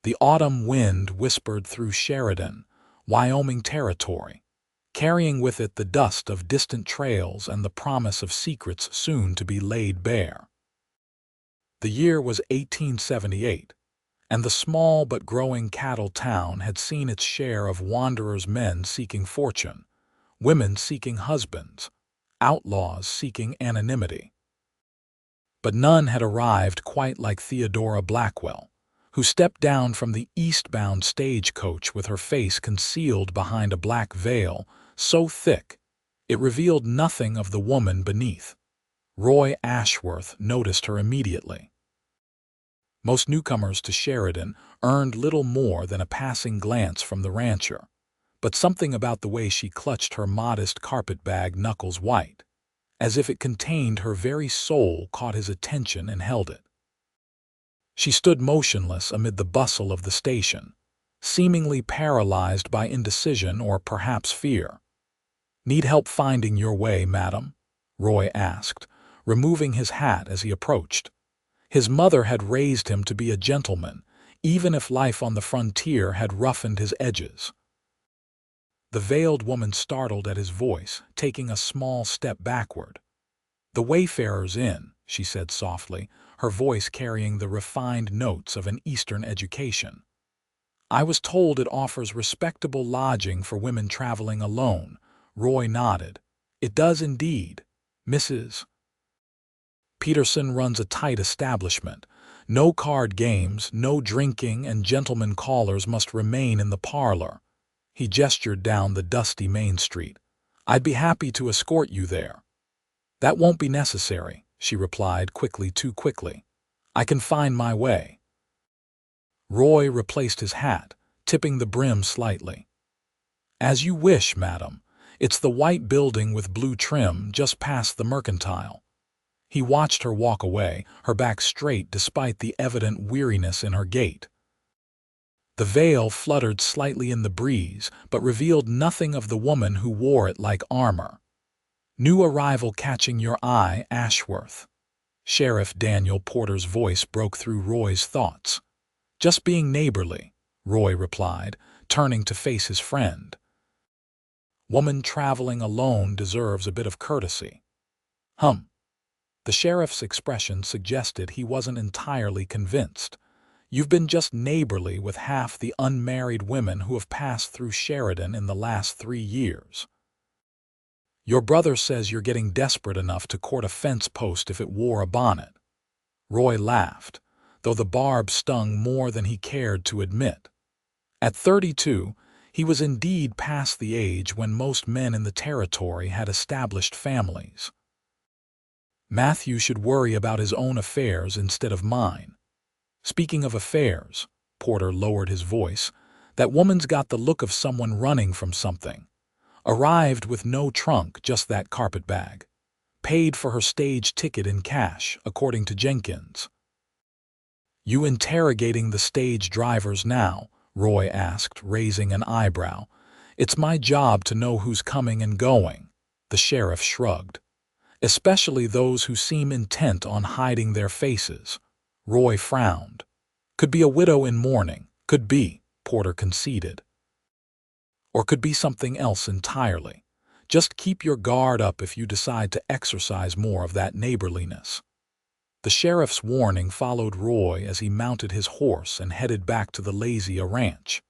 The autumn wind whispered through Sheridan, Wyoming territory, carrying with it the dust of distant trails and the promise of secrets soon to be laid bare. The year was 1878, and the small but growing cattle town had seen its share of wanderers, men seeking fortune, women seeking husbands, outlaws seeking anonymity. But none had arrived quite like Theodora Blackwell, who stepped down from the eastbound stagecoach with her face concealed behind a black veil so thick it revealed nothing of the woman beneath. Roy Ashworth noticed her immediately. Most newcomers to Sheridan earned little more than a passing glance from the rancher, but something about the way she clutched her modest carpetbag knuckles white, as if it contained her very soul, caught his attention and held it. She stood motionless amid the bustle of the station, seemingly paralyzed by indecision or perhaps fear. "Need help finding your way, madam?" Roy asked, removing his hat as he approached. His mother had raised him to be a gentleman, even if life on the frontier had roughened his edges. The veiled woman startled at his voice, taking a small step backward. "The Wayfarer's Inn," she said softly, her voice carrying the refined notes of an Eastern education. "I was told it offers respectable lodging for women traveling alone." Roy nodded. "It does indeed, Mrs. Peterson runs a tight establishment. No card games, no drinking, and gentlemen callers must remain in the parlor." He gestured down the dusty Main Street. "I'd be happy to escort you there." "That won't be necessary," she replied quickly, too quickly. "I can find my way." Roy replaced his hat, tipping the brim slightly. "As you wish, madam. It's the white building with blue trim just past the Mercantile." He watched her walk away, her back straight despite the evident weariness in her gait. The veil fluttered slightly in the breeze, but revealed nothing of the woman who wore it like armor. "New arrival catching your eye, Ashworth?" Sheriff Daniel Porter's voice broke through Roy's thoughts. "Just being neighborly," Roy replied, turning to face his friend. "Woman traveling alone deserves a bit of courtesy." "Hum." The sheriff's expression suggested he wasn't entirely convinced. "You've been just neighborly with half the unmarried women who have passed through Sheridan in the last 3 years. Your brother says you're getting desperate enough to court a fence post if it wore a bonnet." Roy laughed, though the barb stung more than he cared to admit. At 32, he was indeed past the age when most men in the territory had established families. "Matthew should worry about his own affairs instead of mine. Speaking of affairs," Porter lowered his voice, "that woman's got the look of someone running from something. Arrived with no trunk, just that carpetbag. Paid for her stage ticket in cash, according to Jenkins." "You interrogating the stage drivers now?" Roy asked, raising an eyebrow. "It's my job to know who's coming and going." The sheriff shrugged. "Especially those who seem intent on hiding their faces." Roy frowned. "Could be a widow in mourning, could be," Porter conceded. "Or could be something else entirely. Just keep your guard up if you decide to exercise more of that neighborliness." The sheriff's warning followed Roy as he mounted his horse and headed back to the Lazia ranch.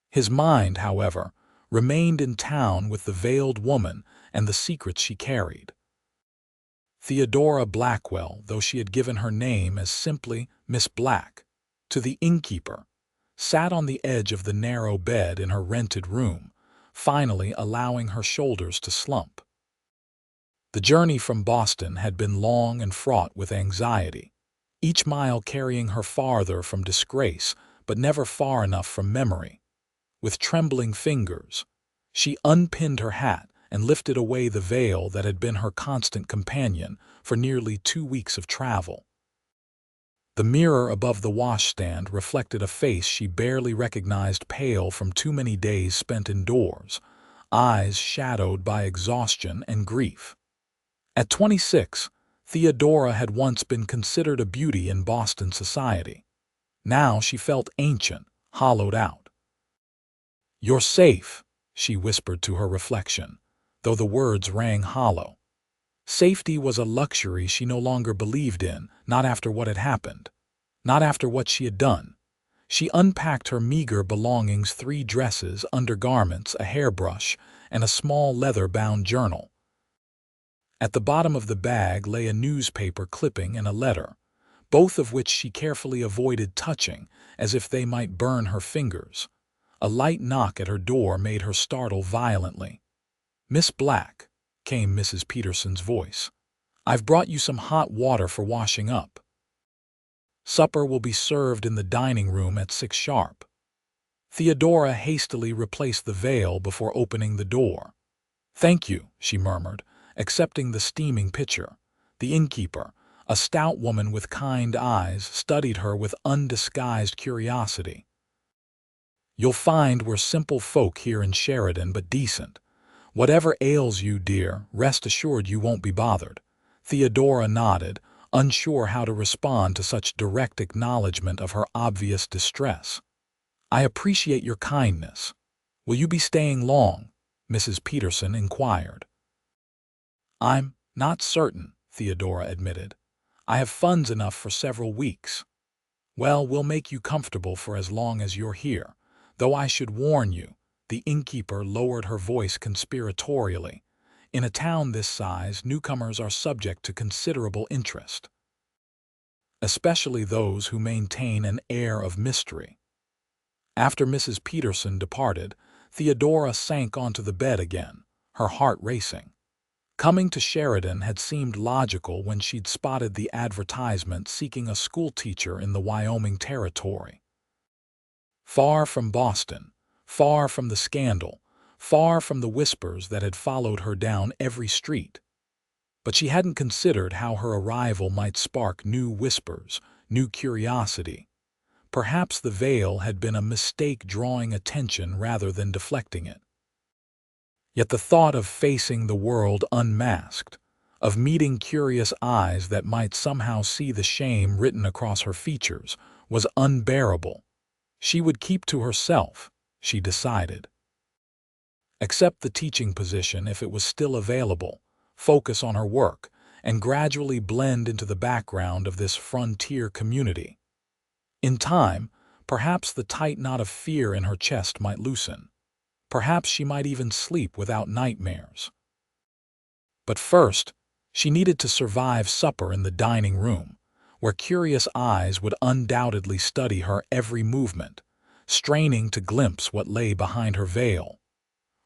His mind, however, remained in town with the veiled woman and the secrets she carried. Theodora Blackwell, though she had given her name as simply Miss Black to the innkeeper, sat on the edge of the narrow bed in her rented room, finally allowing her shoulders to slump. The journey from Boston had been long and fraught with anxiety, each mile carrying her farther from disgrace, but never far enough from memory. With trembling fingers, she unpinned her hat and lifted away the veil that had been her constant companion for nearly 2 weeks of travel. The mirror above the washstand reflected a face she barely recognized, pale from too many days spent indoors, eyes shadowed by exhaustion and grief. At 26, Theodora had once been considered a beauty in Boston society. Now she felt ancient, hollowed out. "You're safe," she whispered to her reflection, though the words rang hollow. Safety was a luxury she no longer believed in, not after what had happened, not after what she had done. She unpacked her meager belongings: 3 dresses, undergarments, a hairbrush, and a small leather-bound journal. At the bottom of the bag lay a newspaper clipping and a letter, both of which she carefully avoided touching, as if they might burn her fingers. A light knock at her door made her startle violently. "Miss Black," came Mrs. Peterson's voice. "I've brought you some hot water for washing up. Supper will be served in the dining room at 6 sharp." Theodora hastily replaced the veil before opening the door. "Thank you," she murmured, accepting the steaming pitcher. The innkeeper, a stout woman with kind eyes, studied her with undisguised curiosity. "You'll find we're simple folk here in Sheridan, but decent. Whatever ails you, dear, rest assured you won't be bothered." Theodora nodded, unsure how to respond to such direct acknowledgement of her obvious distress. "I appreciate your kindness. Will you be staying long?" Mrs. Peterson inquired. "I'm not certain," Theodora admitted. "I have funds enough for several weeks." "Well, we'll make you comfortable for as long as you're here. Though I should warn you," the innkeeper lowered her voice conspiratorially, "in a town this size, newcomers are subject to considerable interest, especially those who maintain an air of mystery." After Mrs. Peterson departed, Theodora sank onto the bed again, her heart racing. Coming to Sheridan had seemed logical when she'd spotted the advertisement seeking a schoolteacher in the Wyoming territory. Far from Boston, far from the scandal, far from the whispers that had followed her down every street. But she hadn't considered how her arrival might spark new whispers, new curiosity. Perhaps the veil had been a mistake, drawing attention rather than deflecting it. Yet the thought of facing the world unmasked, of meeting curious eyes that might somehow see the shame written across her features, was unbearable. She would keep to herself, she decided. Accept the teaching position if it was still available, focus on her work, and gradually blend into the background of this frontier community. In time, perhaps the tight knot of fear in her chest might loosen. Perhaps she might even sleep without nightmares. But first, she needed to survive supper in the dining room, where curious eyes would undoubtedly study her every movement, straining to glimpse what lay behind her veil.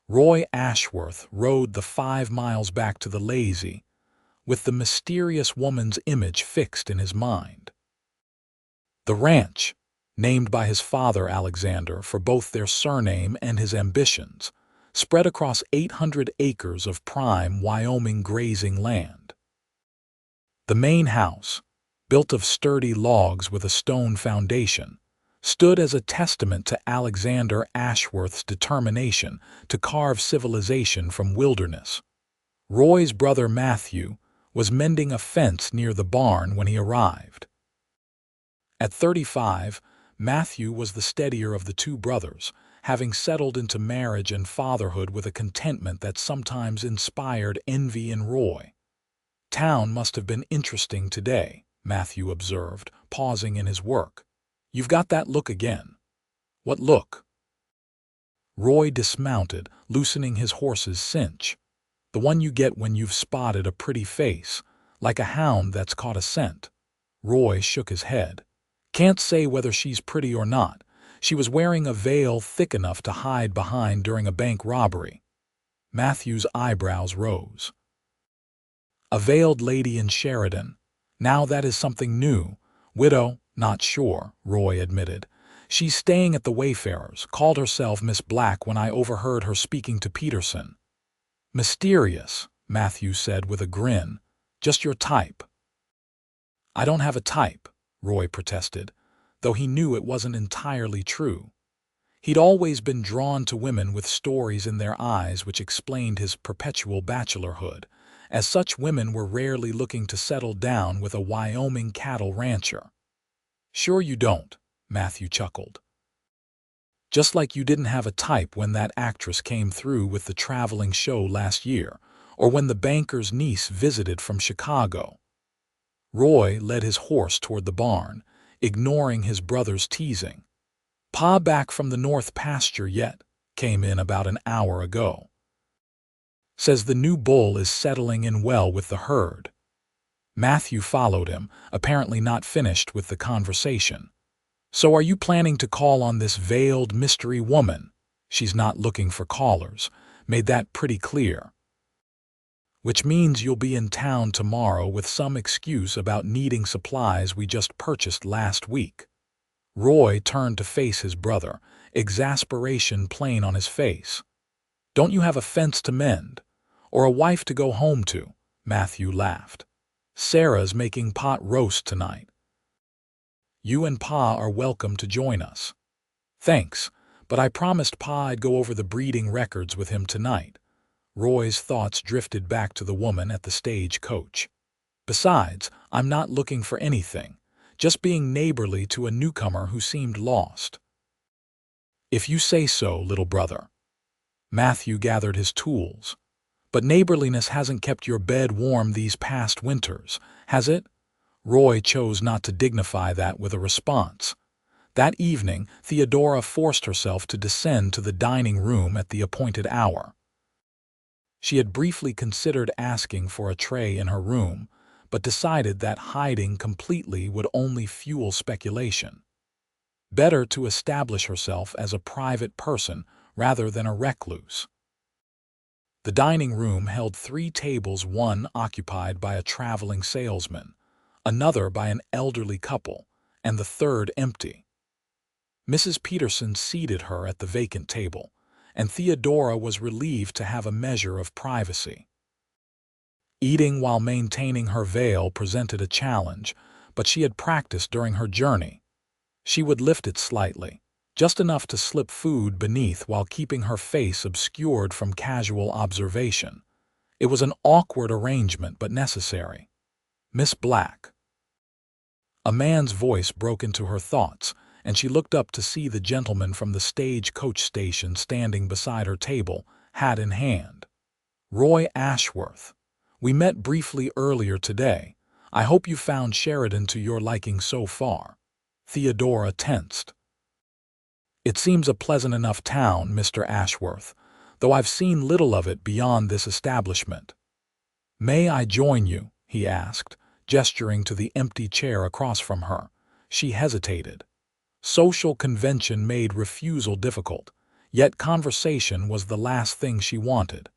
Roy Ashworth rode the 5 miles back to the Lazy, with the mysterious woman's image fixed in his mind. The ranch, named by his father Alexander for both their surname and his ambitions, spread across 800 acres of prime Wyoming grazing land. The main house, built of sturdy logs with a stone foundation, stood as a testament to Alexander Ashworth's determination to carve civilization from wilderness. Roy's brother Matthew was mending a fence near the barn when he arrived. At 35, Matthew was the steadier of the 2 brothers, having settled into marriage and fatherhood with a contentment that sometimes inspired envy in Roy. "Town must have been interesting today," Matthew observed, pausing in his work. "You've got that look again." "What look?" Roy dismounted, loosening his horse's cinch. "The one you get when you've spotted a pretty face, like a hound that's caught a scent." Roy shook his head. "Can't say whether she's pretty or not. She was wearing a veil thick enough to hide behind during a bank robbery." Matthew's eyebrows rose. "A veiled lady in Sheridan. Now that is something new. Widow, not sure," Roy admitted. "She's staying at the Wayfarers, called herself Miss Black when I overheard her speaking to Peterson." "Mysterious," Matthew said with a grin. "Just your type." "I don't have a type," Roy protested, though he knew it wasn't entirely true. He'd always been drawn to women with stories in their eyes which explained his perpetual bachelorhood, as such women were rarely looking to settle down with a Wyoming cattle rancher. "Sure you don't," Matthew chuckled. Just like you didn't have a type when that actress came through with the traveling show last year, or when the banker's niece visited from Chicago. Roy led his horse toward the barn, ignoring his brother's teasing. Pa back from the north pasture yet, came in about an hour ago. Says the new bull is settling in well with the herd. Matthew followed him, apparently not finished with the conversation. So are you planning to call on this veiled mystery woman? She's not looking for callers. Made that pretty clear. Which means you'll be in town tomorrow with some excuse about needing supplies we just purchased last week. Roy turned to face his brother, exasperation plain on his face. Don't you have a fence to mend? Or a wife to go home to? Matthew laughed. Sarah's making pot roast tonight. You and Pa are welcome to join us. Thanks, but I promised Pa I'd go over the breeding records with him tonight. Roy's thoughts drifted back to the woman at the stagecoach. Besides, I'm not looking for anything, just being neighborly to a newcomer who seemed lost. If you say so, little brother. Matthew gathered his tools. But neighborliness hasn't kept your bed warm these past winters, has it? Roy chose not to dignify that with a response. That evening, Theodora forced herself to descend to the dining room at the appointed hour. She had briefly considered asking for a tray in her room, but decided that hiding completely would only fuel speculation. Better to establish herself as a private person rather than a recluse. The dining room held 3 tables, one occupied by a traveling salesman, another by an elderly couple, and the third empty. Mrs. Peterson seated her at the vacant table, and Theodora was relieved to have a measure of privacy. Eating while maintaining her veil presented a challenge, but she had practiced during her journey. She would lift it slightly, just enough to slip food beneath while keeping her face obscured from casual observation. It was an awkward arrangement but necessary. Miss Black. A man's voice broke into her thoughts, and she looked up to see the gentleman from the stagecoach station standing beside her table, hat in hand. Roy Ashworth. We met briefly earlier today. I hope you found Sheridan to your liking so far. Theodora tensed. It seems a pleasant enough town, Mr. Ashworth, though I've seen little of it beyond this establishment. May I join you? He asked, gesturing to the empty chair across from her. She hesitated. Social convention made refusal difficult, yet conversation was the last thing she wanted.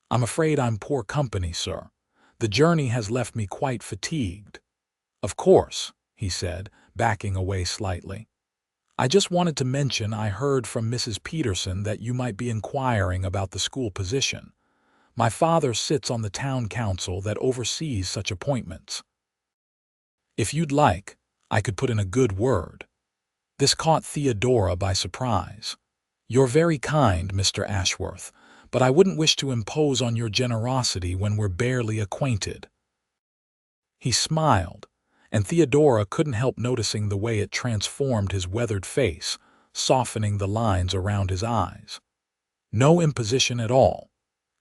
I'm afraid I'm poor company, sir. The journey has left me quite fatigued. Of course, he said, backing away slightly. I just wanted to mention I heard from Mrs. Peterson that you might be inquiring about the school position. My father sits on the town council that oversees such appointments. If you'd like, I could put in a good word. This caught Theodora by surprise. You're very kind, Mr. Ashworth, but I wouldn't wish to impose on your generosity when we're barely acquainted. He smiled, and Theodora couldn't help noticing the way it transformed his weathered face, softening the lines around his eyes. No imposition at all.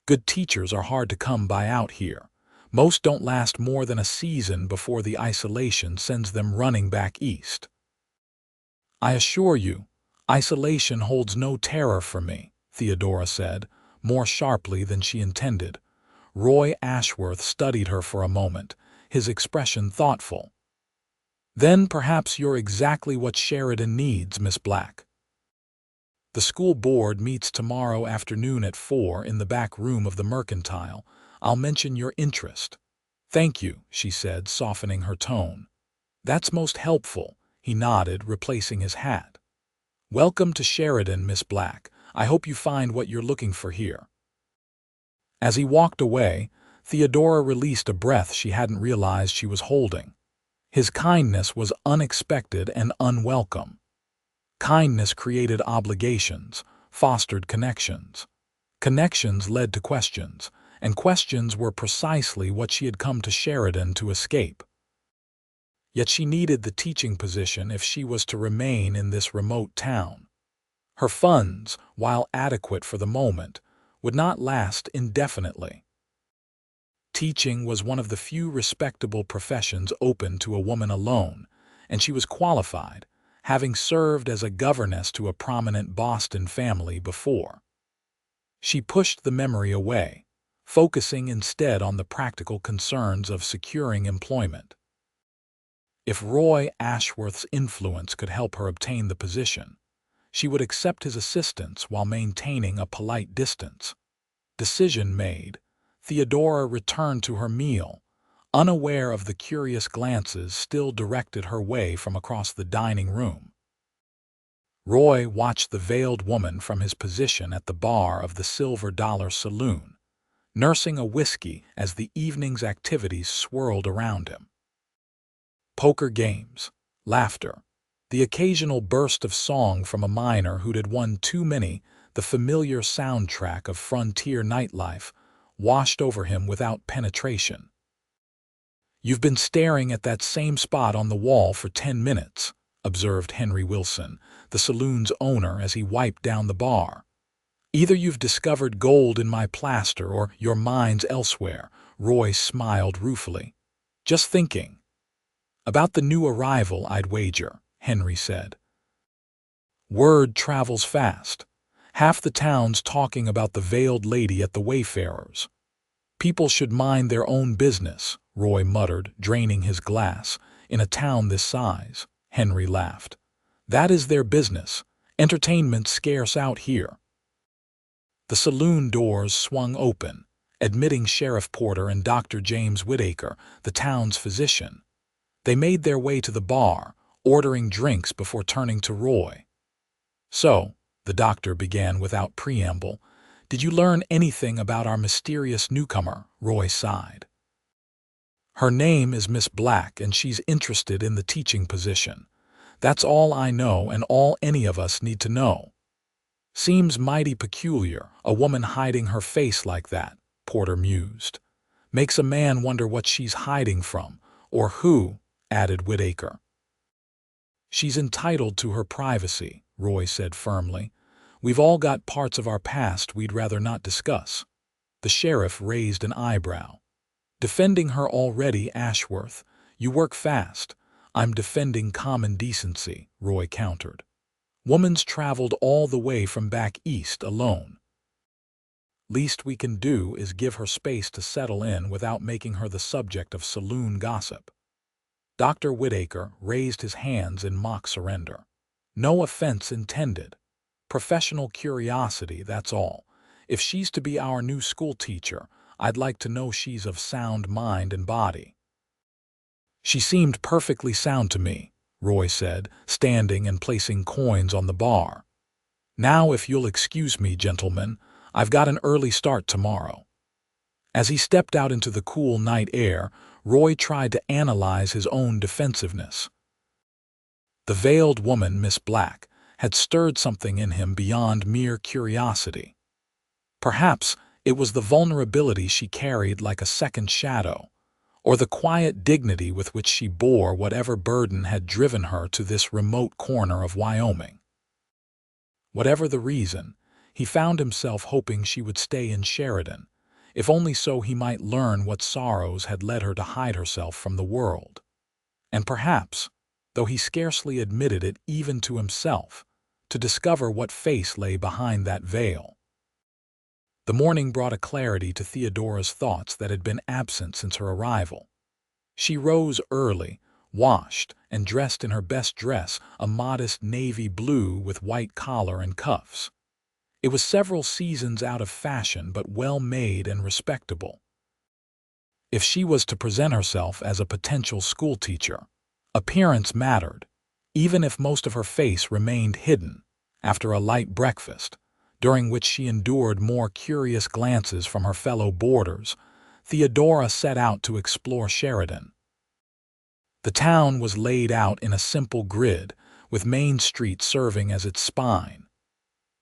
Good teachers are hard to come by out here. Most don't last more than a season before the isolation sends them running back east. I assure you, isolation holds no terror for me, Theodora said, more sharply than she intended. Roy Ashworth studied her for a moment, his expression thoughtful. Then perhaps you're exactly what Sheridan needs, Miss Black. The school board meets tomorrow afternoon at 4 in the back room of the Mercantile. I'll mention your interest. Thank you, she said, softening her tone. That's most helpful, he nodded, replacing his hat. Welcome to Sheridan, Miss Black. I hope you find what you're looking for here. As he walked away, Theodora released a breath she hadn't realized she was holding. His kindness was unexpected and unwelcome. Kindness created obligations, fostered connections. Connections led to questions, and questions were precisely what she had come to Sheridan to escape. Yet she needed the teaching position if she was to remain in this remote town. Her funds, while adequate for the moment, would not last indefinitely. Teaching was one of the few respectable professions open to a woman alone, and she was qualified, having served as a governess to a prominent Boston family before. She pushed the memory away, focusing instead on the practical concerns of securing employment. If Roy Ashworth's influence could help her obtain the position, she would accept his assistance while maintaining a polite distance. Decision made, Theodora returned to her meal, unaware of the curious glances still directed her way from across the dining room. Roy watched the veiled woman from his position at the bar of the Silver Dollar Saloon, nursing a whiskey as the evening's activities swirled around him. Poker games, laughter, the occasional burst of song from a miner who'd had won too many, the familiar soundtrack of frontier nightlife, washed over him without penetration. "You've been staring at that same spot on the wall for 10 minutes, observed Henry Wilson, the saloon's owner, as he wiped down the bar. "Either you've discovered gold in my plaster or your mind's elsewhere," Roy smiled ruefully. "Just thinking." "About the new arrival, I'd wager," Henry said. "Word travels fast. Half the town's talking about the veiled lady at the Wayfarers." "People should mind their own business," Roy muttered, draining his glass. "In a town this size," Henry laughed. "That is their business. Entertainment's scarce out here." The saloon doors swung open, admitting Sheriff Porter and Dr. James Whittaker, the town's physician. They made their way to the bar, ordering drinks before turning to Roy. "So," the doctor began without preamble, "did you learn anything about our mysterious newcomer?" Roy sighed. "Her name is Miss Black, and she's interested in the teaching position. That's all I know and all any of us need to know." "Seems mighty peculiar, a woman hiding her face like that," Porter mused. "Makes a man wonder what she's hiding from, or who," added Whittaker. "She's entitled to her privacy," Roy said firmly. "We've all got parts of our past we'd rather not discuss." The sheriff raised an eyebrow. "Defending her already, Ashworth? You work fast." "I'm defending common decency," Roy countered. "Woman's traveled all the way from back east alone. Least we can do is give her space to settle in without making her the subject of saloon gossip." Dr. Whittaker raised his hands in mock surrender. "No offense intended. Professional curiosity, that's all. If she's to be our new schoolteacher, I'd like to know she's of sound mind and body." "She seemed perfectly sound to me," Roy said, standing and placing coins on the bar. "Now, if you'll excuse me, gentlemen, I've got an early start tomorrow." As he stepped out into the cool night air, Roy tried to analyze his own defensiveness. The veiled woman, Miss Black, had stirred something in him beyond mere curiosity. Perhaps it was the vulnerability she carried like a second shadow, or the quiet dignity with which she bore whatever burden had driven her to this remote corner of Wyoming. Whatever the reason, he found himself hoping she would stay in Sheridan, if only so he might learn what sorrows had led her to hide herself from the world. And perhaps, though he scarcely admitted it even to himself, to discover what face lay behind that veil. The morning brought a clarity to Theodora's thoughts that had been absent since her arrival. She rose early, washed, and dressed in her best dress, a modest navy blue with white collar and cuffs. It was several seasons out of fashion, but well made and respectable. If she was to present herself as a potential schoolteacher, appearance mattered, even if most of her face remained hidden. After a light breakfast, during which she endured more curious glances from her fellow boarders, Theodora set out to explore Sheridan. The town was laid out in a simple grid, with Main Street serving as its spine.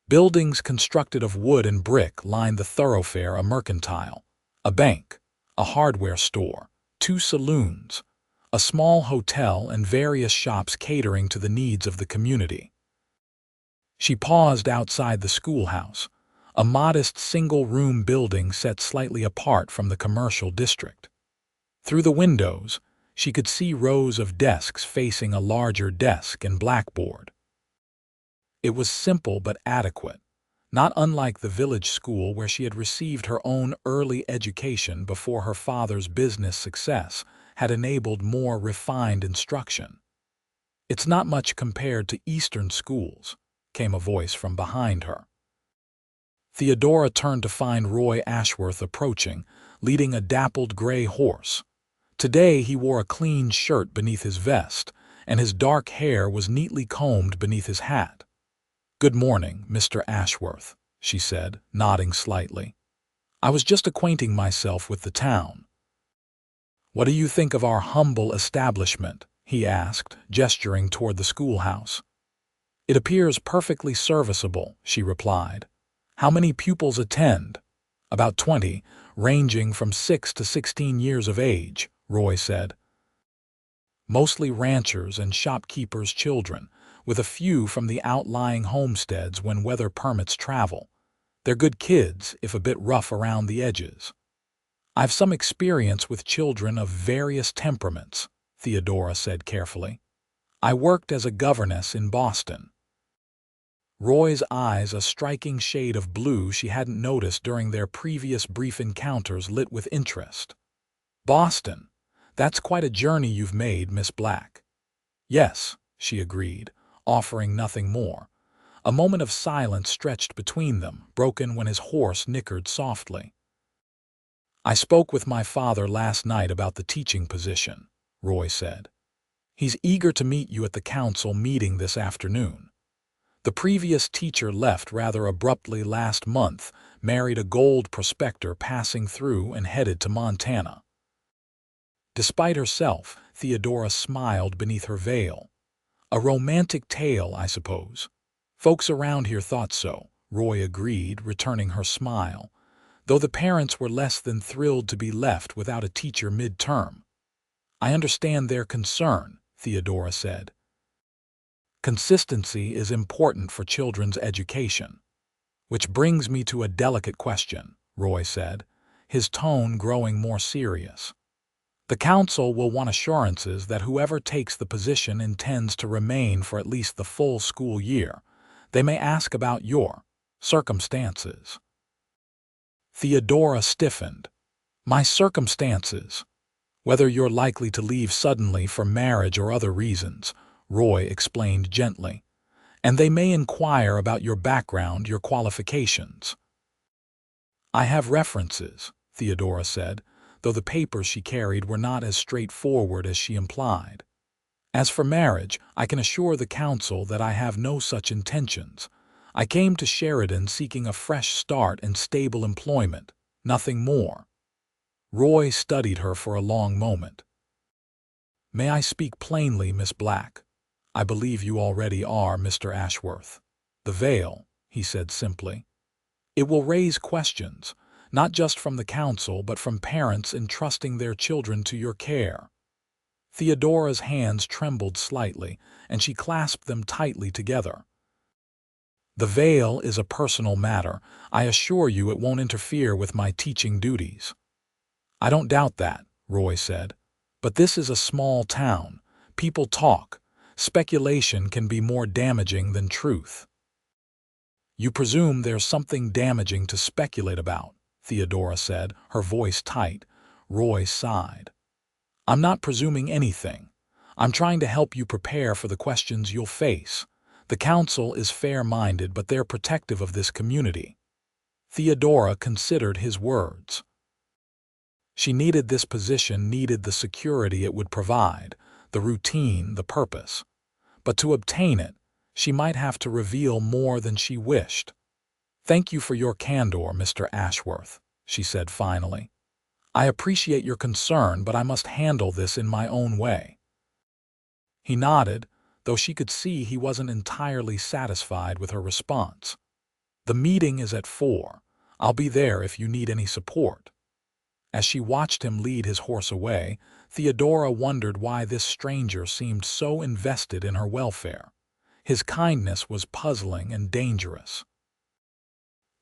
Buildings constructed of wood and brick lined the thoroughfare, a mercantile, a bank, a hardware store, 2 saloons, a small hotel, and various shops catering to the needs of the community. She paused outside the schoolhouse, a modest single-room building set slightly apart from the commercial district. Through the windows, she could see rows of desks facing a larger desk and blackboard. It was simple but adequate, not unlike the village school where she had received her own early education before her father's business success had enabled more refined instruction. "It's not much compared to Eastern schools," came a voice from behind her. Theodora turned to find Roy Ashworth approaching, leading a dappled gray horse. Today he wore a clean shirt beneath his vest, and his dark hair was neatly combed beneath his hat. "Good morning, Mr. Ashworth," she said, nodding slightly. "I was just acquainting myself with the town." "What do you think of our humble establishment?" he asked, gesturing toward the schoolhouse. "It appears perfectly serviceable," she replied. "How many pupils attend?" "About 20, ranging from 6 to 16 years of age," Roy said. "Mostly ranchers and shopkeepers' children, with a few from the outlying homesteads when weather permits travel. They're good kids, if a bit rough around the edges." "I've some experience with children of various temperaments," Theodora said carefully. "I worked as a governess in Boston." Roy's eyes, a striking shade of blue she hadn't noticed during their previous brief encounters, lit with interest. "Boston? That's quite a journey you've made, Miss Black." "Yes," she agreed, offering nothing more. A moment of silence stretched between them, broken when his horse nickered softly. "I spoke with my father last night about the teaching position," Roy said. "He's eager to meet you at the council meeting this afternoon. The previous teacher left rather abruptly last month, married a gold prospector passing through, and headed to Montana." Despite herself, Theodora smiled beneath her veil. "A romantic tale, I suppose." "Folks around here thought so," Roy agreed, returning her smile, though the parents were less than thrilled to be left without a teacher mid-term. "I understand their concern," Theodora said. "Consistency is important for children's education." "Which brings me to a delicate question," Roy said, his tone growing more serious. "The council will want assurances that whoever takes the position intends to remain for at least the full school year. They may ask about your circumstances." Theodora stiffened. "My circumstances? Whether you're likely to leave suddenly for marriage or other reasons," Roy explained gently. "And they may inquire about your background, your qualifications." "I have references," Theodora said, though the papers she carried were not as straightforward as she implied. "As for marriage, I can assure the council that I have no such intentions. I came to Sheridan seeking a fresh start and stable employment, nothing more." Roy studied her for a long moment. "May I speak plainly, Miss Black? I believe you already are, Mr. Ashworth." "The veil," he said simply. "It will raise questions, not just from the council but from parents entrusting their children to your care." Theodora's hands trembled slightly, and she clasped them tightly together. "The veil is a personal matter. I assure you it won't interfere with my teaching duties." "I don't doubt that," Roy said. "But this is a small town. People talk. Speculation can be more damaging than truth." "You presume there's something damaging to speculate about," Theodora said, her voice tight. Roy sighed. "I'm not presuming anything. I'm trying to help you prepare for the questions you'll face. The council is fair-minded, but they're protective of this community." Theodora considered his words. She needed this position, needed the security it would provide, the routine, the purpose. But to obtain it, she might have to reveal more than she wished. "Thank you for your candor, Mr. Ashworth," she said finally. "I appreciate your concern, but I must handle this in my own way." He nodded, though she could see he wasn't entirely satisfied with her response. "The meeting is at 4. I'll be there if you need any support." As she watched him lead his horse away, Theodora wondered why this stranger seemed so invested in her welfare. His kindness was puzzling and dangerous.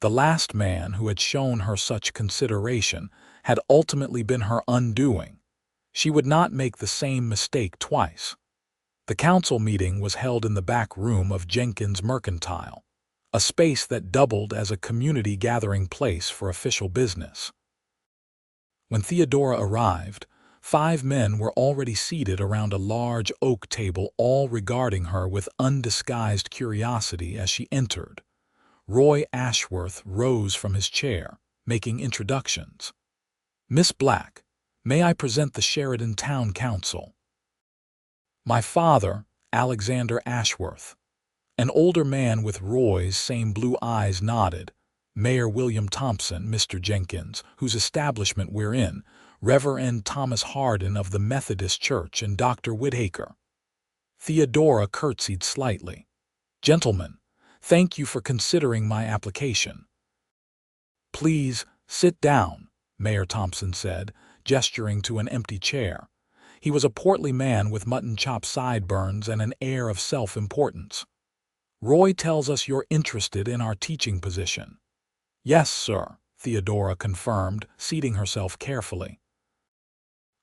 The last man who had shown her such consideration had ultimately been her undoing. She would not make the same mistake twice. The council meeting was held in the back room of Jenkins Mercantile, a space that doubled as a community gathering place for official business. When Theodora arrived, 5 men were already seated around a large oak table, all regarding her with undisguised curiosity as she entered. Roy Ashworth rose from his chair, making introductions. "Miss Black, may I present the Sheridan Town Council? My father, Alexander Ashworth." An older man with Roy's same blue eyes nodded. "Mayor William Thompson, Mr. Jenkins, whose establishment we're in, Reverend Thomas Hardin of the Methodist Church, and Dr. Whitaker." Theodora curtsied slightly. "Gentlemen, thank you for considering my application." "Please, sit down," Mayor Thompson said, gesturing to an empty chair. He was a portly man with mutton-chop sideburns and an air of self-importance. "Roy tells us you're interested in our teaching position." "Yes, sir," Theodora confirmed, seating herself carefully.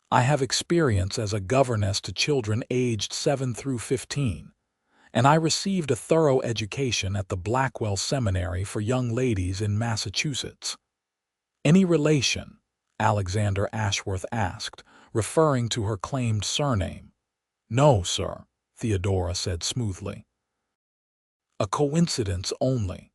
"I have experience as a governess to children aged 7 through 15, and I received a thorough education at the Blackwell Seminary for young ladies in Massachusetts." "Any relation?" Alexander Ashworth asked, referring to her claimed surname. "No, sir," Theodora said smoothly. "A coincidence only."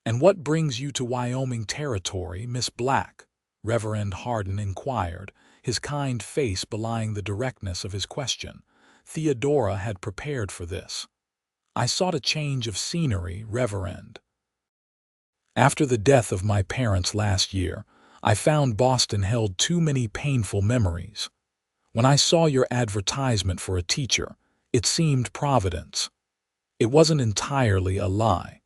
"And what brings you to Wyoming territory, Miss Black?" Reverend Hardin inquired, his kind face belying the directness of his question. Theodora had prepared for this. "I sought a change of scenery, Reverend. After the death of my parents last year, I found Boston held too many painful memories. When I saw your advertisement for a teacher, it seemed Providence. It wasn't entirely a lie.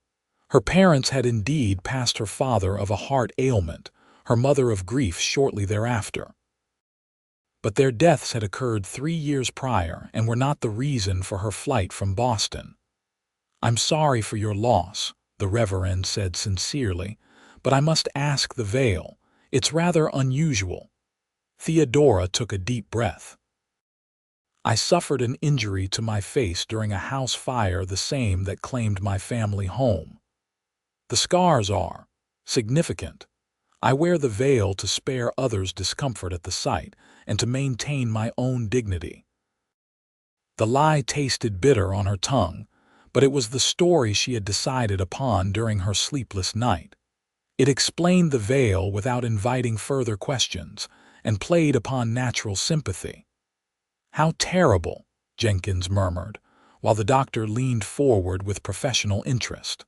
Her parents had indeed passed, her father of a heart ailment, her mother of grief shortly thereafter. But their deaths had occurred 3 years prior and were not the reason for her flight from Boston. I'm sorry for your loss," the Reverend said sincerely, "but I must ask the veil. It's rather unusual." Theodora took a deep breath. "I suffered an injury to my face during a house fire, the same that claimed my family home. The scars are significant. I wear the veil to spare others discomfort at the sight and to maintain my own dignity." The lie tasted bitter on her tongue, but it was the story she had decided upon during her sleepless night. It explained the veil without inviting further questions and played upon natural sympathy. "How terrible," Jenkins murmured, while the doctor leaned forward with professional interest.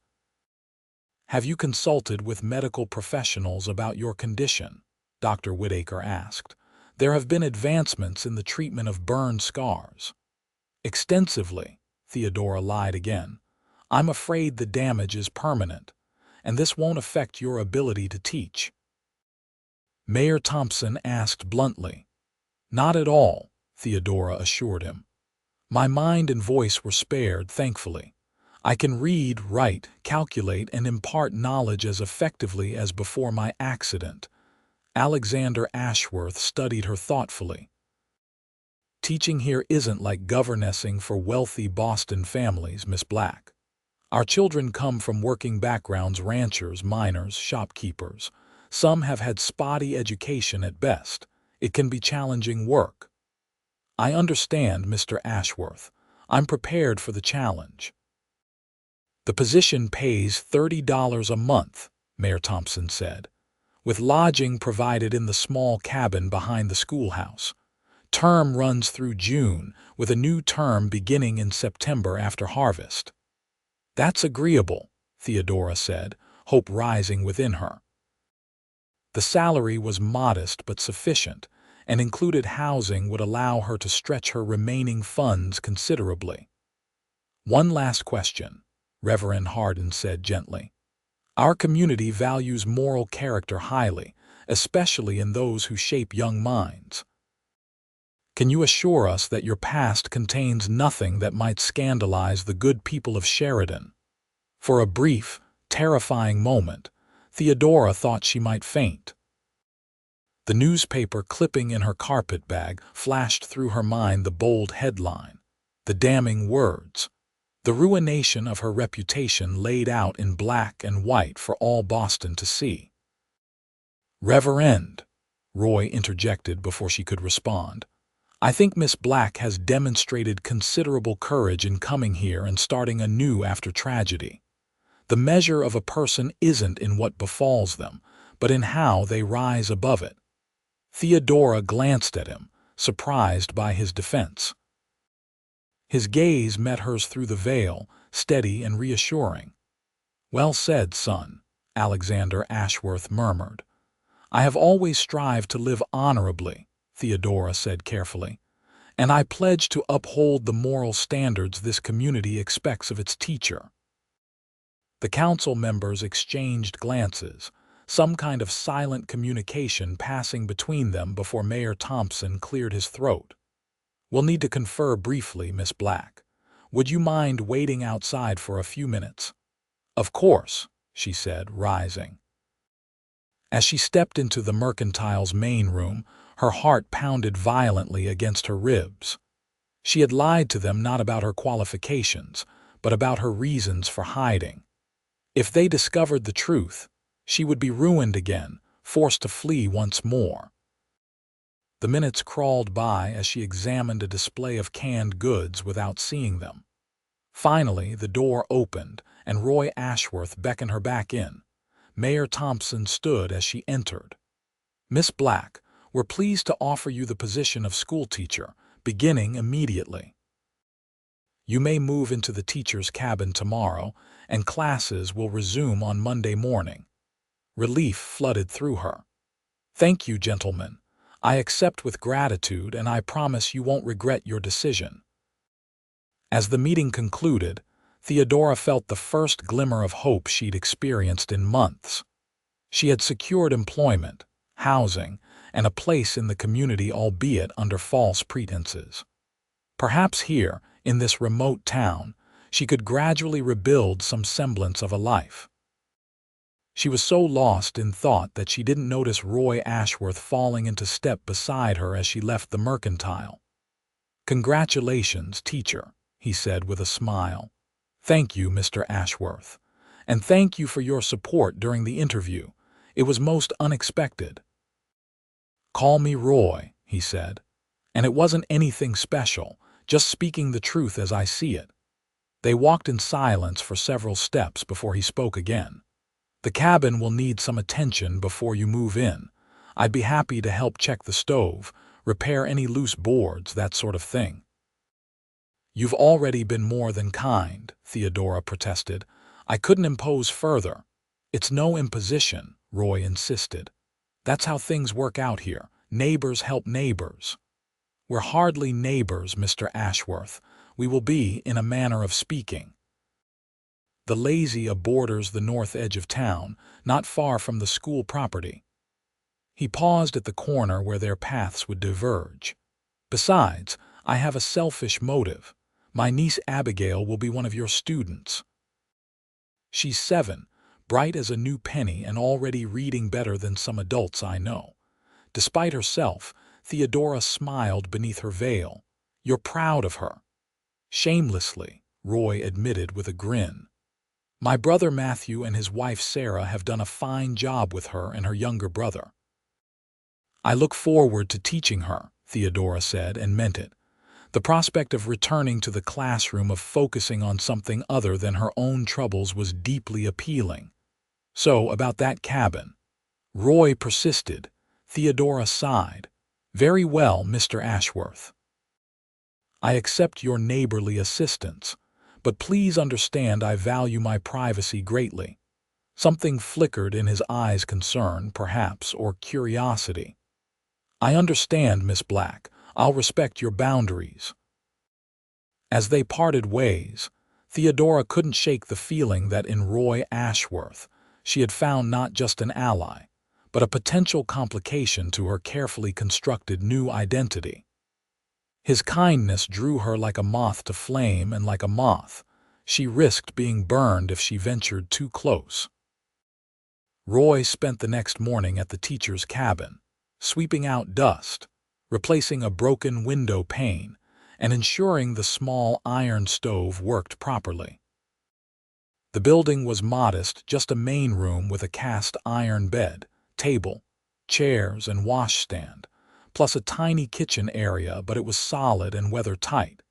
"Have you consulted with medical professionals about your condition?" Dr. Whitaker asked. "There have been advancements in the treatment of burn scars." "Extensively," Theodora lied again. "I'm afraid the damage is permanent, and this won't affect your ability to teach." Mayor Thompson asked bluntly. "Not at all," Theodora assured him. "My mind and voice were spared, thankfully. I can read, write, calculate, and impart knowledge as effectively as before my accident." Alexander Ashworth studied her thoughtfully. "Teaching here isn't like governessing for wealthy Boston families, Miss Black. Our children come from working backgrounds: ranchers, miners, shopkeepers. Some have had spotty education at best. It can be challenging work." "I understand, Mr. Ashworth. I'm prepared for the challenge." "The position pays $30 a month," Mayor Thompson said, "with lodging provided in the small cabin behind the schoolhouse. Term runs through June, with a new term beginning in September after harvest." "That's agreeable," Theodora said, hope rising within her. The salary was modest but sufficient, and included housing would allow her to stretch her remaining funds considerably. "One last question," Reverend Hardin said gently. "Our community values moral character highly, especially in those who shape young minds. Can you assure us that your past contains nothing that might scandalize the good people of Sheridan? For a brief, terrifying moment, Theodora thought she might faint. The newspaper clipping in her carpet bag flashed through her mind, the bold headline, the damning words, the ruination of her reputation laid out in black and white for all Boston to see. "Reverend," Roy interjected before she could respond, "I think Miss Black has demonstrated considerable courage in coming here and starting anew after tragedy. The measure of a person isn't in what befalls them, but in how they rise above it." Theodora glanced at him, surprised by his defense. His gaze met hers through the veil, steady and reassuring. "Well said, son," Alexander Ashworth murmured. "I have always strived to live honorably," Theodora said carefully, "and I pledge to uphold the moral standards this community expects of its teacher." The council members exchanged glances, some kind of silent communication passing between them before Mayor Thompson cleared his throat. "We'll need to confer briefly, Miss Black. Would you mind waiting outside for a few minutes?" "Of course," she said, rising. As she stepped into the mercantile's main room, her heart pounded violently against her ribs. She had lied to them not about her qualifications, but about her reasons for hiding. If they discovered the truth, she would be ruined again, forced to flee once more. The minutes crawled by as she examined a display of canned goods without seeing them. Finally, the door opened, and Roy Ashworth beckoned her back in. Mayor Thompson stood as she entered. "Miss Black, we're pleased to offer you the position of schoolteacher, beginning immediately. You may move into the teacher's cabin tomorrow, and classes will resume on Monday morning." Relief flooded through her. "Thank you, gentlemen. I accept with gratitude, and I promise you won't regret your decision." As the meeting concluded, Theodora felt the first glimmer of hope she'd experienced in months. She had secured employment, housing, and a place in the community, albeit under false pretenses. Perhaps here, in this remote town, she could gradually rebuild some semblance of a life. She was so lost in thought that she didn't notice Roy Ashworth falling into step beside her as she left the mercantile. "Congratulations, teacher," he said with a smile. "Thank you, Mr. Ashworth. And thank you for your support during the interview. It was most unexpected." "Call me Roy," he said. "And it wasn't anything special, just speaking the truth as I see it." They walked in silence for several steps before he spoke again. "The cabin will need some attention before you move in. I'd be happy to help check the stove, repair any loose boards, that sort of thing." "You've already been more than kind," Theodora protested. "I couldn't impose further." "It's no imposition," Roy insisted. "That's how things work out here. Neighbors help neighbors." "We're hardly neighbors, Mr. Ashworth. We will be, in a manner of speaking. The Lazy borders the north edge of town, not far from the school property." He paused at the corner where their paths would diverge. "Besides, I have a selfish motive. My niece Abigail will be one of your students. She's 7, bright as a new penny and already reading better than some adults I know." Despite herself, Theodora smiled beneath her veil. "You're proud of her." "Shamelessly," Roy admitted with a grin. "My brother Matthew and his wife Sarah have done a fine job with her and her younger brother." "I look forward to teaching her," Theodora said, and meant it. The prospect of returning to the classroom, of focusing on something other than her own troubles, was deeply appealing. "So, about that cabin," Roy persisted. Theodora sighed. "Very well, Mr. Ashworth. I accept your neighborly assistance, but please understand I value my privacy greatly." Something flickered in his eyes, concern, perhaps, or curiosity. "I understand, Miss Black. I'll respect your boundaries." As they parted ways, Theodora couldn't shake the feeling that in Roy Ashworth she had found not just an ally, but a potential complication to her carefully constructed new identity. His kindness drew her like a moth to flame, and like a moth, she risked being burned if she ventured too close. Roy spent the next morning at the teacher's cabin, sweeping out dust, replacing a broken window pane, and ensuring the small iron stove worked properly. The building was modest, just a main room with a cast iron bed, table, chairs, and washstand, plus a tiny kitchen area, but it was solid and weather-tight.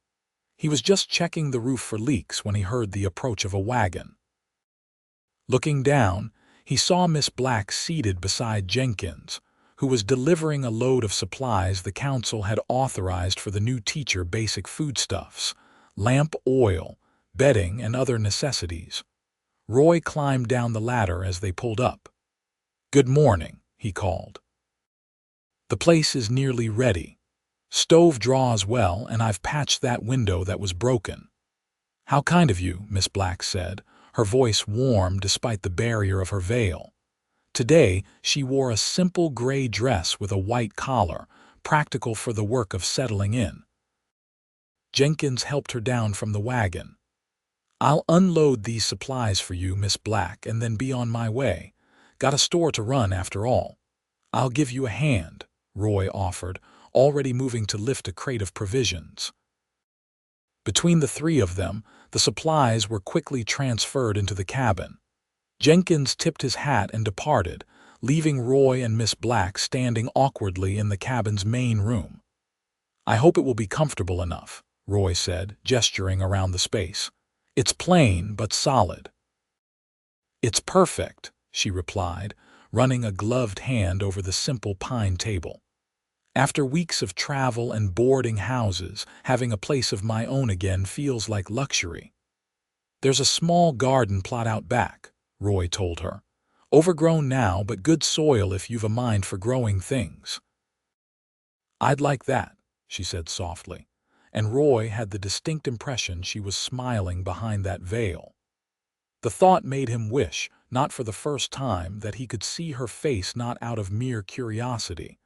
He was just checking the roof for leaks when he heard the approach of a wagon. Looking down, he saw Miss Black seated beside Jenkins, who was delivering a load of supplies the council had authorized for the new teacher: basic foodstuffs, lamp oil, bedding, and other necessities. Roy climbed down the ladder as they pulled up. "Good morning," he called. "The place is nearly ready. Stove draws well, and I've patched that window that was broken." "How kind of you," Miss Black said, her voice warm despite the barrier of her veil. Today, she wore a simple gray dress with a white collar, practical for the work of settling in. Jenkins helped her down from the wagon. "I'll unload these supplies for you, Miss Black, and then be on my way. Got a store to run after all." "I'll give you a hand," Roy offered, already moving to lift a crate of provisions. Between the three of them, the supplies were quickly transferred into the cabin. Jenkins tipped his hat and departed, leaving Roy and Miss Black standing awkwardly in the cabin's main room. "I hope it will be comfortable enough," Roy said, gesturing around the space. "It's plain but solid." "It's perfect," she replied, running a gloved hand over the simple pine table. "After weeks of travel and boarding houses, having a place of my own again feels like luxury." "There's a small garden plot out back," Roy told her. "Overgrown now, but good soil if you've a mind for growing things." "I'd like that," she said softly, and Roy had the distinct impression she was smiling behind that veil. The thought made him wish, not for the first time, that he could see her face, not out of mere curiosity,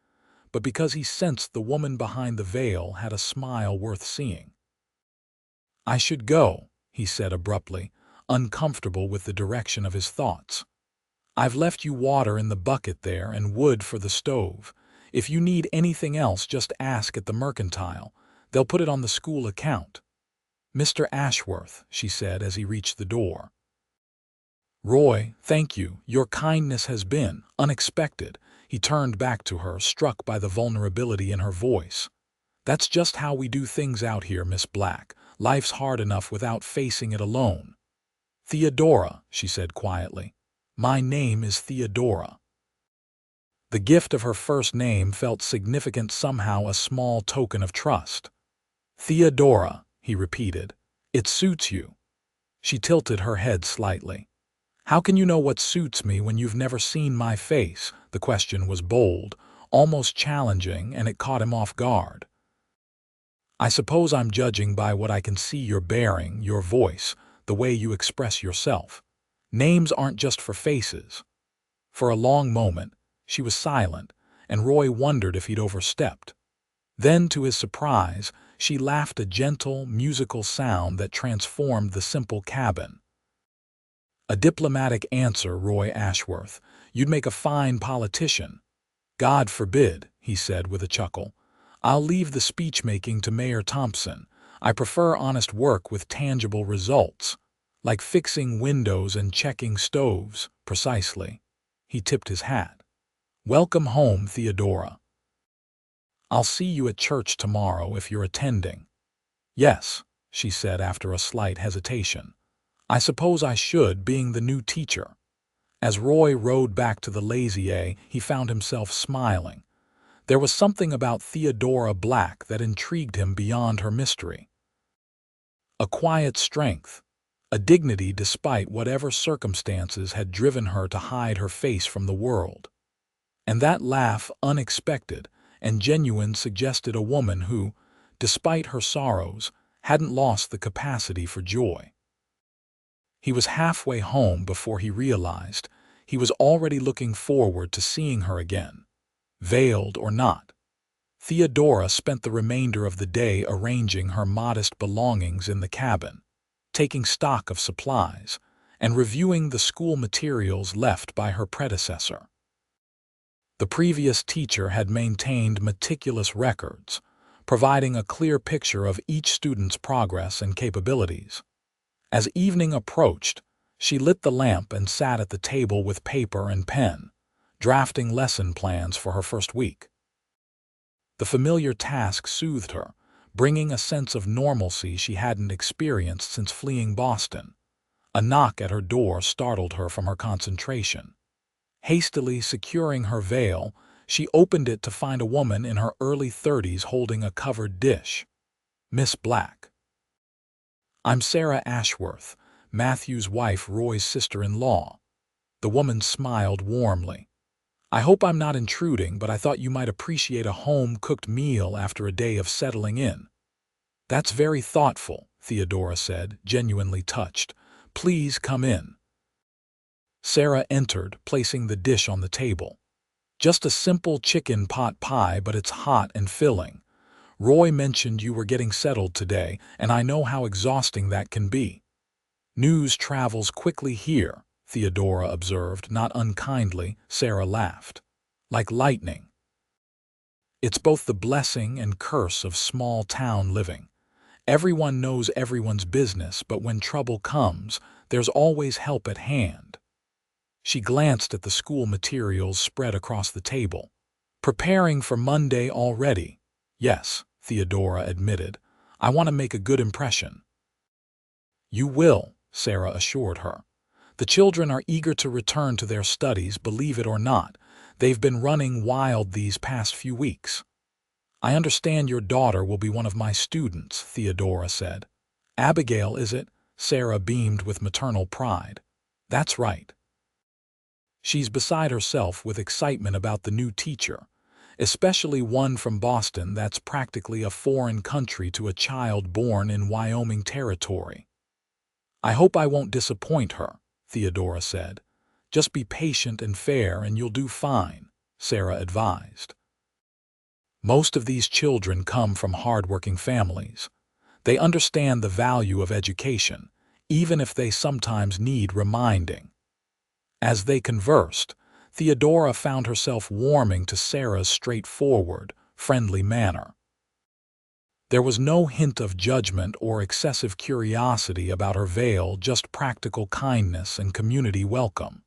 but because he sensed the woman behind the veil had a smile worth seeing. "I should go," he said abruptly, uncomfortable with the direction of his thoughts. "I've left you water in the bucket there and wood for the stove. If you need anything else, just ask at the mercantile. They'll put it on the school account." "Mr. Ashworth," she said as he reached the door. "Roy, thank you. Your kindness has been unexpected." He turned back to her, struck by the vulnerability in her voice. "That's just how we do things out here, Miss Black. Life's hard enough without facing it alone." "Theodora," she said quietly. "My name is Theodora." The gift of her first name felt significant, somehow a small token of trust. "Theodora," he repeated. "It suits you." She tilted her head slightly. "How can you know what suits me when you've never seen my face?" The question was bold, almost challenging, and it caught him off guard. "I suppose I'm judging by what I can see: your bearing, your voice, the way you express yourself. Names aren't just for faces." For a long moment, she was silent, and Roy wondered if he'd overstepped. Then, to his surprise, she laughed, a gentle, musical sound that transformed the simple cabin. "A diplomatic answer, Roy Ashworth. You'd make a fine politician." "God forbid," he said with a chuckle. "I'll leave the speech-making to Mayor Thompson. I prefer honest work with tangible results, like fixing windows and checking stoves." "Precisely." He tipped his hat. "Welcome home, Theodora. I'll see you at church tomorrow if you're attending." "Yes," she said after a slight hesitation. "I suppose I should, being the new teacher." As Roy rode back to the Lazier, he found himself smiling. There was something about Theodora Black that intrigued him beyond her mystery. A quiet strength, a dignity despite whatever circumstances had driven her to hide her face from the world. And that laugh, unexpected and genuine, suggested a woman who, despite her sorrows, hadn't lost the capacity for joy. He was halfway home before he realized he was already looking forward to seeing her again, veiled or not. Theodora spent the remainder of the day arranging her modest belongings in the cabin, taking stock of supplies, and reviewing the school materials left by her predecessor. The previous teacher had maintained meticulous records, providing a clear picture of each student's progress and capabilities. As evening approached, she lit the lamp and sat at the table with paper and pen, drafting lesson plans for her first week. The familiar task soothed her, bringing a sense of normalcy she hadn't experienced since fleeing Boston. A knock at her door startled her from her concentration. Hastily securing her veil, she opened it to find a woman in her early 30s holding a covered dish. "Miss Black." "I'm Sarah Ashworth, Matthew's wife, Roy's sister-in-law." The woman smiled warmly. "I hope I'm not intruding, but I thought you might appreciate a home-cooked meal after a day of settling in." "That's very thoughtful," Theodora said, genuinely touched. "Please come in." Sarah entered, placing the dish on the table. "Just a simple chicken pot pie, but it's hot and filling. Roy mentioned you were getting settled today, and I know how exhausting that can be." "News travels quickly here," Theodora observed, not unkindly. Sarah laughed. "Like lightning." "It's both the blessing and curse of small-town living. Everyone knows everyone's business, but when trouble comes, there's always help at hand." She glanced at the school materials spread across the table. "Preparing for Monday already?" "Yes," Theodora admitted. "I want to make a good impression." "You will," Sarah assured her. "The children are eager to return to their studies, believe it or not. They've been running wild these past few weeks." "I understand your daughter will be one of my students," Theodora said. "Abigail, is it?" Sarah beamed with maternal pride. "That's right." She's beside herself with excitement about the new teacher, especially one from Boston that's practically a foreign country to a child born in Wyoming territory. "I hope I won't disappoint her," Theodora said. "Just be patient and fair and you'll do fine," Sarah advised. "Most of these children come from hard-working families. They understand the value of education, even if they sometimes need reminding." As they conversed, Theodora found herself warming to Sarah's straightforward, friendly manner. There was no hint of judgment or excessive curiosity about her veil, just practical kindness and community welcome.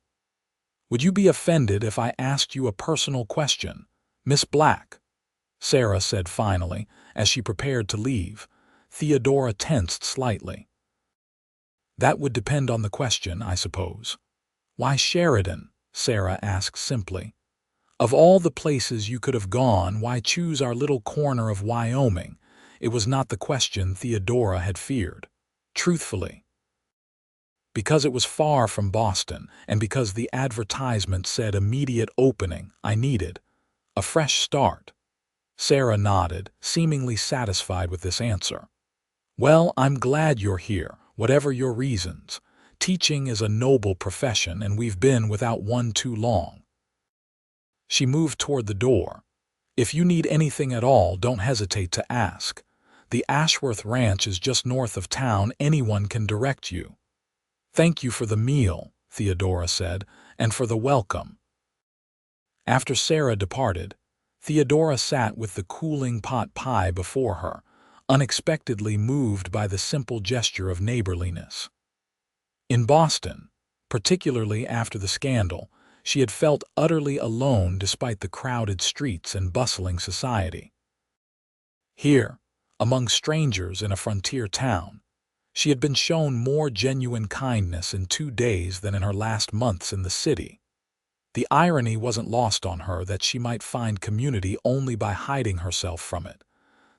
"Would you be offended if I asked you a personal question, Miss Black?" Sarah said finally, as she prepared to leave. Theodora tensed slightly. "That would depend on the question, I suppose." "Why Sheridan?" Sarah asked simply. "Of all the places you could have gone, why choose our little corner of Wyoming?" It was not the question Theodora had feared. Truthfully, because it was far from Boston, and because the advertisement said immediate opening, I needed a fresh start. Sarah nodded, seemingly satisfied with this answer. "Well, I'm glad you're here, whatever your reasons. Teaching is a noble profession, and we've been without one too long." She moved toward the door. "If you need anything at all, don't hesitate to ask. The Ashworth Ranch is just north of town. Anyone can direct you." "Thank you for the meal," Theodora said, "and for the welcome." After Sarah departed, Theodora sat with the cooling pot pie before her, unexpectedly moved by the simple gesture of neighborliness. In Boston, particularly after the scandal, she had felt utterly alone despite the crowded streets and bustling society. Here, among strangers in a frontier town, she had been shown more genuine kindness in 2 days than in her last months in the city. The irony wasn't lost on her that she might find community only by hiding herself from it.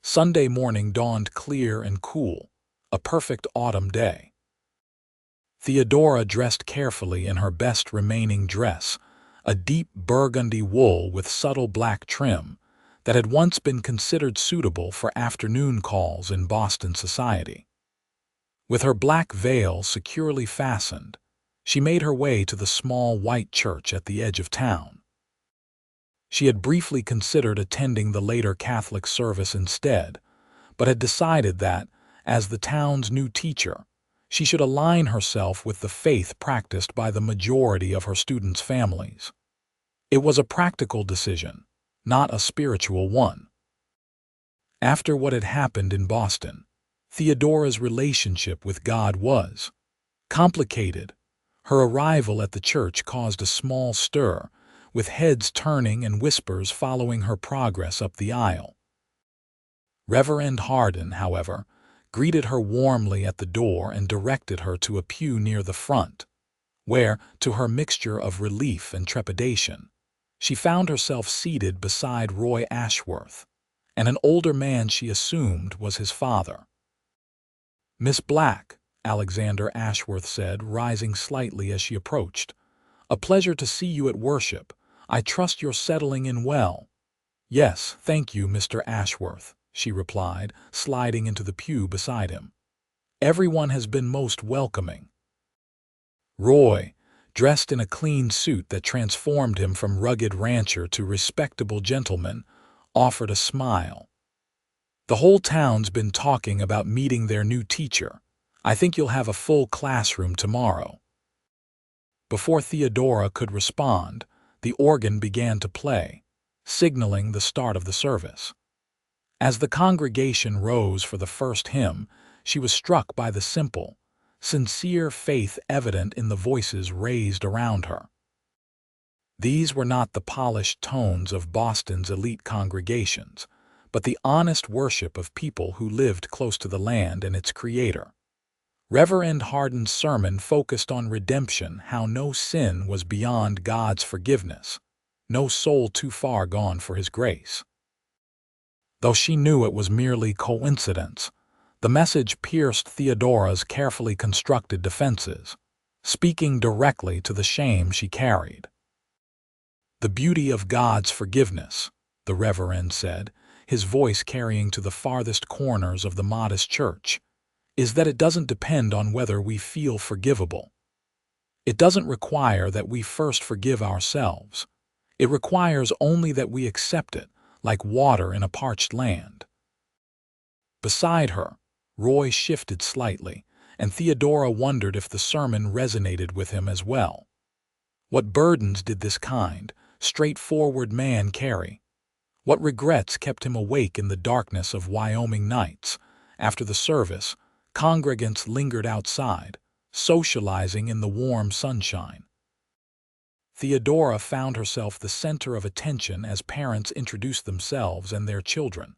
Sunday morning dawned clear and cool, a perfect autumn day. Theodora dressed carefully in her best remaining dress, a deep burgundy wool with subtle black trim that had once been considered suitable for afternoon calls in Boston society. With her black veil securely fastened, she made her way to the small white church at the edge of town. She had briefly considered attending the later Catholic service instead, but had decided that, as the town's new teacher, she should align herself with the faith practiced by the majority of her students' families. It was a practical decision, not a spiritual one. After what had happened in Boston, Theodora's relationship with God was complicated. Her arrival at the church caused a small stir, with heads turning and whispers following her progress up the aisle. Reverend Hardin, however, greeted her warmly at the door and directed her to a pew near the front, where, to her mixture of relief and trepidation, she found herself seated beside Roy Ashworth, and an older man she assumed was his father. "Miss Black," Alexander Ashworth said, rising slightly as she approached, "a pleasure to see you at worship. I trust you're settling in well." "Yes, thank you, Mr. Ashworth," she replied, sliding into the pew beside him. "Everyone has been most welcoming." Roy, dressed in a clean suit that transformed him from rugged rancher to respectable gentleman, offered a smile. "The whole town's been talking about meeting their new teacher. I think you'll have a full classroom tomorrow." Before Theodora could respond, the organ began to play, signaling the start of the service. As the congregation rose for the first hymn, she was struck by the simple, sincere faith evident in the voices raised around her. These were not the polished tones of Boston's elite congregations, but the honest worship of people who lived close to the land and its creator. Reverend Hardin's sermon focused on redemption, how no sin was beyond God's forgiveness, no soul too far gone for His grace. Though she knew it was merely coincidence, the message pierced Theodora's carefully constructed defenses, speaking directly to the shame she carried. "The beauty of God's forgiveness," the Reverend said, his voice carrying to the farthest corners of the modest church, "is that it doesn't depend on whether we feel forgivable. It doesn't require that we first forgive ourselves. It requires only that we accept it, like water in a parched land." Beside her, Roy shifted slightly, and Theodora wondered if the sermon resonated with him as well. What burdens did this kind, straightforward man carry? What regrets kept him awake in the darkness of Wyoming nights? After the service, congregants lingered outside, socializing in the warm sunshine. Theodora found herself the center of attention as parents introduced themselves and their children,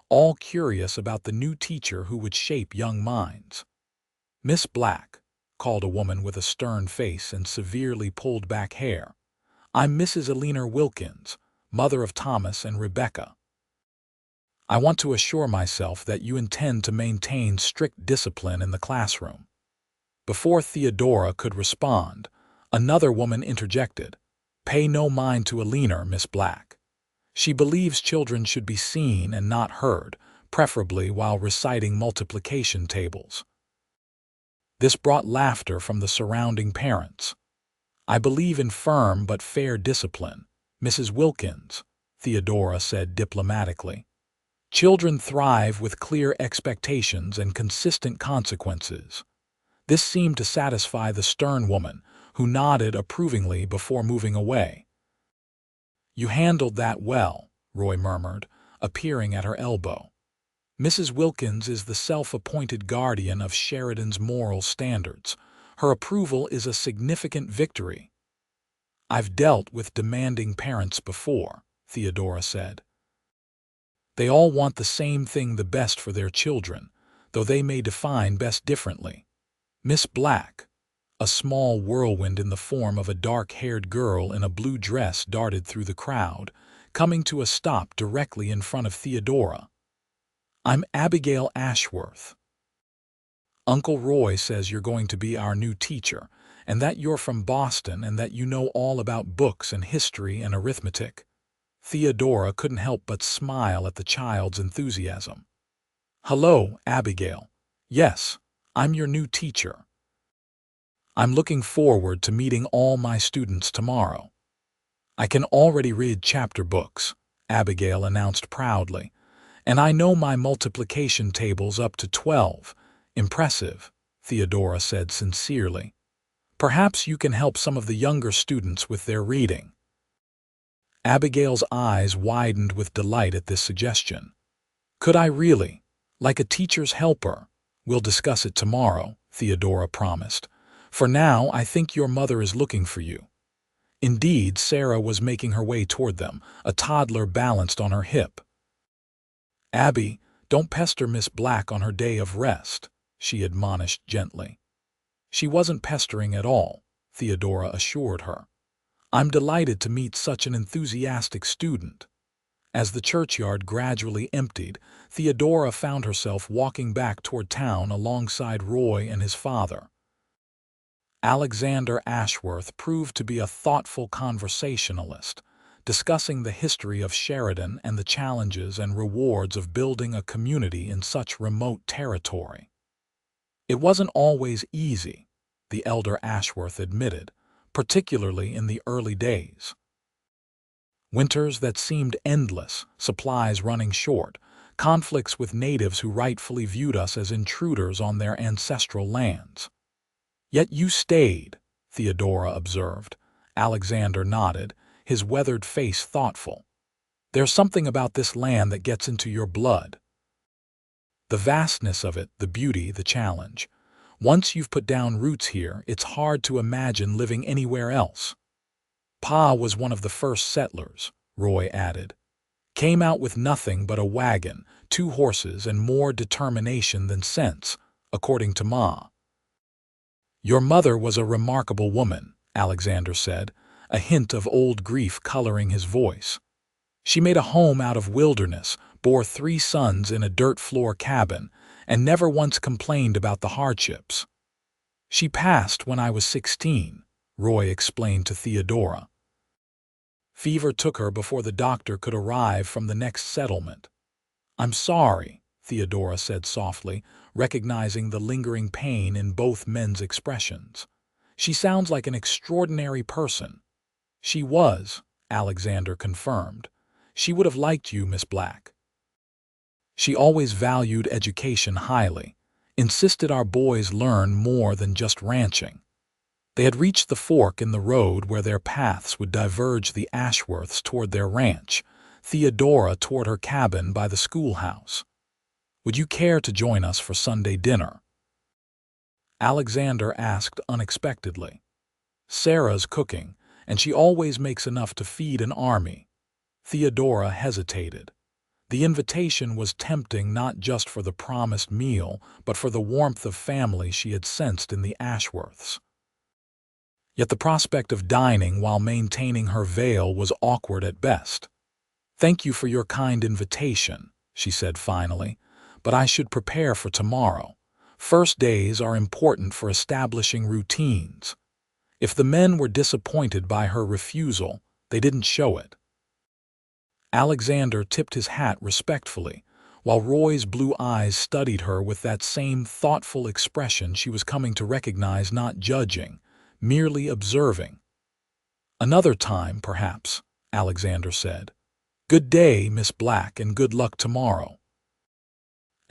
all curious about the new teacher who would shape young minds. "Miss Black," called a woman with a stern face and severely pulled-back hair, "I'm Mrs. Eleanor Wilkins, mother of Thomas and Rebecca. I want to assure myself that you intend to maintain strict discipline in the classroom." Before Theodora could respond, another woman interjected, "Pay no mind to Eleanor, Miss Black. She believes children should be seen and not heard, preferably while reciting multiplication tables." This brought laughter from the surrounding parents. "I believe in firm but fair discipline, Mrs. Wilkins," Theodora said diplomatically. "Children thrive with clear expectations and consistent consequences." This seemed to satisfy the stern woman, who nodded approvingly before moving away. "You handled that well," Roy murmured, appearing at her elbow. "Mrs. Wilkins is the self-appointed guardian of Sheridan's moral standards. Her approval is a significant victory." "I've dealt with demanding parents before," Theodora said. "They all want the same thing, the best for their children, though they may define best differently. Miss Black," a small whirlwind in the form of a dark-haired girl in a blue dress darted through the crowd, coming to a stop directly in front of Theodora. "I'm Abigail Ashworth. Uncle Roy says you're going to be our new teacher, and that you're from Boston and that you know all about books and history and arithmetic." Theodora couldn't help but smile at the child's enthusiasm. "Hello, Abigail. Yes, I'm your new teacher. I'm looking forward to meeting all my students tomorrow. I can already read chapter books, Abigail announced proudly. And I know my multiplication tables up to 12. Impressive, Theodora said sincerely. Perhaps you can help some of the younger students with their reading. Abigail's eyes widened with delight at this suggestion. Could I really? Like a teacher's helper? We'll discuss it tomorrow, Theodora promised. For now, I think your mother is looking for you. Indeed, Sarah was making her way toward them, a toddler balanced on her hip. Abby, don't pester Miss Black on her day of rest, she admonished gently. She wasn't pestering at all, Theodora assured her. I'm delighted to meet such an enthusiastic student. As the churchyard gradually emptied, Theodora found herself walking back toward town alongside Roy and his father. Alexander Ashworth proved to be a thoughtful conversationalist, discussing the history of Sheridan and the challenges and rewards of building a community in such remote territory. It wasn't always easy, the elder Ashworth admitted, particularly in the early days. Winters that seemed endless, supplies running short, conflicts with natives who rightfully viewed us as intruders on their ancestral lands. Yet you stayed, Theodora observed. Alexander nodded, his weathered face thoughtful. There's something about this land that gets into your blood. The vastness of it, the beauty, the challenge. Once you've put down roots here, it's hard to imagine living anywhere else. Pa was one of the first settlers, Roy added. Came out with nothing but a wagon, 2 horses, and more determination than sense, according to Ma. Your mother was a remarkable woman, Alexander said, a hint of old grief coloring his voice. She made a home out of wilderness, bore 3 sons in a dirt-floor cabin, and never once complained about the hardships. She passed when I was 16, Roy explained to Theodora. Fever took her before the doctor could arrive from the next settlement. I'm sorry, Theodora said softly, recognizing the lingering pain in both men's expressions. She sounds like an extraordinary person. She was, Alexander confirmed. She would have liked you, Miss Black. She always valued education highly, insisted our boys learn more than just ranching. They had reached the fork in the road where their paths would diverge, the Ashworths toward their ranch, Theodora toward her cabin by the schoolhouse. Would you care to join us for Sunday dinner? Alexander asked unexpectedly. Sarah's cooking, and she always makes enough to feed an army. Theodora hesitated. The invitation was tempting not just for the promised meal, but for the warmth of family she had sensed in the Ashworths. Yet the prospect of dining while maintaining her veil was awkward at best. Thank you for your kind invitation, she said finally, but I should prepare for tomorrow. First days are important for establishing routines. If the men were disappointed by her refusal, they didn't show it. Alexander tipped his hat respectfully, while Roy's blue eyes studied her with that same thoughtful expression she was coming to recognize, not judging, merely observing. Another time, perhaps, Alexander said. Good day, Miss Black, and good luck tomorrow.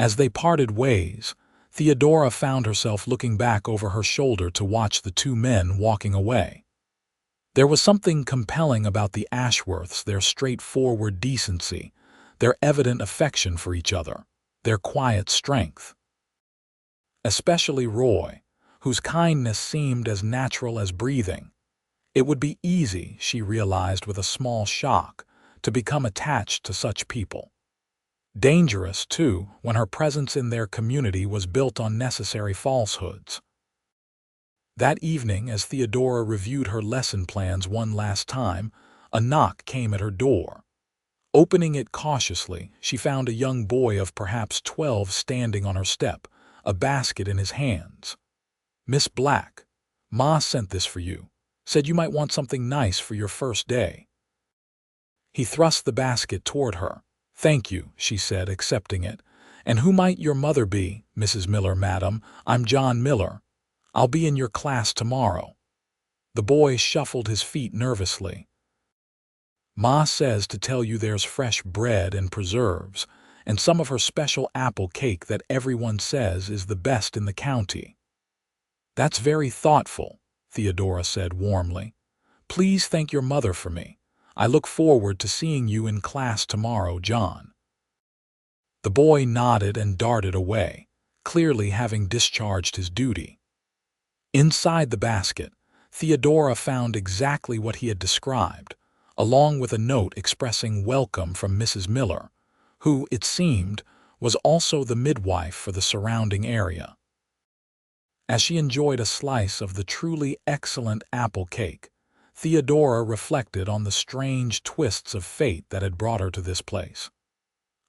As they parted ways, Theodora found herself looking back over her shoulder to watch the 2 men walking away. There was something compelling about the Ashworths, their straightforward decency, their evident affection for each other, their quiet strength. Especially Roy, whose kindness seemed as natural as breathing. It would be easy, she realized with a small shock, to become attached to such people. Dangerous, too, when her presence in their community was built on necessary falsehoods. That evening, as Theodora reviewed her lesson plans one last time, a knock came at her door. Opening it cautiously, she found a young boy of perhaps 12 standing on her step, a basket in his hands. Miss Black, Ma sent this for you. Said you might want something nice for your first day. He thrust the basket toward her. Thank you, she said, accepting it. And who might your mother be, Mrs. Miller, madam? I'm John Miller. I'll be in your class tomorrow. The boy shuffled his feet nervously. Ma says to tell you there's fresh bread and preserves, and some of her special apple cake that everyone says is the best in the county." "That's very thoughtful," Theodora said warmly. "Please thank your mother for me. I look forward to seeing you in class tomorrow, John." The boy nodded and darted away, clearly having discharged his duty. Inside the basket, Theodora found exactly what he had described, along with a note expressing welcome from Mrs. Miller, who, it seemed, was also the midwife for the surrounding area. As she enjoyed a slice of the truly excellent apple cake, Theodora reflected on the strange twists of fate that had brought her to this place.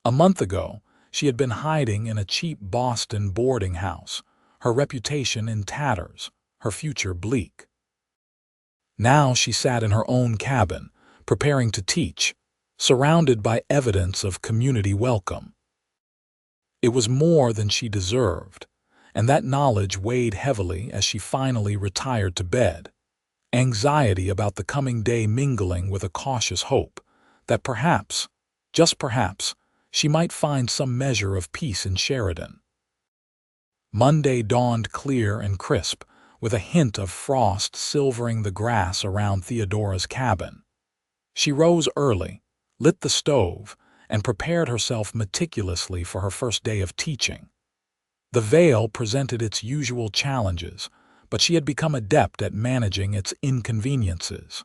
A month ago, she had been hiding in a cheap Boston boarding house, her reputation in tatters, her future bleak. Now she sat in her own cabin, preparing to teach, surrounded by evidence of community welcome. It was more than she deserved, and that knowledge weighed heavily as she finally retired to bed, anxiety about the coming day mingling with a cautious hope that perhaps, just perhaps, she might find some measure of peace in Sheridan. Monday dawned clear and crisp, with a hint of frost silvering the grass around Theodora's cabin. She rose early, lit the stove, and prepared herself meticulously for her first day of teaching. The veil presented its usual challenges, but she had become adept at managing its inconveniences.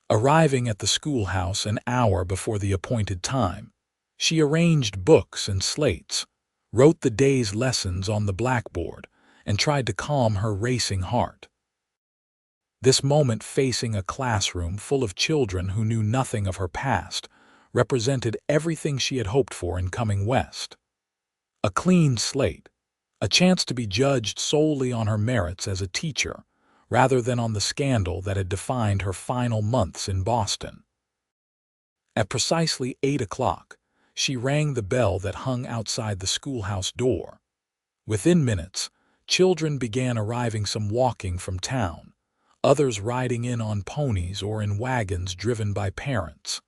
Arriving at the schoolhouse an hour before the appointed time, she arranged books and slates, wrote the day's lessons on the blackboard, and tried to calm her racing heart. This moment facing a classroom full of children who knew nothing of her past represented everything she had hoped for in coming west. A clean slate, a chance to be judged solely on her merits as a teacher, rather than on the scandal that had defined her final months in Boston. At precisely 8 o'clock, she rang the bell that hung outside the schoolhouse door. Within minutes, children began arriving, some walking from town, others riding in on ponies or in wagons driven by parents.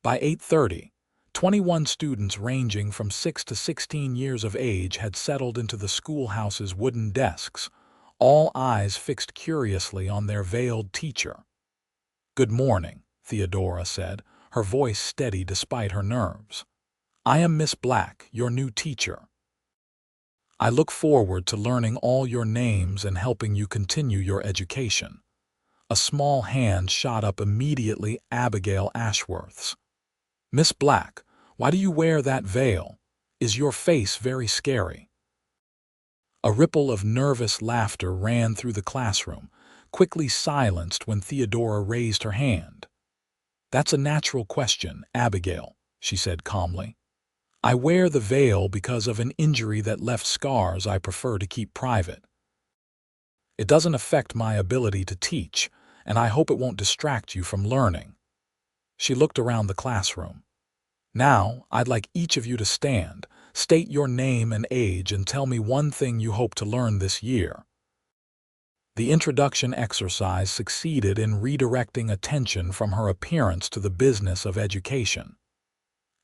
By 8:30, 21 students ranging from 6 to 16 years of age had settled into the schoolhouse's wooden desks, all eyes fixed curiously on their veiled teacher. "Good morning," Theodora said, her voice steady despite her nerves. "I am Miss Black, your new teacher. I look forward to learning all your names and helping you continue your education." A small hand shot up immediately, Abigail Ashworth's. "Miss Black, why do you wear that veil? Is your face very scary?" A ripple of nervous laughter ran through the classroom, quickly silenced when Theodora raised her hand. "That's a natural question, Abigail," she said calmly. "I wear the veil because of an injury that left scars I prefer to keep private. It doesn't affect my ability to teach, and I hope it won't distract you from learning." She looked around the classroom. "Now, I'd like each of you to stand, state your name and age, and tell me one thing you hope to learn this year." The introduction exercise succeeded in redirecting attention from her appearance to the business of education.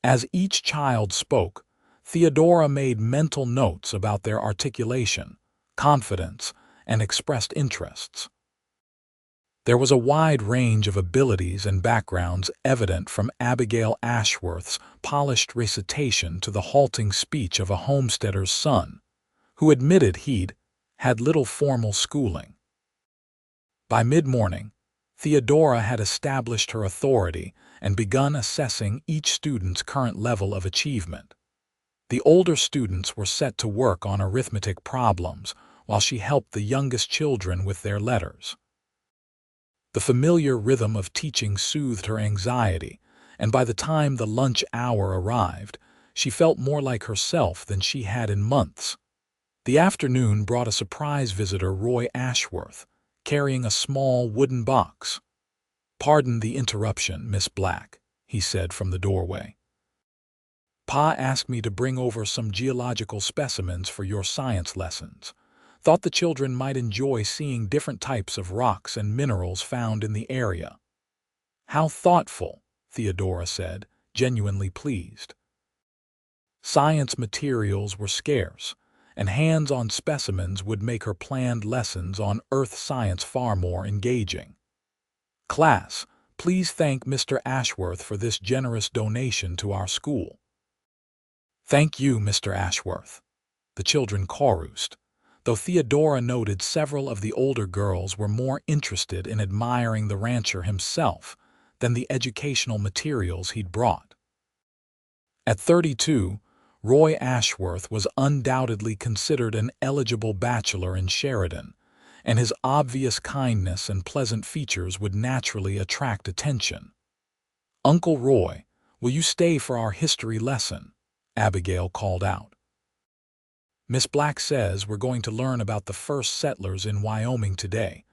As each child spoke, Theodora made mental notes about their articulation, confidence, and expressed interests. There was a wide range of abilities and backgrounds evident from Abigail Ashworth's polished recitation to the halting speech of a homesteader's son, who admitted he'd had little formal schooling. By mid-morning, Theodora had established her authority and begun assessing each student's current level of achievement. The older students were set to work on arithmetic problems, while she helped the youngest children with their letters. The familiar rhythm of teaching soothed her anxiety, and by the time the lunch hour arrived, she felt more like herself than she had in months. The afternoon brought a surprise visitor, Roy Ashworth, carrying a small wooden box. "Pardon the interruption, Miss Black," he said from the doorway. "Pa asked me to bring over some geological specimens for your science lessons. Thought the children might enjoy seeing different types of rocks and minerals found in the area." How thoughtful, Theodora said, genuinely pleased. Science materials were scarce, and hands-on specimens would make her planned lessons on earth science far more engaging. Class, please thank Mr. Ashworth for this generous donation to our school. Thank you, Mr. Ashworth, the children chorused, though Theodora noted several of the older girls were more interested in admiring the rancher himself than the educational materials he'd brought. At 32, Roy Ashworth was undoubtedly considered an eligible bachelor in Sheridan, and his obvious kindness and pleasant features would naturally attract attention. "Uncle Roy, will you stay for our history lesson?" Abigail called out. "Miss Black says we're going to learn about the first settlers in Wyoming today."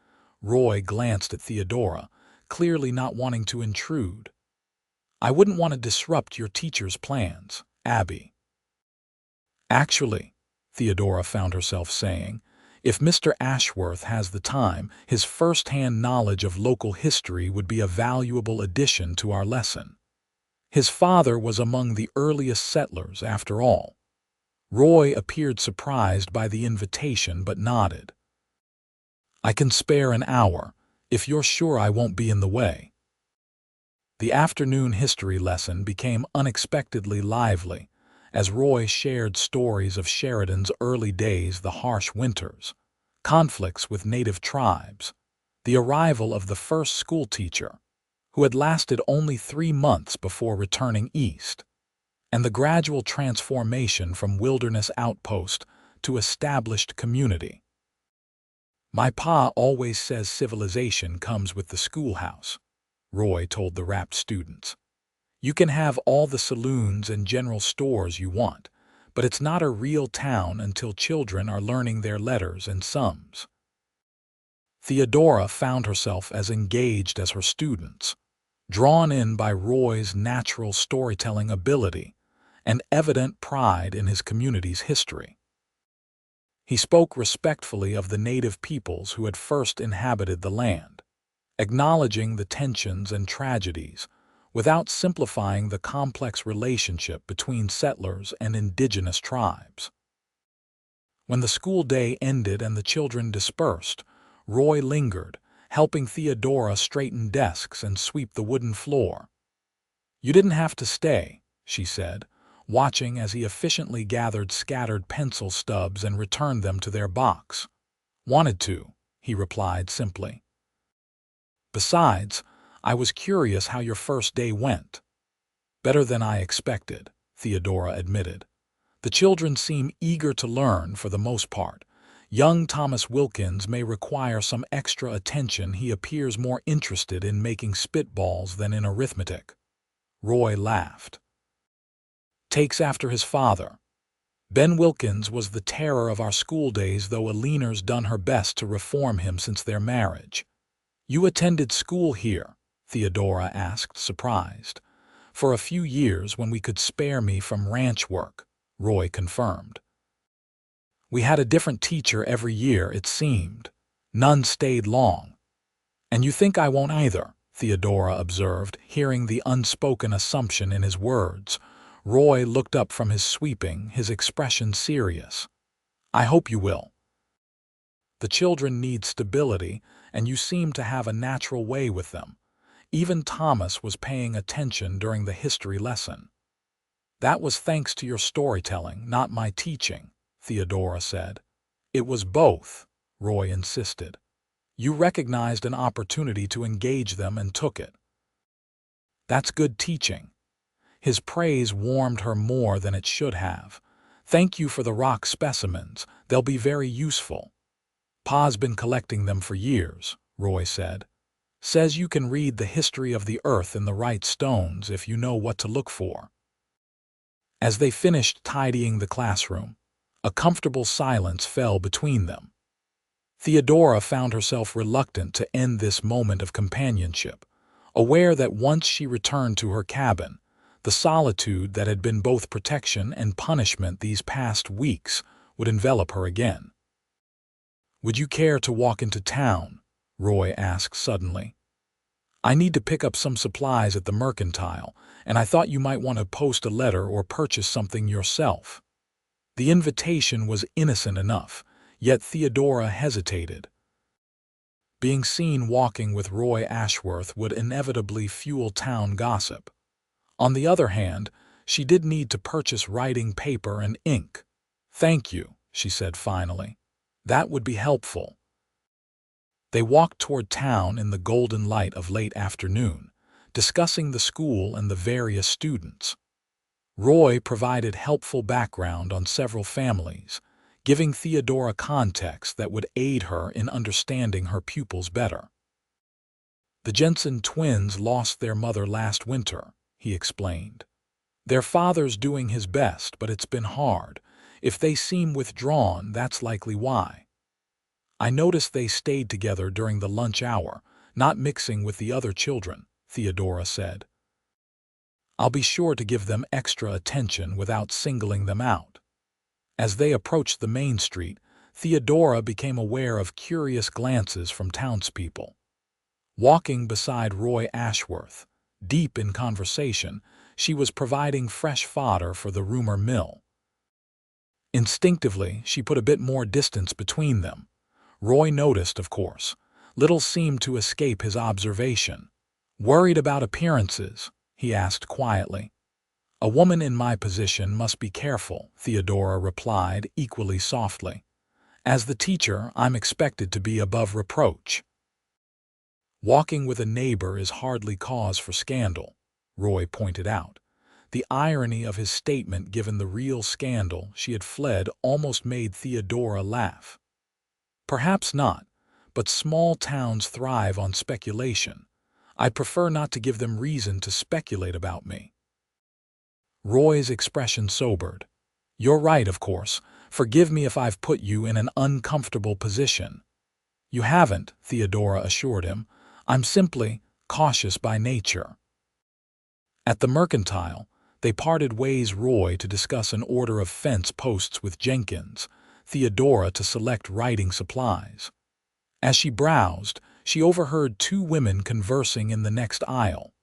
Roy glanced at Theodora, clearly not wanting to intrude. "I wouldn't want to disrupt your teacher's plans, Abby." "Actually," Theodora found herself saying, "if Mr. Ashworth has the time, his first-hand knowledge of local history would be a valuable addition to our lesson. His father was among the earliest settlers, after all." Roy appeared surprised by the invitation but nodded. "I can spare an hour, if you're sure I won't be in the way." The afternoon history lesson became unexpectedly lively as Roy shared stories of Sheridan's early days, the harsh winters, conflicts with native tribes, the arrival of the first schoolteacher, who had lasted only 3 months before returning east, and the gradual transformation from wilderness outpost to established community. "My pa always says civilization comes with the schoolhouse," Roy told the rapt students. "You can have all the saloons and general stores you want, but it's not a real town until children are learning their letters and sums." Theodora found herself as engaged as her students, drawn in by Roy's natural storytelling ability and evident pride in his community's history. He spoke respectfully of the native peoples who had first inhabited the land, acknowledging the tensions and tragedies without simplifying the complex relationship between settlers and indigenous tribes. When the school day ended and the children dispersed, Roy lingered, helping Theodora straighten desks and sweep the wooden floor. "You didn't have to stay," she said, watching as he efficiently gathered scattered pencil stubs and returned them to their box. "Wanted to," he replied simply. "Besides, I was curious how your first day went." "Better than I expected," Theodora admitted. "The children seem eager to learn for the most part. Young Thomas Wilkins may require some extra attention. He appears more interested in making spitballs than in arithmetic." Roy laughed. "Takes after his father. Ben Wilkins was the terror of our school days, though Alina's done her best to reform him since their marriage." "You attended school here?" Theodora asked, surprised. "For a few years when we could spare me from ranch work," Roy confirmed. "We had a different teacher every year, it seemed. None stayed long." "And you think I won't either," Theodora observed, hearing the unspoken assumption in his words. Roy looked up from his sweeping, his expression serious. "I hope you will. The children need stability, and you seem to have a natural way with them." Even Thomas was paying attention during the history lesson. "That was thanks to your storytelling, not my teaching," Theodora said. "It was both," Roy insisted. "You recognized an opportunity to engage them and took it." "That's good teaching." His praise warmed her more than it should have. "Thank you for the rock specimens. They'll be very useful." "Pa's been collecting them for years," Roy said. "Says you can read the history of the earth in the right stones if you know what to look for." As they finished tidying the classroom, a comfortable silence fell between them. Theodora found herself reluctant to end this moment of companionship, aware that once she returned to her cabin, the solitude that had been both protection and punishment these past weeks would envelop her again. "Would you care to walk into town?" Roy asked suddenly. I need to pick up some supplies at the mercantile, and I thought you might want to post a letter or purchase something yourself." The invitation was innocent enough, yet Theodora hesitated. Being seen walking with Roy Ashworth would inevitably fuel town gossip. On the other hand, she did need to purchase writing paper and ink. "Thank you," she said finally. "That would be helpful." They walked toward town in the golden light of late afternoon, discussing the school and the various students. Roy provided helpful background on several families, giving Theodora context that would aid her in understanding her pupils better. "The Jensen twins lost their mother last winter," he explained. "Their father's doing his best, but it's been hard. If they seem withdrawn, that's likely why. I noticed they stayed together during the lunch hour, not mixing with the other children," Theodora said. "I'll be sure to give them extra attention without singling them out." As they approached the main street, Theodora became aware of curious glances from townspeople. Walking beside Roy Ashworth, deep in conversation, she was providing fresh fodder for the rumor mill. Instinctively, she put a bit more distance between them. Roy noticed, of course. Little seemed to escape his observation. "Worried about appearances?" he asked quietly. "A woman in my position must be careful," Theodora replied equally softly. "As the teacher, I'm expected to be above reproach." "Walking with a neighbor is hardly cause for scandal," Roy pointed out. The irony of his statement given the real scandal she had fled almost made Theodora laugh. "Perhaps not, but small towns thrive on speculation. I'd prefer not to give them reason to speculate about me." Roy's expression sobered. "You're right, of course. Forgive me if I've put you in an uncomfortable position." "You haven't," Theodora assured him. "I'm simply cautious by nature." At the mercantile, they parted ways, Roy to discuss an order of fence posts with Jenkins, Theodora to select writing supplies. As she browsed, she overheard two women conversing in the next aisle.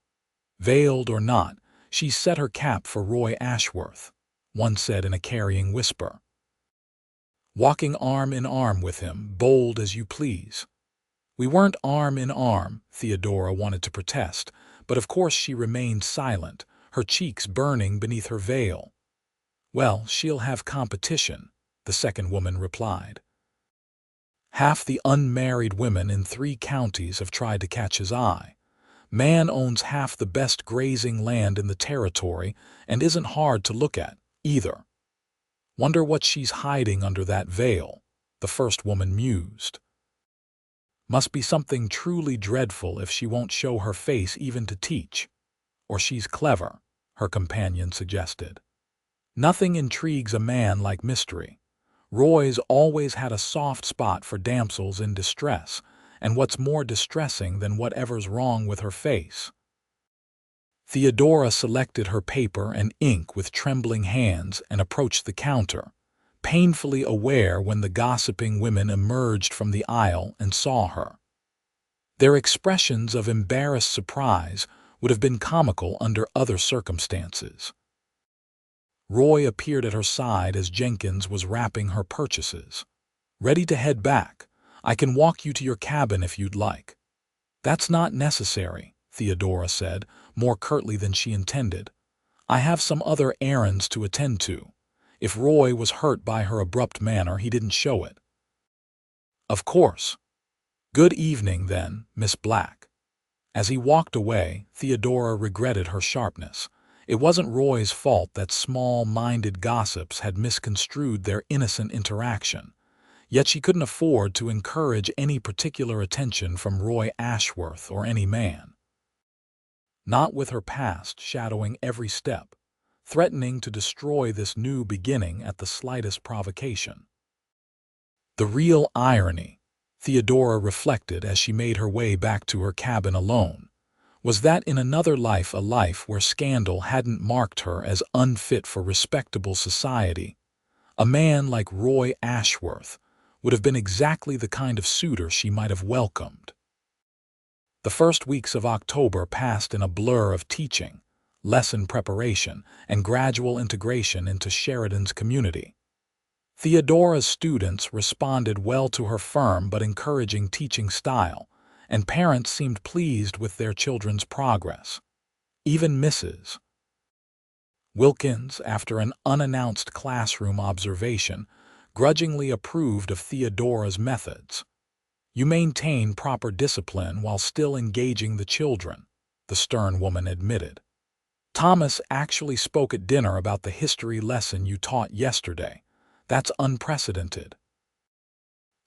Veiled or not, she set her cap for Roy Ashworth, one said in a carrying whisper. "Walking arm in arm with him, bold as you please." "We weren't arm in arm," Theodora wanted to protest, but of course she remained silent, her cheeks burning beneath her veil. "Well, she'll have competition," the second woman replied. "Half the unmarried women in 3 counties have tried to catch his eye. Man owns half the best grazing land in the territory and isn't hard to look at, either. Wonder what she's hiding under that veil," the first woman mused. "Must be something truly dreadful if she won't show her face even to teach. Or she's clever," her companion suggested. "Nothing intrigues a man like mystery. Roy's always had a soft spot for damsels in distress, and what's more distressing than whatever's wrong with her face?" Theodora selected her paper and ink with trembling hands and approached the counter, painfully aware when the gossiping women emerged from the aisle and saw her. Their expressions of embarrassed surprise would have been comical under other circumstances. Roy appeared at her side as Jenkins was wrapping her purchases. "Ready to head back? I can walk you to your cabin if you'd like." "That's not necessary," Theodora said, more curtly than she intended. "I have some other errands to attend to." If Roy was hurt by her abrupt manner, he didn't show it. "Of course. Good evening, then, Miss Black." As he walked away, Theodora regretted her sharpness. It wasn't Roy's fault that small-minded gossips had misconstrued their innocent interaction. Yet she couldn't afford to encourage any particular attention from Roy Ashworth or any man. Not with her past shadowing every step, threatening to destroy this new beginning at the slightest provocation. The real irony, Theodora reflected as she made her way back to her cabin alone, was that in another life, a life where scandal hadn't marked her as unfit for respectable society, a man like Roy Ashworth would have been exactly the kind of suitor she might have welcomed. The first weeks of October passed in a blur of teaching, lesson preparation, and gradual integration into Sheridan's community. Theodora's students responded well to her firm but encouraging teaching style, and parents seemed pleased with their children's progress. Even Mrs. Wilkins, after an unannounced classroom observation, grudgingly approved of Theodora's methods. "You maintain proper discipline while still engaging the children," the stern woman admitted. "Thomas actually spoke at dinner about the history lesson you taught yesterday. That's unprecedented."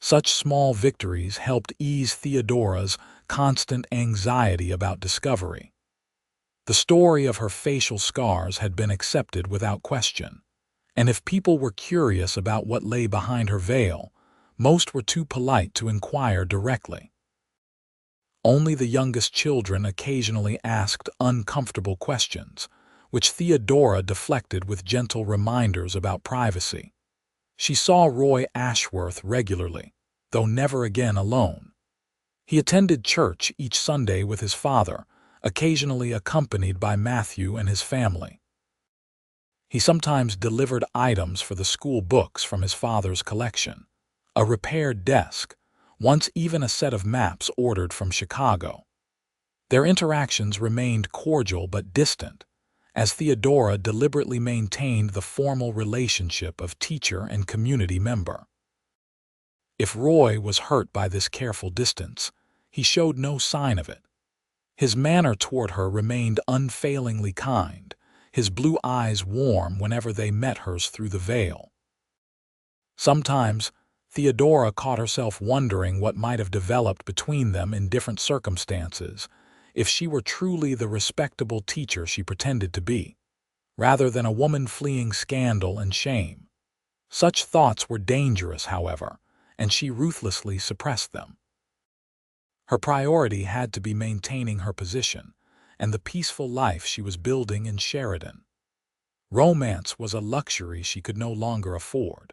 Such small victories helped ease Theodora's constant anxiety about discovery. The story of her facial scars had been accepted without question, and if people were curious about what lay behind her veil, most were too polite to inquire directly. Only the youngest children occasionally asked uncomfortable questions, which Theodora deflected with gentle reminders about privacy. She saw Roy Ashworth regularly, though never again alone. He attended church each Sunday with his father, occasionally accompanied by Matthew and his family. He sometimes delivered items for the school books from his father's collection, a repaired desk, once even a set of maps ordered from Chicago. Their interactions remained cordial but distant, as Theodora deliberately maintained the formal relationship of teacher and community member. If Roy was hurt by this careful distance, he showed no sign of it. His manner toward her remained unfailingly kind, his blue eyes warm whenever they met hers through the veil. Sometimes, Theodora caught herself wondering what might have developed between them in different circumstances, if she were truly the respectable teacher she pretended to be, rather than a woman fleeing scandal and shame. Such thoughts were dangerous, however, and she ruthlessly suppressed them. Her priority had to be maintaining her position and the peaceful life she was building in Sheridan. Romance was a luxury she could no longer afford.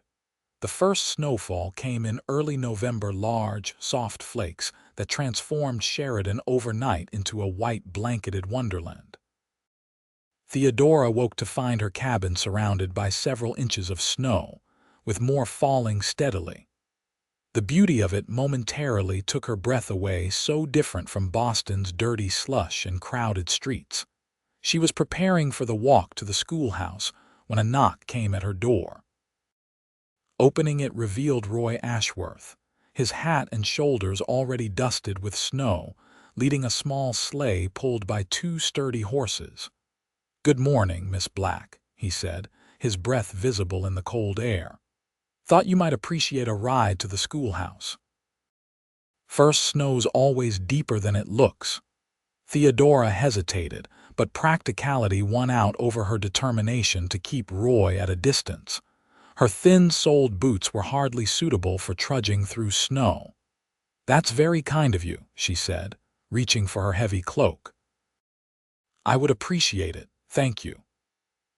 The first snowfall came in early November, large, soft flakes that transformed Sheridan overnight into a white blanketed wonderland. Theodora woke to find her cabin surrounded by several inches of snow, with more falling steadily. The beauty of it momentarily took her breath away, so different from Boston's dirty slush and crowded streets. She was preparing for the walk to the schoolhouse when a knock came at her door. Opening it revealed Roy Ashworth, his hat and shoulders already dusted with snow, leading a small sleigh pulled by two sturdy horses. "Good morning, Miss Black," he said, his breath visible in the cold air. "Thought you might appreciate a ride to the schoolhouse." "First snow's always deeper than it looks." Theodora hesitated, but practicality won out over her determination to keep Roy at a distance. Her thin-soled boots were hardly suitable for trudging through snow. "That's very kind of you," she said, reaching for her heavy cloak. "I would appreciate it, thank you."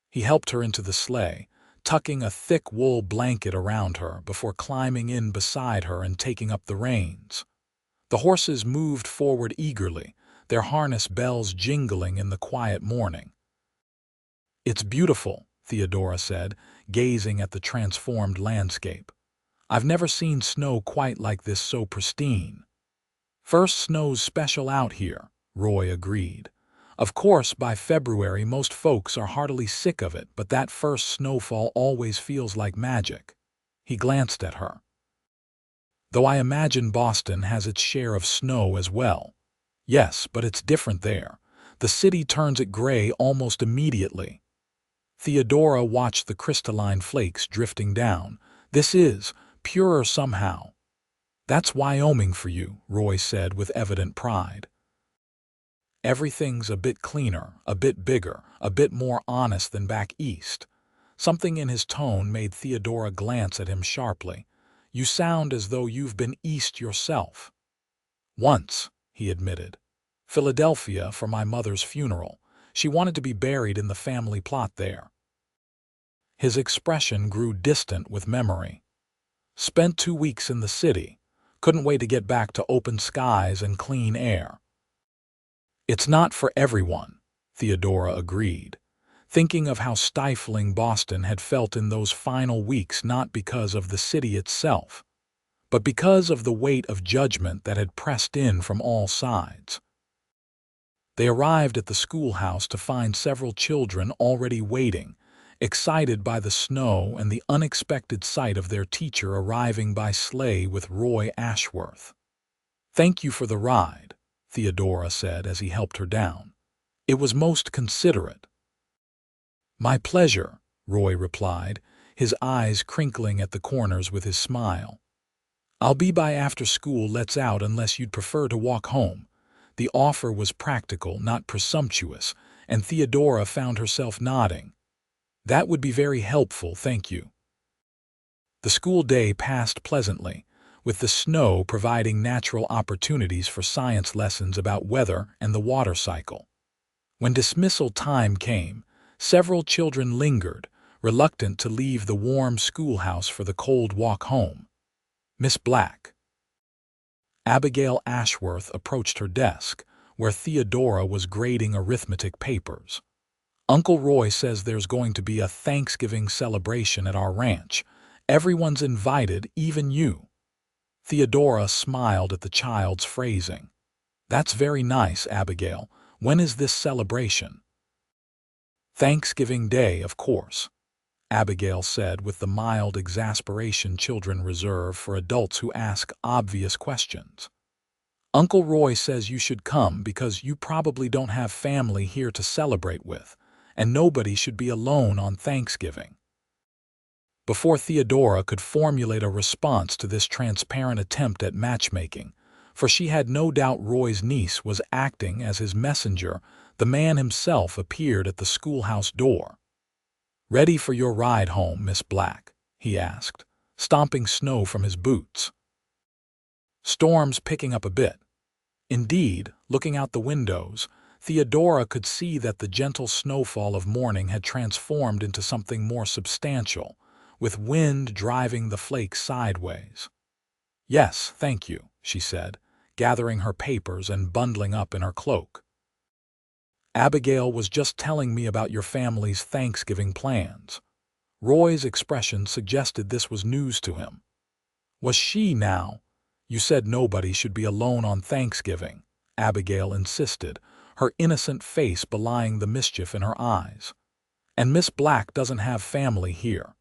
He helped her into the sleigh, tucking a thick wool blanket around her before climbing in beside her and taking up the reins. The horses moved forward eagerly, their harness bells jingling in the quiet morning. "It's beautiful," Theodora said, gazing at the transformed landscape. "I've never seen snow quite like this, so pristine." "First snow's special out here," Roy agreed. "Of course, by February most folks are heartily sick of it, but that first snowfall always feels like magic." He glanced at her. "Though I imagine Boston has its share of snow as well." "Yes, but it's different there. The city turns it gray almost immediately." Theodora watched the crystalline flakes drifting down. "This is purer somehow." "That's Wyoming for you," Roy said with evident pride. "Everything's a bit cleaner, a bit bigger, a bit more honest than back east." Something in his tone made Theodora glance at him sharply. "You sound as though you've been east yourself." "Once," he admitted. "Philadelphia for my mother's funeral. She wanted to be buried in the family plot there." His expression grew distant with memory. "Spent 2 weeks in the city. Couldn't wait to get back to open skies and clean air." It's not for everyone, Theodora agreed, thinking of how stifling Boston had felt in those final weeks, not because of the city itself, but because of the weight of judgment that had pressed in from all sides. They arrived at the schoolhouse to find several children already waiting, excited by the snow and the unexpected sight of their teacher arriving by sleigh with Roy Ashworth. "Thank you for the ride," Theodora said as he helped her down. "It was most considerate." "My pleasure," Roy replied, his eyes crinkling at the corners with his smile. "I'll be by after school lets out unless you'd prefer to walk home." The offer was practical, not presumptuous, and Theodora found herself nodding. "That would be very helpful, thank you." The school day passed pleasantly, with the snow providing natural opportunities for science lessons about weather and the water cycle. When dismissal time came, several children lingered, reluctant to leave the warm schoolhouse for the cold walk home. "Miss Black." Abigail Ashworth approached her desk, where Theodora was grading arithmetic papers. "Uncle Roy says there's going to be a Thanksgiving celebration at our ranch. Everyone's invited, even you." Theodora smiled at the child's phrasing. "That's very nice, Abigail. When is this celebration?" "Thanksgiving Day, of course," Abigail said with the mild exasperation children reserve for adults who ask obvious questions. "Uncle Roy says you should come because you probably don't have family here to celebrate with, and nobody should be alone on Thanksgiving." Before Theodora could formulate a response to this transparent attempt at matchmaking, for she had no doubt Roy's niece was acting as his messenger, the man himself appeared at the schoolhouse door. "Ready for your ride home, Miss Black?" he asked, stomping snow from his boots. "Storm's picking up a bit." Indeed, looking out the windows, Theodora could see that the gentle snowfall of morning had transformed into something more substantial, with wind driving the flakes sideways. "Yes, thank you," she said, gathering her papers and bundling up in her cloak. "Abigail was just telling me about your family's Thanksgiving plans." Roy's expression suggested this was news to him. "Was she now?" "You said nobody should be alone on Thanksgiving," Abigail insisted, her innocent face belying the mischief in her eyes. "And Miss Black doesn't have family here."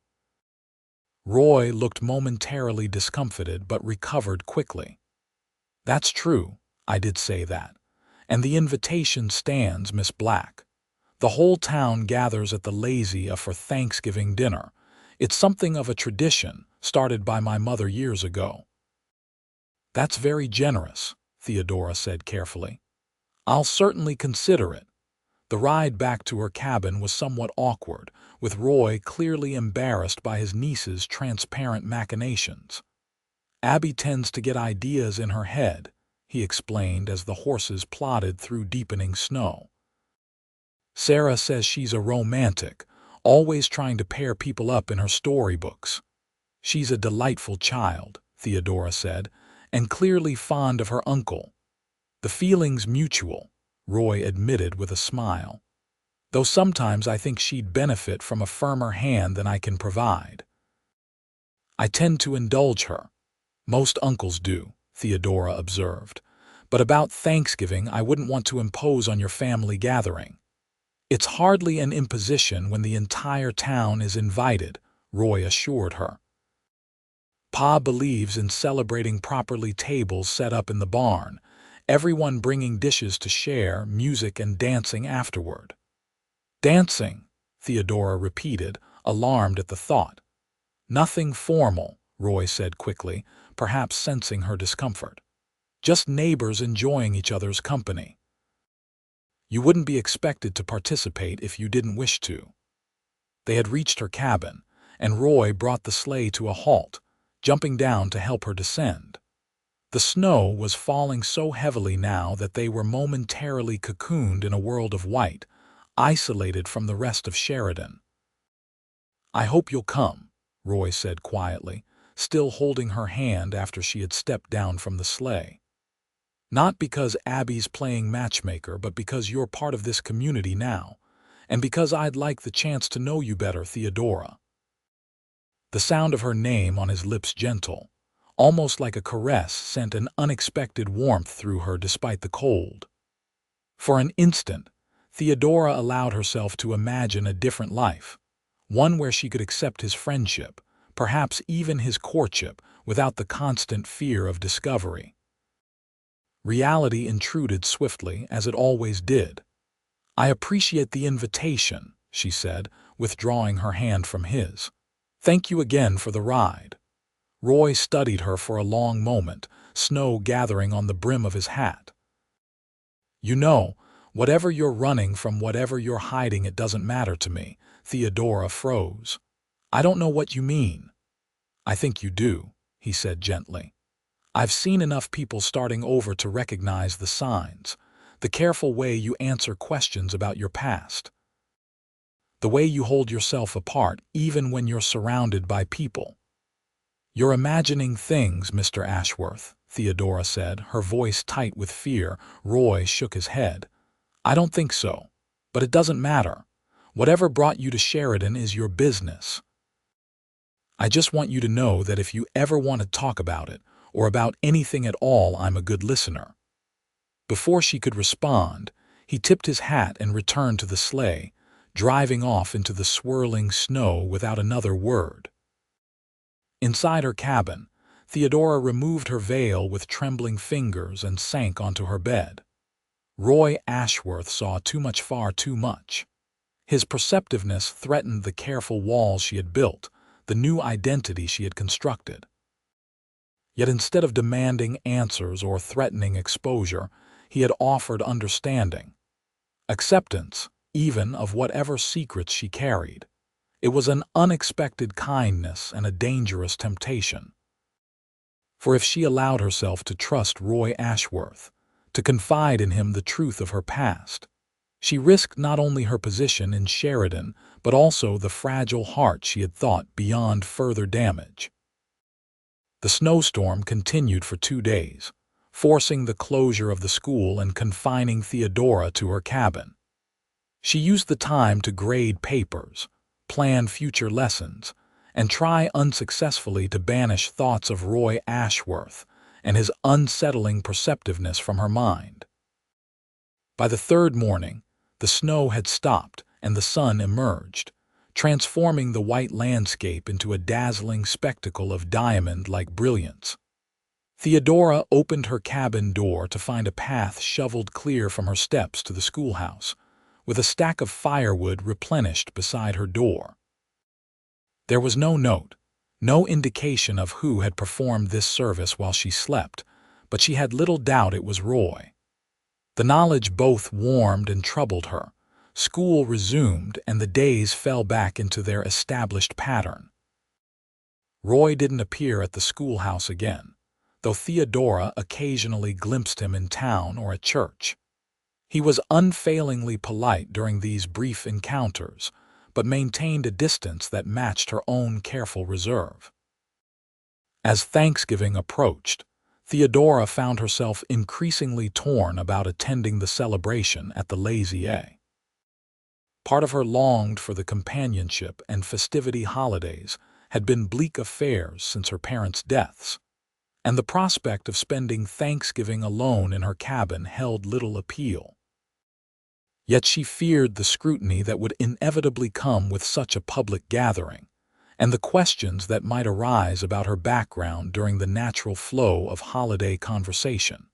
Roy looked momentarily discomfited but recovered quickly. "That's true, I did say that. And the invitation stands, Miss Black. The whole town gathers at the Lazy for Thanksgiving dinner. It's something of a tradition, started by my mother years ago." "That's very generous," Theodora said carefully. "I'll certainly consider it." The ride back to her cabin was somewhat awkward, with Roy clearly embarrassed by his niece's transparent machinations. "Abby tends to get ideas in her head," he explained as the horses plodded through deepening snow. "Sarah says she's a romantic, always trying to pair people up in her storybooks." "She's a delightful child," Theodora said, "and clearly fond of her uncle." "The feeling's mutual," Roy admitted with a smile. "Though sometimes I think she'd benefit from a firmer hand than I can provide." "I tend to indulge her. Most uncles do," Theodora observed. "But about Thanksgiving, I wouldn't want to impose on your family gathering." "It's hardly an imposition when the entire town is invited," Roy assured her. "Pa believes in celebrating properly, tables set up in the barn, everyone bringing dishes to share, music and dancing afterward." "Dancing," Theodora repeated, alarmed at the thought. "Nothing formal," Roy said quickly, perhaps sensing her discomfort. "Just neighbors enjoying each other's company. You wouldn't be expected to participate if you didn't wish to." They had reached her cabin, and Roy brought the sleigh to a halt, jumping down to help her descend. The snow was falling so heavily now that they were momentarily cocooned in a world of white, isolated from the rest of Sheridan. "I hope you'll come," Roy said quietly, still holding her hand after she had stepped down from the sleigh. Not because Abby's playing matchmaker, but because you're part of this community now, and because I'd like the chance to know you better, Theodora." The sound of her name on his lips, gentle, almost like a caress, sent an unexpected warmth through her despite the cold. For an instant, Theodora allowed herself to imagine a different life, one where she could accept his friendship, perhaps even his courtship, without the constant fear of discovery. Reality intruded swiftly, as it always did. "I appreciate the invitation," she said, withdrawing her hand from his. "Thank you again for the ride." Roy studied her for a long moment, snow gathering on the brim of his hat. "You know, whatever you're running from, whatever you're hiding, it doesn't matter to me." Theodora froze. "I don't know what you mean." "I think you do," he said gently. "I've seen enough people starting over to recognize the signs, the careful way you answer questions about your past, the way you hold yourself apart even when you're surrounded by people." "You're imagining things, Mr. Ashworth," Theodora said, her voice tight with fear. Roy shook his head. "I don't think so. But it doesn't matter. Whatever brought you to Sheridan is your business. I just want you to know that if you ever want to talk about it, or about anything at all, I'm a good listener." Before she could respond, he tipped his hat and returned to the sleigh, driving off into the swirling snow without another word. Inside her cabin, Theodora removed her veil with trembling fingers and sank onto her bed. Roy Ashworth saw too much, far too much. His perceptiveness threatened the careful walls she had built, the new identity she had constructed. Yet instead of demanding answers or threatening exposure, he had offered understanding, acceptance, even of whatever secrets she carried. It was an unexpected kindness and a dangerous temptation. For if she allowed herself to trust Roy Ashworth, to confide in him the truth of her past, she risked not only her position in Sheridan, but also the fragile heart she had thought beyond further damage. The snowstorm continued for 2 days, forcing the closure of the school and confining Theodora to her cabin. She used the time to grade papers, plan future lessons, and try unsuccessfully to banish thoughts of Roy Ashworth and his unsettling perceptiveness from her mind. By the third morning, the snow had stopped and the sun emerged, transforming the white landscape into a dazzling spectacle of diamond-like brilliance. Theodora opened her cabin door to find a path shoveled clear from her steps to the schoolhouse, with a stack of firewood replenished beside her door. There was no note, no indication of who had performed this service while she slept, but she had little doubt it was Roy. The knowledge both warmed and troubled her. School resumed, and the days fell back into their established pattern. Roy didn't appear at the schoolhouse again, though Theodora occasionally glimpsed him in town or at church. He was unfailingly polite during these brief encounters, but maintained a distance that matched her own careful reserve. As Thanksgiving approached, Theodora found herself increasingly torn about attending the celebration at the Lazy A. Part of her longed for the companionship and festivity holidays had been bleak affairs since her parents' deaths, and the prospect of spending Thanksgiving alone in her cabin held little appeal. Yet she feared the scrutiny that would inevitably come with such a public gathering, and the questions that might arise about her background during the natural flow of holiday conversation.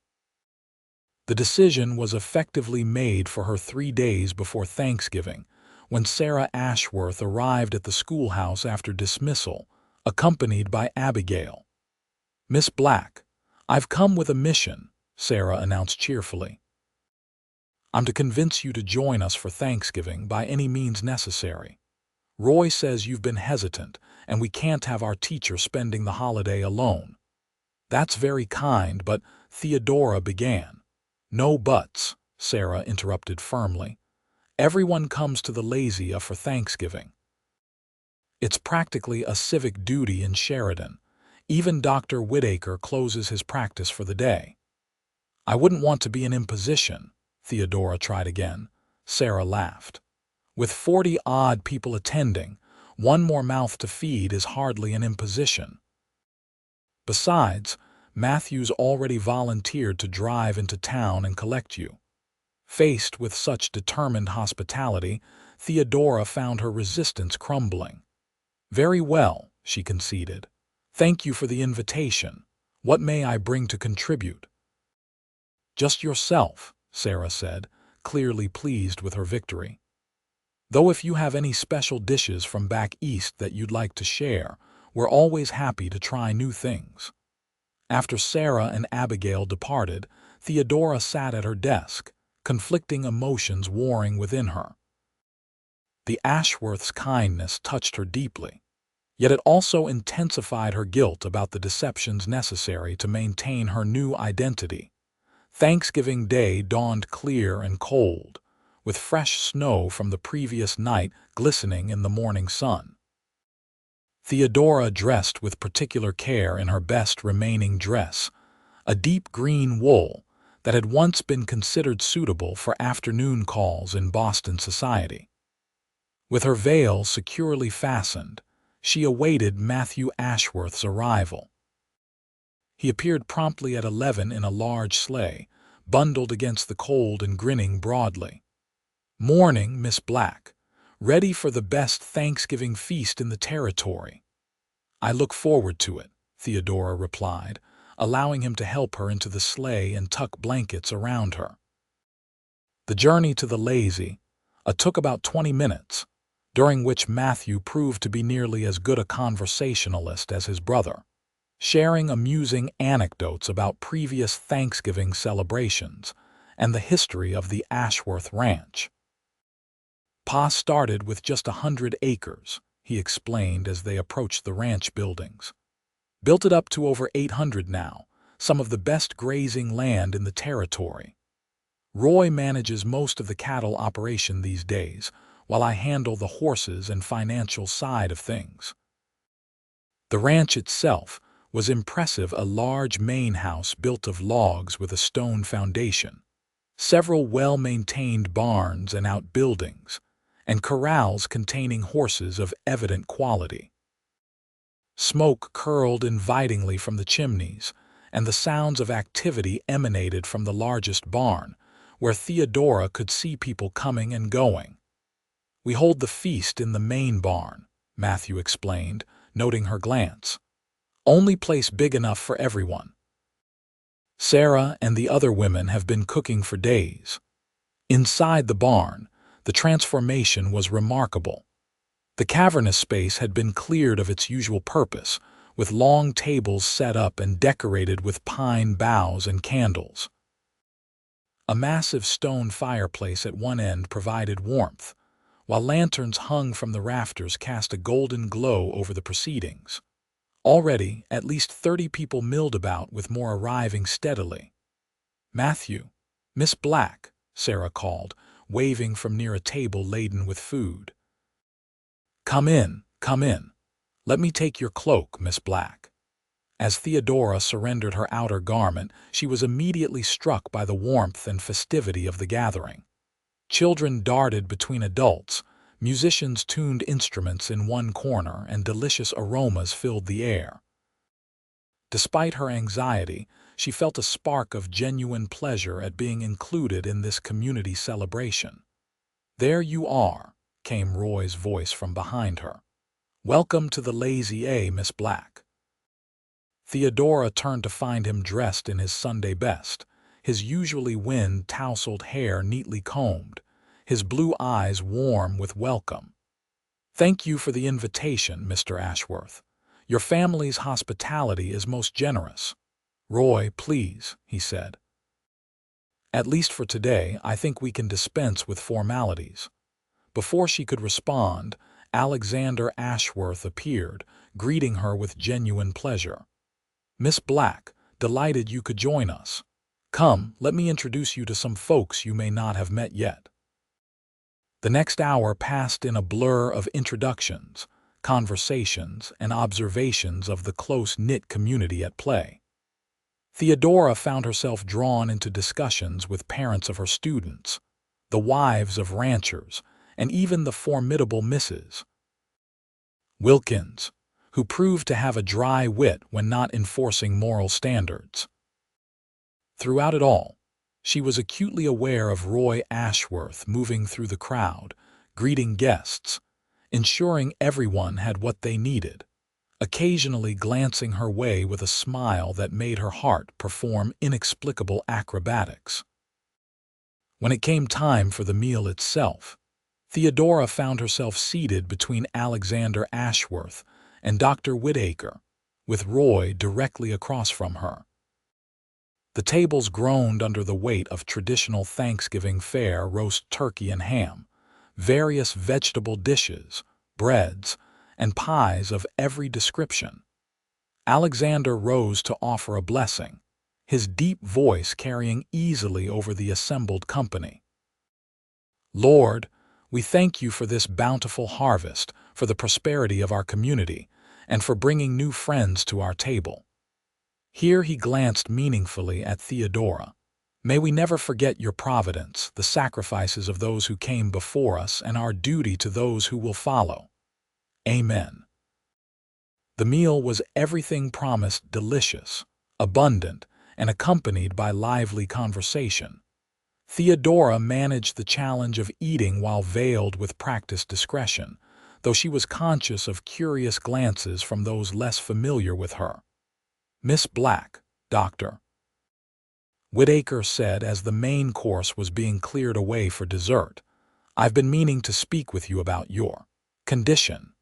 The decision was effectively made for her 3 days before Thanksgiving, when Sarah Ashworth arrived at the schoolhouse after dismissal, accompanied by Abigail. "Miss Black, I've come with a mission," Sarah announced cheerfully. "I'm to convince you to join us for Thanksgiving by any means necessary. Roy says you've been hesitant, and we can't have our teacher spending the holiday alone." "That's very kind, but," Theodora began. "No buts," Sarah interrupted firmly. "Everyone comes to the Lazy A for Thanksgiving. It's practically a civic duty in Sheridan. Even Dr. Whittaker closes his practice for the day." I wouldn't want to be an imposition, Theodora tried again. Sarah laughed. With 40-odd people attending, one more mouth to feed is hardly an imposition. Besides, Matthew's already volunteered to drive into town and collect you. Faced with such determined hospitality, Theodora found her resistance crumbling. Very well, she conceded. Thank you for the invitation. What may I bring to contribute? Just yourself, Sarah said, clearly pleased with her victory. Though if you have any special dishes from back east that you'd like to share, we're always happy to try new things. After Sarah and Abigail departed, Theodora sat at her desk, conflicting emotions warring within her. The Ashworths' kindness touched her deeply, yet it also intensified her guilt about the deceptions necessary to maintain her new identity. Thanksgiving Day dawned clear and cold, with fresh snow from the previous night glistening in the morning sun. Theodora dressed with particular care in her best remaining dress, a deep green wool that had once been considered suitable for afternoon calls in Boston society. With her veil securely fastened, she awaited Matthew Ashworth's arrival. He appeared promptly at 11 in a large sleigh, bundled against the cold and grinning broadly. "Morning, Miss Black. Ready for the best Thanksgiving feast in the territory." "I look forward to it," Theodora replied, allowing him to help her into the sleigh and tuck blankets around her. The journey to the Lazy took about 20 minutes, during which Matthew proved to be nearly as good a conversationalist as his brother, sharing amusing anecdotes about previous Thanksgiving celebrations and the history of the Ashworth Ranch. "Pa started with just 100 acres, he explained as they approached the ranch buildings. Built it up to over 800 now, some of the best grazing land in the territory. Roy manages most of the cattle operation these days, while I handle the horses and financial side of things." The ranch itself was impressive, a large main house built of logs with a stone foundation, several well-maintained barns and outbuildings, and corrals containing horses of evident quality. Smoke curled invitingly from the chimneys, and the sounds of activity emanated from the largest barn, where Theodora could see people coming and going. "We hold the feast in the main barn," Matthew explained, noting her glance. "Only place big enough for everyone. Sarah and the other women have been cooking for days." Inside the barn, the transformation was remarkable. The cavernous space had been cleared of its usual purpose, with long tables set up and decorated with pine boughs and candles. A massive stone fireplace at one end provided warmth, while lanterns hung from the rafters cast a golden glow over the proceedings. Already, at least 30 people milled about, with more arriving steadily. "Matthew, Miss Black," Sarah called, waving from near a table laden with food. Come in. Let me take your cloak, Miss Black." As Theodora surrendered her outer garment, she was immediately struck by the warmth and festivity of the gathering. Children darted between adults, musicians tuned instruments in one corner, and delicious aromas filled the air. Despite her anxiety, she felt a spark of genuine pleasure at being included in this community celebration. "There you are," came Roy's voice from behind her. "Welcome to the Lazy, Miss Black." Theodora turned to find him dressed in his Sunday best, his usually wind-tousled hair neatly combed, his blue eyes warm with welcome. "Thank you for the invitation, Mr. Ashworth. Your family's hospitality is most generous." "Roy, please," he said. "At least for today, I think we can dispense with formalities." Before she could respond, Alexander Ashworth appeared, greeting her with genuine pleasure. "Miss Black, delighted you could join us. Come, let me introduce you to some folks you may not have met yet." The next hour passed in a blur of introductions, conversations, and observations of the close-knit community at play. Theodora found herself drawn into discussions with parents of her students, the wives of ranchers, and even the formidable Mrs. Wilkins, who proved to have a dry wit when not enforcing moral standards. Throughout it all, she was acutely aware of Roy Ashworth moving through the crowd, greeting guests, ensuring everyone had what they needed, occasionally glancing her way with a smile that made her heart perform inexplicable acrobatics. When it came time for the meal itself, Theodora found herself seated between Alexander Ashworth and Dr. Whitaker, with Roy directly across from her. The tables groaned under the weight of traditional Thanksgiving fare roast turkey and ham, various vegetable dishes, breads, and pies of every description. Alexander rose to offer a blessing, his deep voice carrying easily over the assembled company. "Lord, we thank you for this bountiful harvest, for the prosperity of our community, and for bringing new friends to our table." Here he glanced meaningfully at Theodora. "May we never forget your providence, the sacrifices of those who came before us, and our duty to those who will follow. Amen." The meal was everything promised: delicious, abundant, and accompanied by lively conversation. Theodora managed the challenge of eating while veiled with practiced discretion, though she was conscious of curious glances from those less familiar with her. "Miss Black, Dr. Whitaker said as the main course was being cleared away for dessert, "I've been meaning to speak with you about your condition.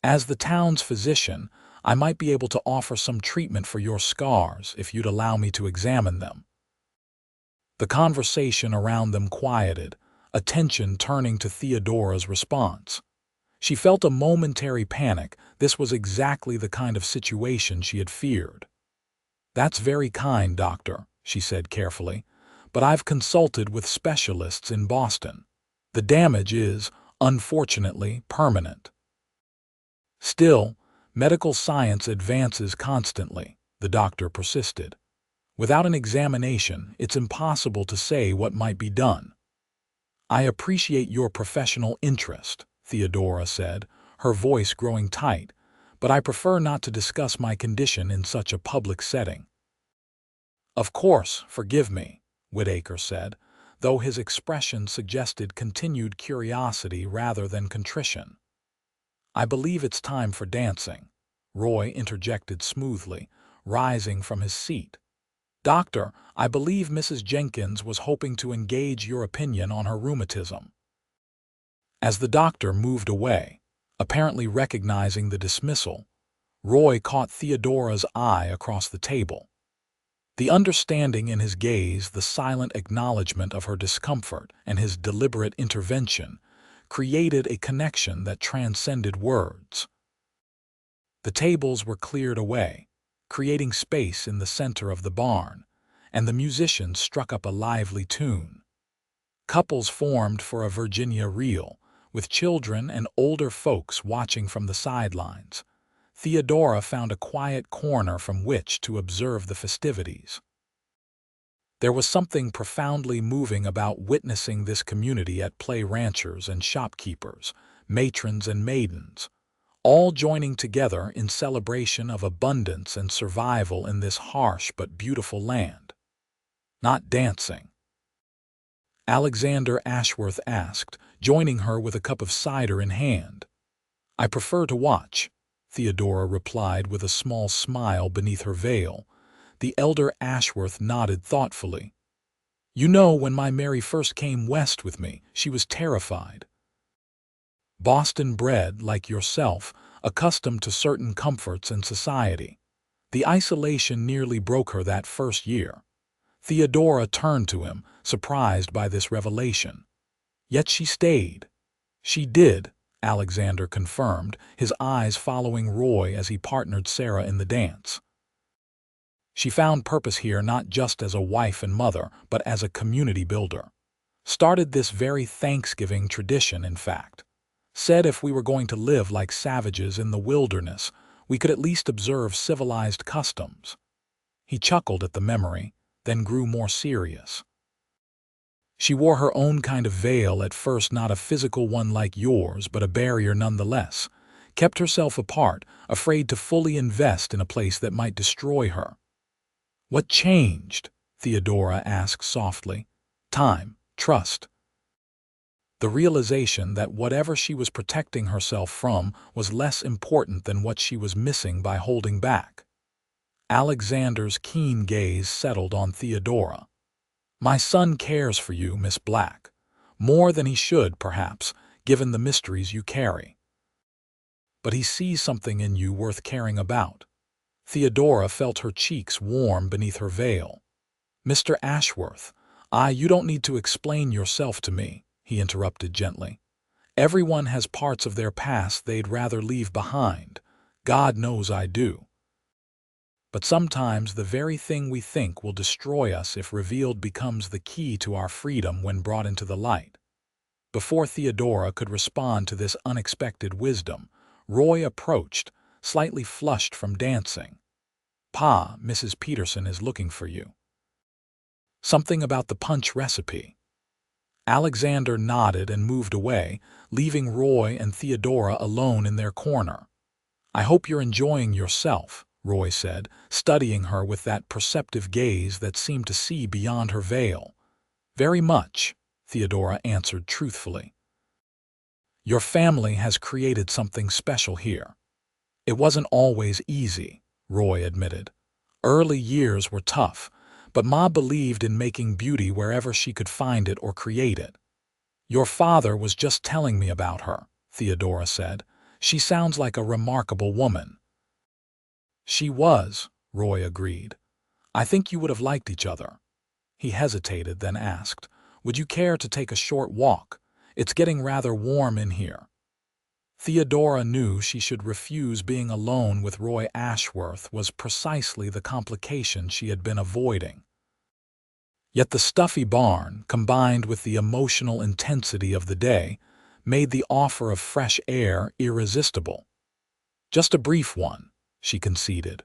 As the town's physician, I might be able to offer some treatment for your scars if you'd allow me to examine them." The conversation around them quieted, attention turning to Theodora's response. She felt a momentary panic. This was exactly the kind of situation she had feared. "That's very kind, doctor," she said carefully, "but I've consulted with specialists in Boston. The damage is, unfortunately, permanent." "Still, medical science advances constantly," the doctor persisted. "Without an examination, it's impossible to say what might be done." "I appreciate your professional interest," Theodora said, her voice growing tight, "but I prefer not to discuss my condition in such a public setting." "Of course, forgive me," Whitaker said, though his expression suggested continued curiosity rather than contrition. "I believe it's time for dancing," Roy interjected smoothly, rising from his seat. "Doctor, I believe Mrs. Jenkins was hoping to engage your opinion on her rheumatism." As the doctor moved away, apparently recognizing the dismissal, Roy caught Theodora's eye across the table. The understanding in his gaze, the silent acknowledgement of her discomfort, and his deliberate intervention created a connection that transcended words. The tables were cleared away, creating space in the center of the barn, and the musicians struck up a lively tune. Couples formed for a Virginia reel, with children and older folks watching from the sidelines. Theodora found a quiet corner from which to observe the festivities. There was something profoundly moving about witnessing this community at play: ranchers and shopkeepers, matrons and maidens, all joining together in celebration of abundance and survival in this harsh but beautiful land. "Not dancing?" Alexander Ashworth asked, joining her with a cup of cider in hand. "I prefer to watch," Theodora replied with a small smile beneath her veil. The elder Ashworth nodded thoughtfully. "You know, when my Mary first came west with me, she was terrified. Boston bred, like yourself, accustomed to certain comforts and society. The isolation nearly broke her that first year." Theodora turned to him, surprised by this revelation. "Yet she stayed." "She did," Alexander confirmed, his eyes following Roy as he partnered Sarah in the dance. "She found purpose here, not just as a wife and mother, but as a community builder. Started this very Thanksgiving tradition, in fact. Said if we were going to live like savages in the wilderness, we could at least observe civilized customs." He chuckled at the memory, then grew more serious. She wore her own kind of veil at first, not a physical one like yours, but a barrier nonetheless. Kept herself apart, afraid to fully invest in a place that might destroy her. What changed? Theodora asked softly. Time, trust. The realization that whatever she was protecting herself from was less important than what she was missing by holding back. Alexander's keen gaze settled on Theodora. My son cares for you, Miss Black. More than he should, perhaps, given the mysteries you carry. But he sees something in you worth caring about. Theodora felt her cheeks warm beneath her veil. Mr. Ashworth, you don't need to explain yourself to me, he interrupted gently. Everyone has parts of their past they'd rather leave behind. God knows I do. But sometimes the very thing we think will destroy us if revealed becomes the key to our freedom when brought into the light. Before Theodora could respond to this unexpected wisdom, Roy approached, slightly flushed from dancing. Pa, Mrs. Peterson is looking for you. Something about the punch recipe. Alexander nodded and moved away, leaving Roy and Theodora alone in their corner. I hope you're enjoying yourself, Roy said, studying her with that perceptive gaze that seemed to see beyond her veil. Very much, Theodora answered truthfully. Your family has created something special here. It wasn't always easy, Roy admitted. Early years were tough, but Ma believed in making beauty wherever she could find it or create it. Your father was just telling me about her, Theodora said. She sounds like a remarkable woman. She was, Roy agreed. I think you would have liked each other. He hesitated, then asked, would you care to take a short walk? It's getting rather warm in here. Theodora knew she should refuse being alone with Roy Ashworth was precisely the complication she had been avoiding. Yet the stuffy barn, combined with the emotional intensity of the day, made the offer of fresh air irresistible. Just a brief one, she conceded.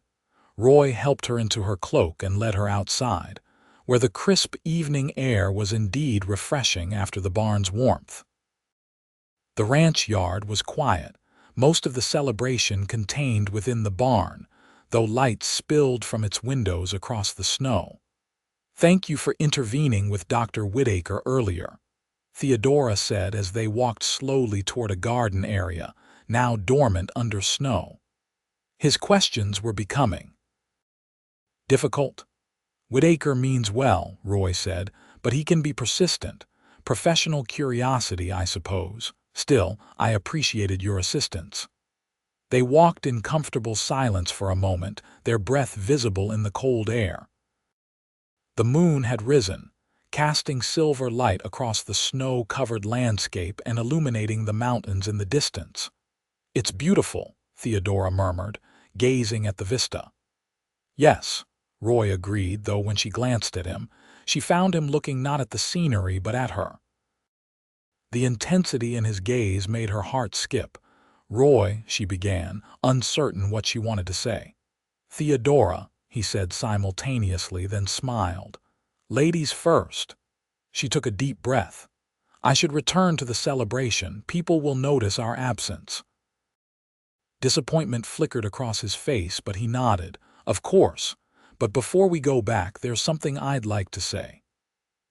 Roy helped her into her cloak and led her outside, where the crisp evening air was indeed refreshing after the barn's warmth. The ranch yard was quiet, most of the celebration contained within the barn, though light spilled from its windows across the snow. Thank you for intervening with Dr. Whittaker earlier, Theodora said as they walked slowly toward a garden area, now dormant under snow. His questions were becoming difficult. Whittaker means well, Roy said, but he can be persistent. Professional curiosity, I suppose. Still, I appreciated your assistance. They walked in comfortable silence for a moment, their breath visible in the cold air. The moon had risen, casting silver light across the snow-covered landscape and illuminating the mountains in the distance. It's beautiful, Theodora murmured, gazing at the vista. Yes, Roy agreed, though when she glanced at him, she found him looking not at the scenery but at her. The intensity in his gaze made her heart skip. Roy, she began, uncertain what she wanted to say. Theodora, he said simultaneously, then smiled. Ladies first. She took a deep breath. I should return to the celebration. People will notice our absence. Disappointment flickered across his face, but he nodded. Of course. But before we go back, there's something I'd like to say.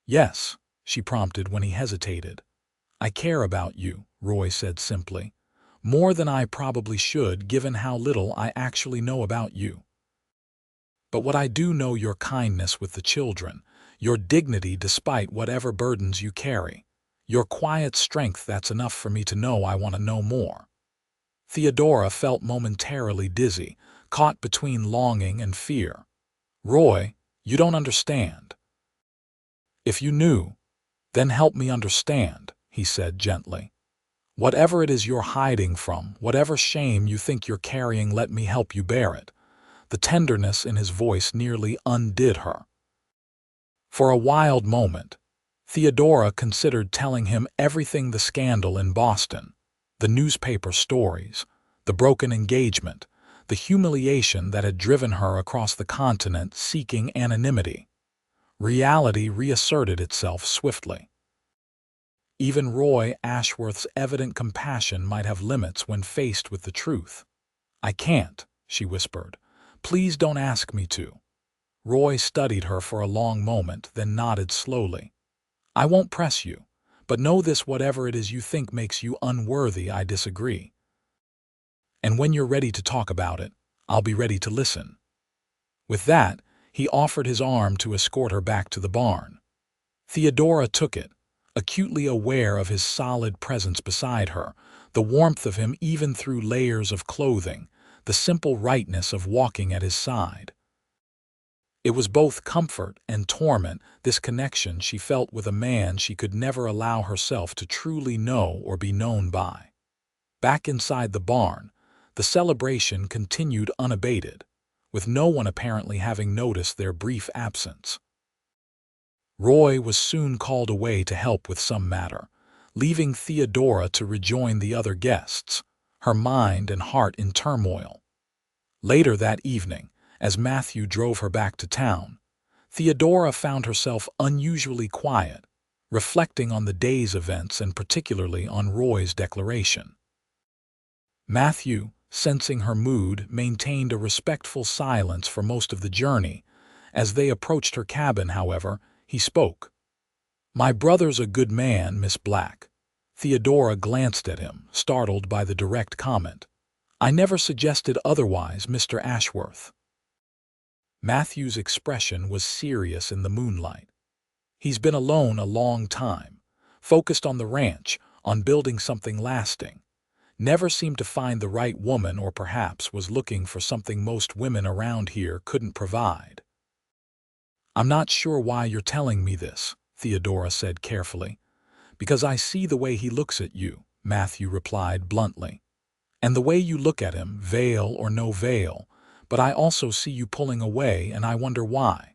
Yes, she prompted when he hesitated. I care about you, Roy said simply. More than I probably should, given how little I actually know about you. But what I do know, your kindness with the children, your dignity despite whatever burdens you carry, your quiet strength, that's enough for me to know I want to know more. Theodora felt momentarily dizzy, caught between longing and fear. Roy, you don't understand. If you knew, then help me understand, he said gently. Whatever it is you're hiding from, whatever shame you think you're carrying, let me help you bear it. The tenderness in his voice nearly undid her. For a wild moment, Theodora considered telling him everything: the scandal in Boston, the newspaper stories, the broken engagement, the humiliation that had driven her across the continent seeking anonymity. Reality reasserted itself swiftly. Even Roy Ashworth's evident compassion might have limits when faced with the truth. "I can't," she whispered. "Please don't ask me to." Roy studied her for a long moment, then nodded slowly. "I won't press you, but know this: whatever it is you think makes you unworthy, I disagree. And when you're ready to talk about it, I'll be ready to listen." With that, he offered his arm to escort her back to the barn. Theodora took it, acutely aware of his solid presence beside her, the warmth of him even through layers of clothing, the simple rightness of walking at his side. It was both comfort and torment, this connection she felt with a man she could never allow herself to truly know or be known by. Back inside the barn, the celebration continued unabated, with no one apparently having noticed their brief absence. Roy was soon called away to help with some matter, leaving Theodora to rejoin the other guests, her mind and heart in turmoil. Later that evening, as Matthew drove her back to town, Theodora found herself unusually quiet, reflecting on the day's events and particularly on Roy's declaration. Matthew, sensing her mood, maintained a respectful silence for most of the journey. As they approached her cabin, however, he spoke. "My brother's a good man, Miss Black." Theodora glanced at him, startled by the direct comment. "I never suggested otherwise, Mr. Ashworth." Matthew's expression was serious in the moonlight. "He's been alone a long time, focused on the ranch, on building something lasting. Never seemed to find the right woman, or perhaps was looking for something most women around here couldn't provide." "I'm not sure why you're telling me this," Theodora said carefully. "Because I see the way he looks at you," Matthew replied bluntly. "And the way you look at him, veil or no veil, but I also see you pulling away, and I wonder why.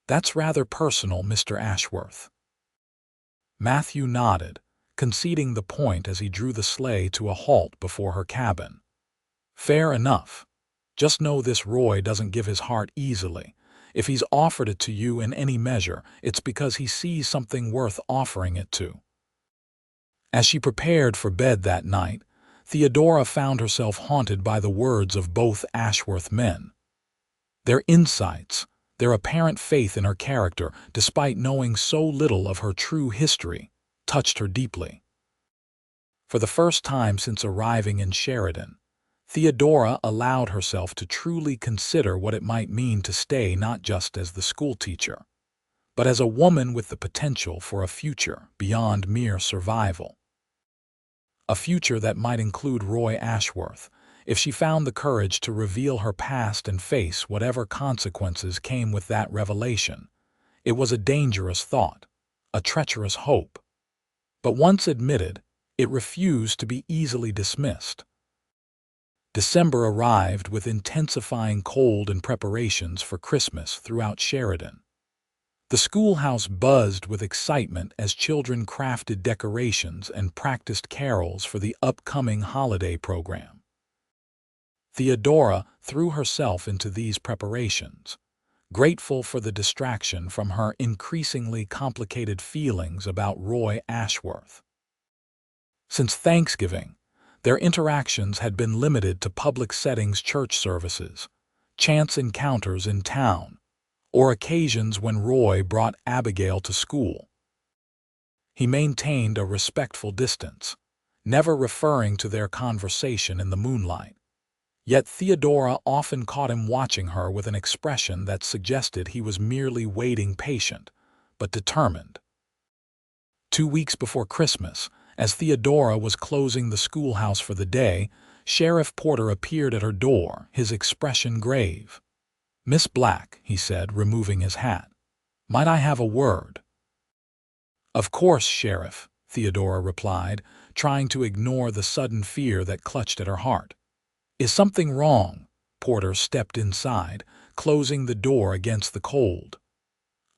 That's rather personal, Mr. Ashworth." Matthew nodded, conceding the point as he drew the sleigh to a halt before her cabin. "Fair enough. Just know this: Roy doesn't give his heart easily. If he's offered it to you in any measure, it's because he sees something worth offering it to." As she prepared for bed that night, Theodora found herself haunted by the words of both Ashworth men. Their insights, their apparent faith in her character, despite knowing so little of her true history, touched her deeply. For the first time since arriving in Sheridan, Theodora allowed herself to truly consider what it might mean to stay not just as the schoolteacher, but as a woman with the potential for a future beyond mere survival. A future that might include Roy Ashworth, if she found the courage to reveal her past and face whatever consequences came with that revelation. It was a dangerous thought, a treacherous hope. But once admitted, it refused to be easily dismissed. December arrived with intensifying cold and preparations for Christmas throughout Sheridan. The schoolhouse buzzed with excitement as children crafted decorations and practiced carols for the upcoming holiday program. Theodora threw herself into these preparations, grateful for the distraction from her increasingly complicated feelings about Roy Ashworth. Since Thanksgiving, their interactions had been limited to public settings, church services, chance encounters in town, or occasions when Roy brought Abigail to school. He maintained a respectful distance, never referring to their conversation in the moonlight. Yet Theodora often caught him watching her with an expression that suggested he was merely waiting, patient, but determined. 2 weeks before Christmas, as Theodora was closing the schoolhouse for the day, Sheriff Porter appeared at her door, his expression grave. "Miss Black," he said, removing his hat, "might I have a word?" "Of course, Sheriff," Theodora replied, trying to ignore the sudden fear that clutched at her heart. "Is something wrong?" Porter stepped inside, closing the door against the cold.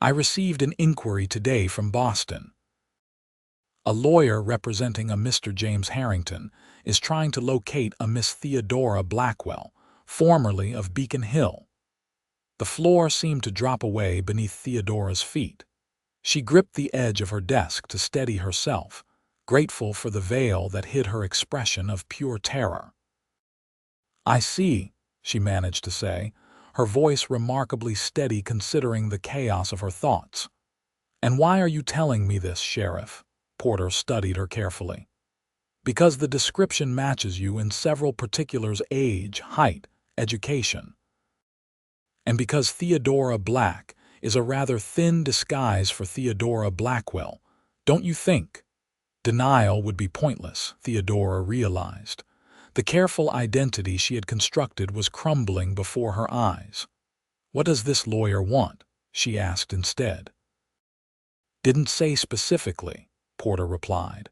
"I received an inquiry today from Boston. A lawyer representing a Mr. James Harrington is trying to locate a Miss Theodora Blackwell, formerly of Beacon Hill. The floor seemed to drop away beneath Theodora's feet. She gripped the edge of her desk to steady herself, grateful for the veil that hid her expression of pure terror. "I see," she managed to say, her voice remarkably steady considering the chaos of her thoughts. "And why are you telling me this, Sheriff?" Porter studied her carefully. "Because the description matches you in several particulars: age, height, education. And because Theodora Black is a rather thin disguise for Theodora Blackwell, don't you think?" Denial would be pointless, Theodora realized. The careful identity she had constructed was crumbling before her eyes. "What does this lawyer want?" she asked instead. "Didn't say specifically," Porter replied.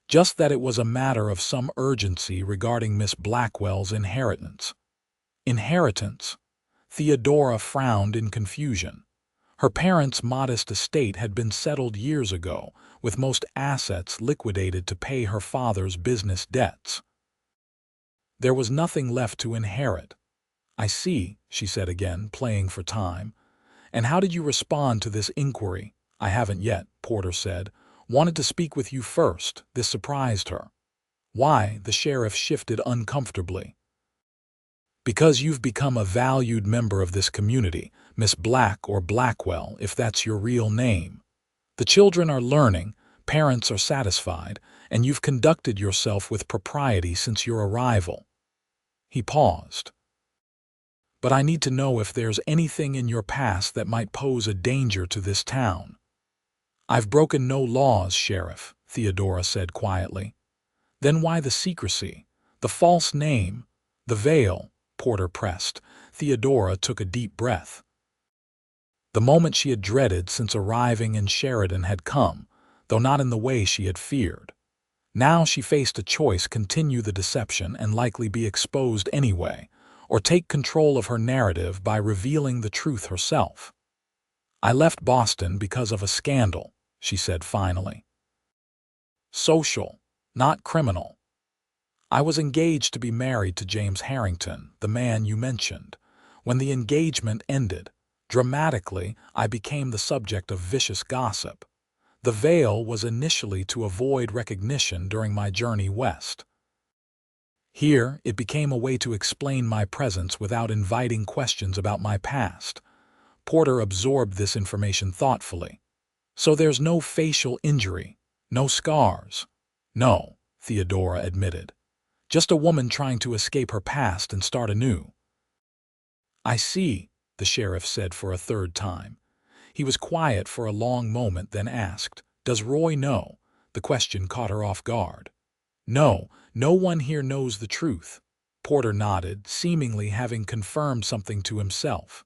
"Just that it was a matter of some urgency regarding Miss Blackwell's inheritance." Inheritance? Theodora frowned in confusion. Her parents' modest estate had been settled years ago, with most assets liquidated to pay her father's business debts. There was nothing left to inherit. "I see," she said again, playing for time. "And how did you respond to this inquiry?" "I haven't yet," Porter said. "Wanted to speak with you first." This surprised her. "Why?" The sheriff shifted uncomfortably. "Because you've become a valued member of this community, Miss Black or Blackwell, if that's your real name. The children are learning, parents are satisfied, and you've conducted yourself with propriety since your arrival." He paused. "But I need to know if there's anything in your past that might pose a danger to this town." "I've broken no laws, Sheriff," Theodora said quietly. "Then why the secrecy? The false name? The veil?" Porter pressed. Theodora took a deep breath. The moment she had dreaded since arriving in Sheridan had come, though not in the way she had feared. Now she faced a choice: continue the deception and likely be exposed anyway, or take control of her narrative by revealing the truth herself. "I left Boston because of a scandal," she said finally. "Social, not criminal. I was engaged to be married to James Harrington, the man you mentioned. When the engagement ended, dramatically, I became the subject of vicious gossip. The veil was initially to avoid recognition during my journey west. Here, it became a way to explain my presence without inviting questions about my past." Porter absorbed this information thoughtfully. "So there's no facial injury, no scars?" "No," Theodora admitted. "Just a woman trying to escape her past and start anew." "I see," the sheriff said for a third time. He was quiet for a long moment, then asked, "Does Roy know?" The question caught her off guard. "No, no one here knows the truth." Porter nodded, seemingly having confirmed something to himself.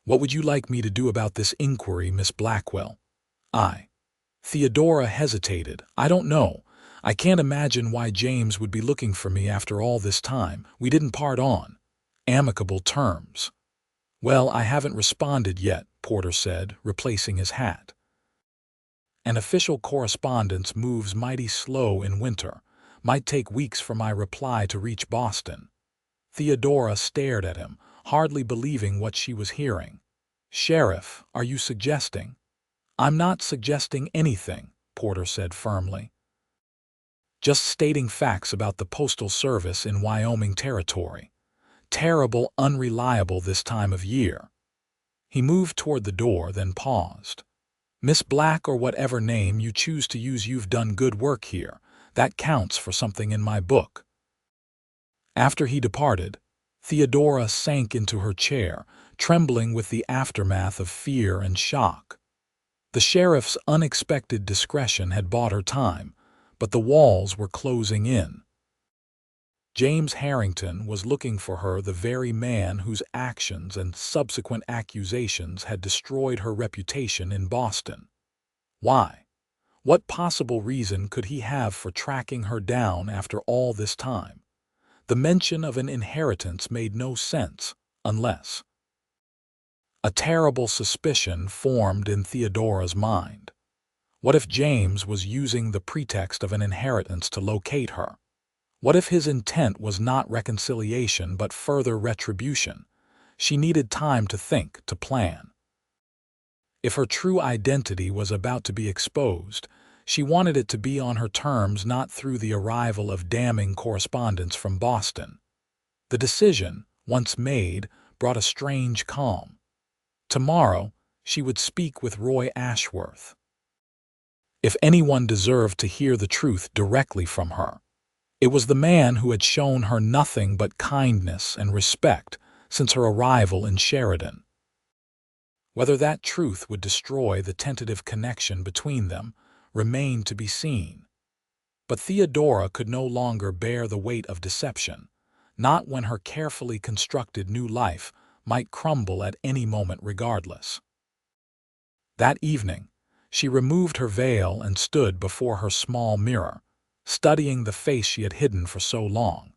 "What would you like me to do about this inquiry, Miss Blackwell?" Theodora hesitated. "I don't know. I can't imagine why James would be looking for me after all this time. We didn't part on amicable terms." "Well, I haven't responded yet," Porter said, replacing his hat. "An official correspondence moves mighty slow in winter. Might take weeks for my reply to reach Boston." Theodora stared at him, hardly believing what she was hearing. "Sheriff, are you suggesting?" "I'm not suggesting anything," Porter said firmly. "Just stating facts about the Postal Service in Wyoming territory. Terrible, unreliable this time of year." He moved toward the door, then paused. "Miss Black, or whatever name you choose to use, you've done good work here. That counts for something in my book." After he departed, Theodora sank into her chair, trembling with the aftermath of fear and shock. The sheriff's unexpected discretion had bought her time, but the walls were closing in. James Harrington was looking for her, the very man whose actions and subsequent accusations had destroyed her reputation in Boston. Why? What possible reason could he have for tracking her down after all this time? The mention of an inheritance made no sense, unless... A terrible suspicion formed in Theodora's mind. What if James was using the pretext of an inheritance to locate her? What if his intent was not reconciliation but further retribution? She needed time to think, to plan. If her true identity was about to be exposed, she wanted it to be on her terms, not through the arrival of damning correspondence from Boston. The decision, once made, brought a strange calm. Tomorrow, she would speak with Roy Ashworth. If anyone deserved to hear the truth directly from her, it was the man who had shown her nothing but kindness and respect since her arrival in Sheridan. Whether that truth would destroy the tentative connection between them remained to be seen. But Theodora could no longer bear the weight of deception, not when her carefully constructed new life might crumble at any moment regardless. That evening, she removed her veil and stood before her small mirror, studying the face she had hidden for so long.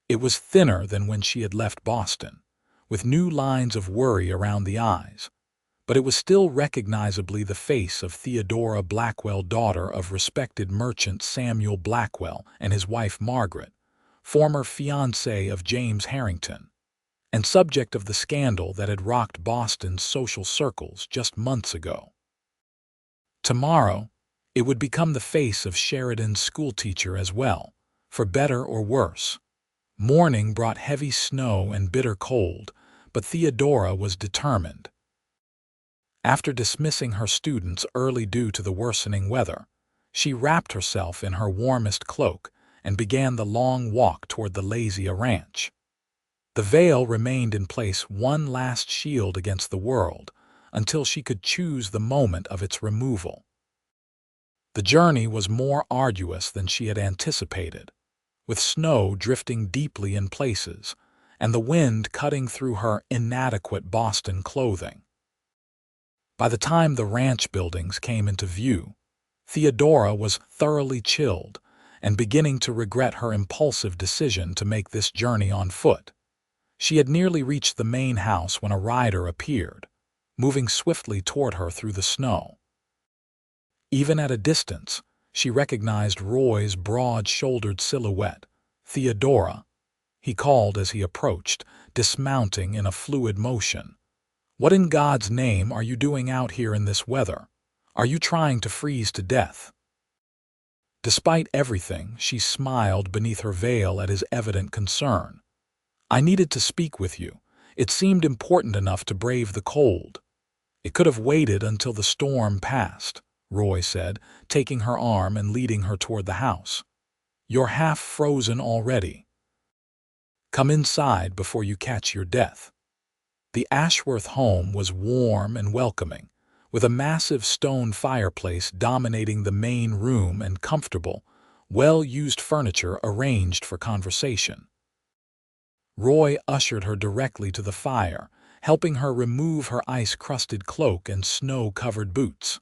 It was thinner than when she had left Boston, with new lines of worry around the eyes, but it was still recognizably the face of Theodora Blackwell, daughter of respected merchant Samuel Blackwell and his wife Margaret, former fiancé of James Harrington, and subject of the scandal that had rocked Boston's social circles just months ago. Tomorrow, it would become the face of Sheridan's schoolteacher as well, for better or worse. Morning brought heavy snow and bitter cold, but Theodora was determined. After dismissing her students early due to the worsening weather, she wrapped herself in her warmest cloak and began the long walk toward the Lazia ranch. The veil remained in place, one last shield against the world, until she could choose the moment of its removal. The journey was more arduous than she had anticipated, with snow drifting deeply in places and the wind cutting through her inadequate Boston clothing. By the time the ranch buildings came into view, Theodora was thoroughly chilled and beginning to regret her impulsive decision to make this journey on foot. She had nearly reached the main house when a rider appeared, moving swiftly toward her through the snow. Even at a distance, she recognized Roy's broad-shouldered silhouette. "Theodora," he called as he approached, dismounting in a fluid motion. "What in God's name are you doing out here in this weather? Are you trying to freeze to death?" Despite everything, she smiled beneath her veil at his evident concern. "I needed to speak with you. It seemed important enough to brave the cold." "It could have waited until the storm passed," Roy said, taking her arm and leading her toward the house. "You're half frozen already. Come inside before you catch your death." The Ashworth home was warm and welcoming, with a massive stone fireplace dominating the main room and comfortable, well-used furniture arranged for conversation. Roy ushered her directly to the fire, helping her remove her ice-crusted cloak and snow-covered boots.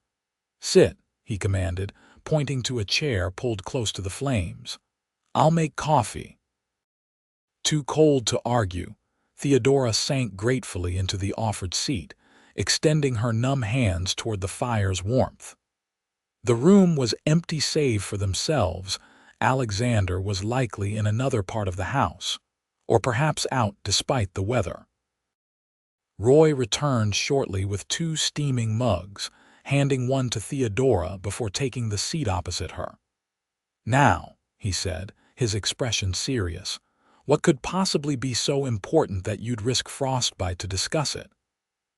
"Sit," he commanded, pointing to a chair pulled close to the flames. "I'll make coffee." Too cold to argue, Theodora sank gratefully into the offered seat, extending her numb hands toward the fire's warmth. The room was empty save for themselves. Alexander was likely in another part of the house, or perhaps out despite the weather. Roy returned shortly with 2 steaming mugs, handing one to Theodora before taking the seat opposite her. "Now," he said, his expression serious, "what could possibly be so important that you'd risk frostbite to discuss it?"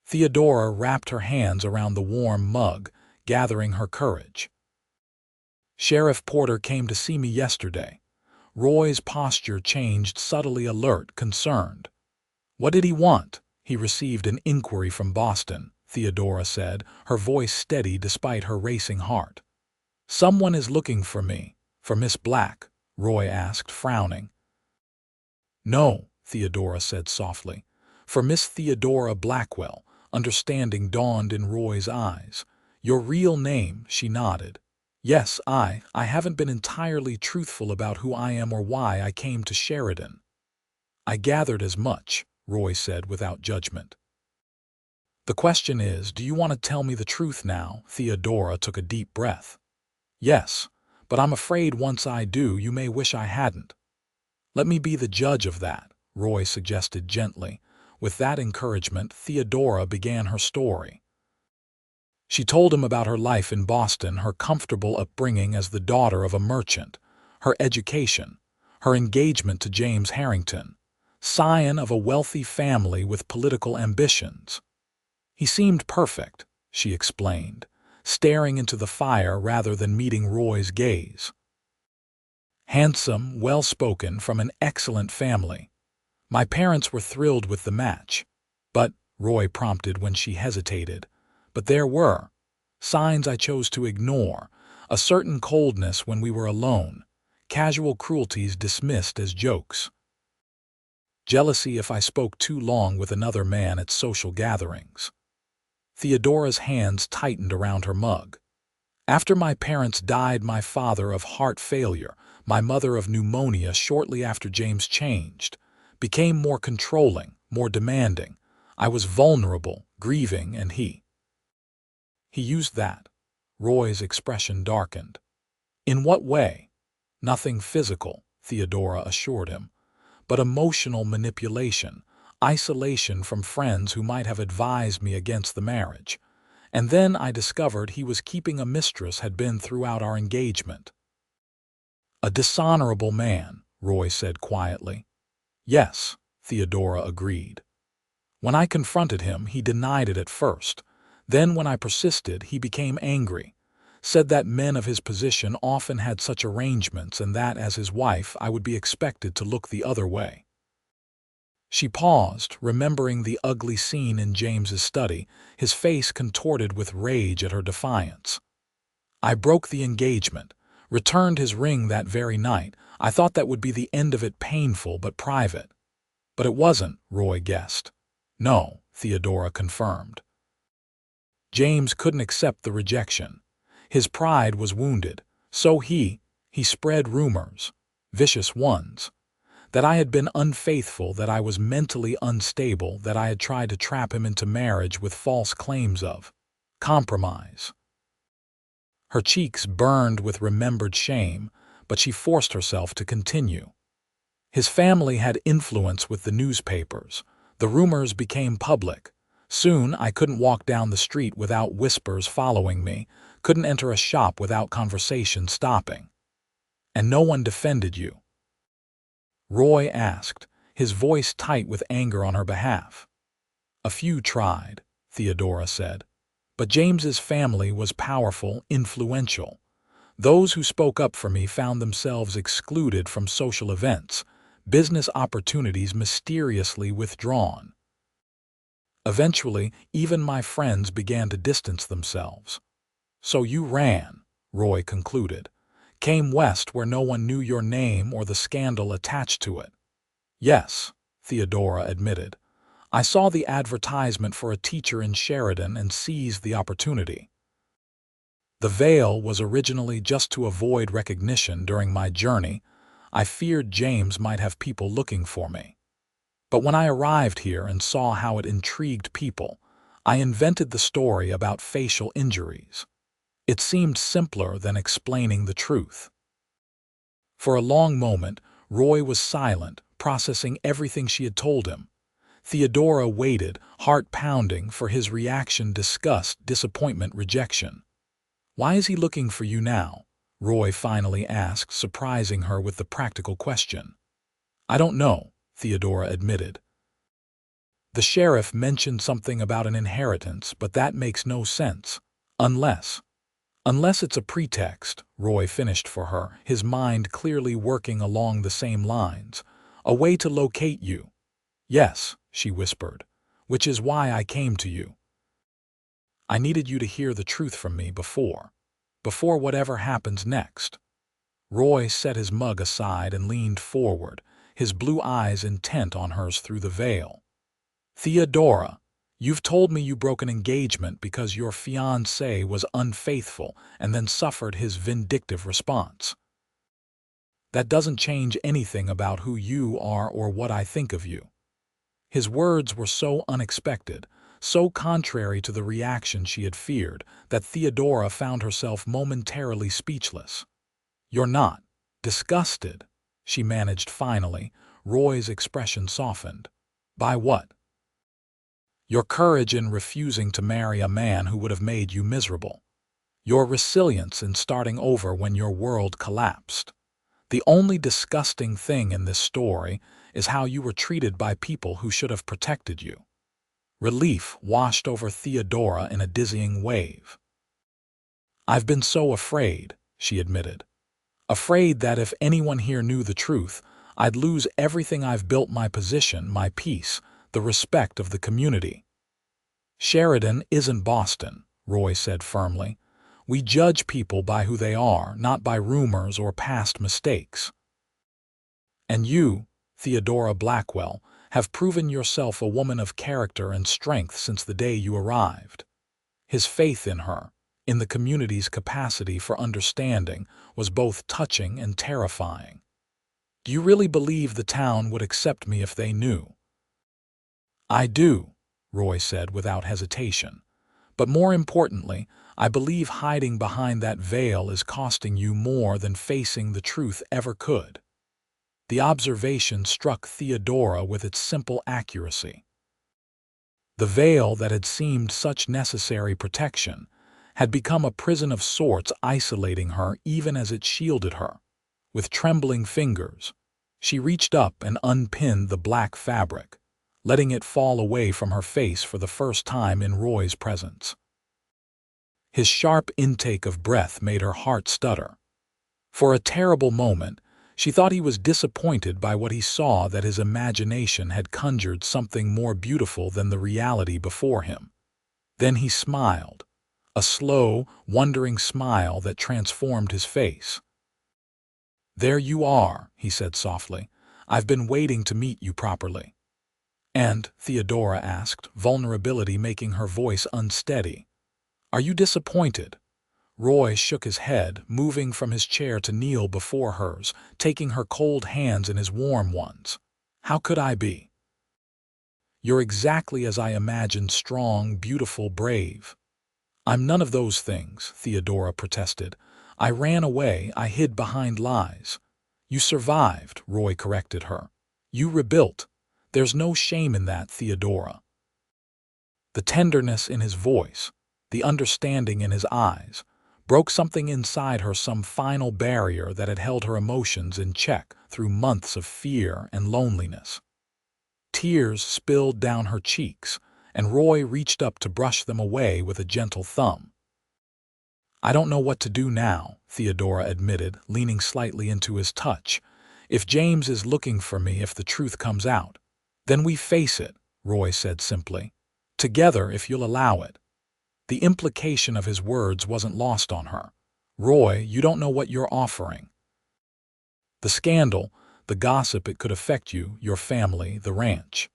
Theodora wrapped her hands around the warm mug, gathering her courage. "Sheriff Porter came to see me yesterday." Roy's posture changed, subtly alert, concerned. "What did he want?" "He received an inquiry from Boston," Theodora said, her voice steady despite her racing heart. "Someone is looking for me." "For Miss Black?" Roy asked, frowning. "No," Theodora said softly. "For Miss Theodora Blackwell." Understanding dawned in Roy's eyes. "Your real name?" She nodded. "Yes, I haven't been entirely truthful about who I am or why I came to Sheridan." "I gathered as much," Roy said without judgment. "The question is, do you want to tell me the truth now?" Theodora took a deep breath. "Yes, but I'm afraid once I do, you may wish I hadn't." "Let me be the judge of that," Roy suggested gently. With that encouragement, Theodora began her story. She told him about her life in Boston, her comfortable upbringing as the daughter of a merchant, her education, her engagement to James Harrington, scion of a wealthy family with political ambitions. "He seemed perfect," she explained, staring into the fire rather than meeting Roy's gaze. "Handsome, well-spoken, from an excellent family. My parents were thrilled with the match. But," Roy prompted when she hesitated, "but there were signs I chose to ignore, a certain coldness when we were alone, casual cruelties dismissed as jokes. Jealousy if I spoke too long with another man at social gatherings." Theodora's hands tightened around her mug. "After my parents died, my father of heart failure, my mother of pneumonia shortly after James changed, became more controlling, more demanding. I was vulnerable, grieving, and he used that." Roy's expression darkened. "In what way?" "Nothing physical," Theodora assured him, "but emotional manipulation, isolation from friends who might have advised me against the marriage. And then I discovered he was keeping a mistress, had been throughout our engagement." "A dishonorable man," Roy said quietly. "Yes," Theodora agreed. "When I confronted him, he denied it at first. Then when I persisted, he became angry, said that men of his position often had such arrangements and that as his wife I would be expected to look the other way." She paused, remembering the ugly scene in James's study, his face contorted with rage at her defiance. "I broke the engagement, returned his ring that very night. I thought that would be the end of it, painful but private." "But it wasn't," Roy guessed. "No," Theodora confirmed. "James couldn't accept the rejection. His pride was wounded, so he spread rumors, vicious ones, that I had been unfaithful, that I was mentally unstable, that I had tried to trap him into marriage with false claims of compromise." Her cheeks burned with remembered shame, but she forced herself to continue. "His family had influence with the newspapers. The rumors became public. Soon I couldn't walk down the street without whispers following me, couldn't enter a shop without conversation stopping." "And no one defended you?" Roy asked, his voice tight with anger on her behalf. "A few tried," Theodora said. "But James's family was powerful, influential. Those who spoke up for me found themselves excluded from social events, business opportunities mysteriously withdrawn. Eventually, even my friends began to distance themselves." "So you ran," Roy concluded. "Came west where no one knew your name or the scandal attached to it." "Yes," Theodora admitted. "I saw the advertisement for a teacher in Sheridan and seized the opportunity. The veil was originally just to avoid recognition during my journey. I feared James might have people looking for me. But when I arrived here and saw how it intrigued people, I invented the story about facial injuries. It seemed simpler than explaining the truth." For a long moment, Roy was silent, processing everything she had told him. Theodora waited, heart pounding, for his reaction: disgust, disappointment, rejection. "Why is he looking for you now?" Roy finally asked, surprising her with the practical question. "I don't know," Theodora admitted. "The sheriff mentioned something about an inheritance, but that makes no sense. Unless it's a pretext," Roy finished for her, his mind clearly working along the same lines. "A way to locate you." "Yes," she whispered, "which is why I came to you. I needed you to hear the truth from me before whatever happens next." Roy set his mug aside and leaned forward, his blue eyes intent on hers through the veil. "Theodora, you've told me you broke an engagement because your fiancé was unfaithful and then suffered his vindictive response. That doesn't change anything about who you are or what I think of you." His words were so unexpected, so contrary to the reaction she had feared, that Theodora found herself momentarily speechless. You're not. Disgusted, she managed finally. Roy's expression softened. By what? Your courage in refusing to marry a man who would have made you miserable. Your resilience in starting over when your world collapsed. The only disgusting thing in this story is how you were treated by people who should have protected you. Relief washed over Theodora in a dizzying wave. I've been so afraid, she admitted. Afraid that if anyone here knew the truth, I'd lose everything I've built, my position, my peace, the respect of the community. Sheridan isn't Boston, Roy said firmly. We judge people by who they are, not by rumors or past mistakes. And you, Theodora Blackwell, have proven yourself a woman of character and strength since the day you arrived. His faith in her, in the community's capacity for understanding, was both touching and terrifying. Do you really believe the town would accept me if they knew? I do, Roy said without hesitation. But more importantly, I believe hiding behind that veil is costing you more than facing the truth ever could. The observation struck Theodora with its simple accuracy. The veil that had seemed such necessary protection had become a prison of sorts, isolating her even as it shielded her. With trembling fingers, she reached up and unpinned the black fabric, letting it fall away from her face for the first time in Roy's presence. His sharp intake of breath made her heart stutter. For a terrible moment, she thought he was disappointed by what he saw, that his imagination had conjured something more beautiful than the reality before him. Then he smiled, a slow, wondering smile that transformed his face. There you are, he said softly. I've been waiting to meet you properly. And, Theodora asked, vulnerability making her voice unsteady, are you disappointed? Roy shook his head, moving from his chair to kneel before hers, taking her cold hands in his warm ones. How could I be? You're exactly as I imagined, strong, beautiful, brave. I'm none of those things, Theodora protested. I ran away, I hid behind lies. You survived, Roy corrected her. You rebuilt. There's no shame in that, Theodora. The tenderness in his voice, the understanding in his eyes, broke something inside her, some final barrier that had held her emotions in check through months of fear and loneliness. Tears spilled down her cheeks, and Roy reached up to brush them away with a gentle thumb. I don't know what to do now, Theodora admitted, leaning slightly into his touch. If James is looking for me, if the truth comes out, then we face it, Roy said simply. Together, if you'll allow it. The implication of his words wasn't lost on her. Roy, you don't know what you're offering. The scandal, the gossip, it could affect you, your family, the ranch.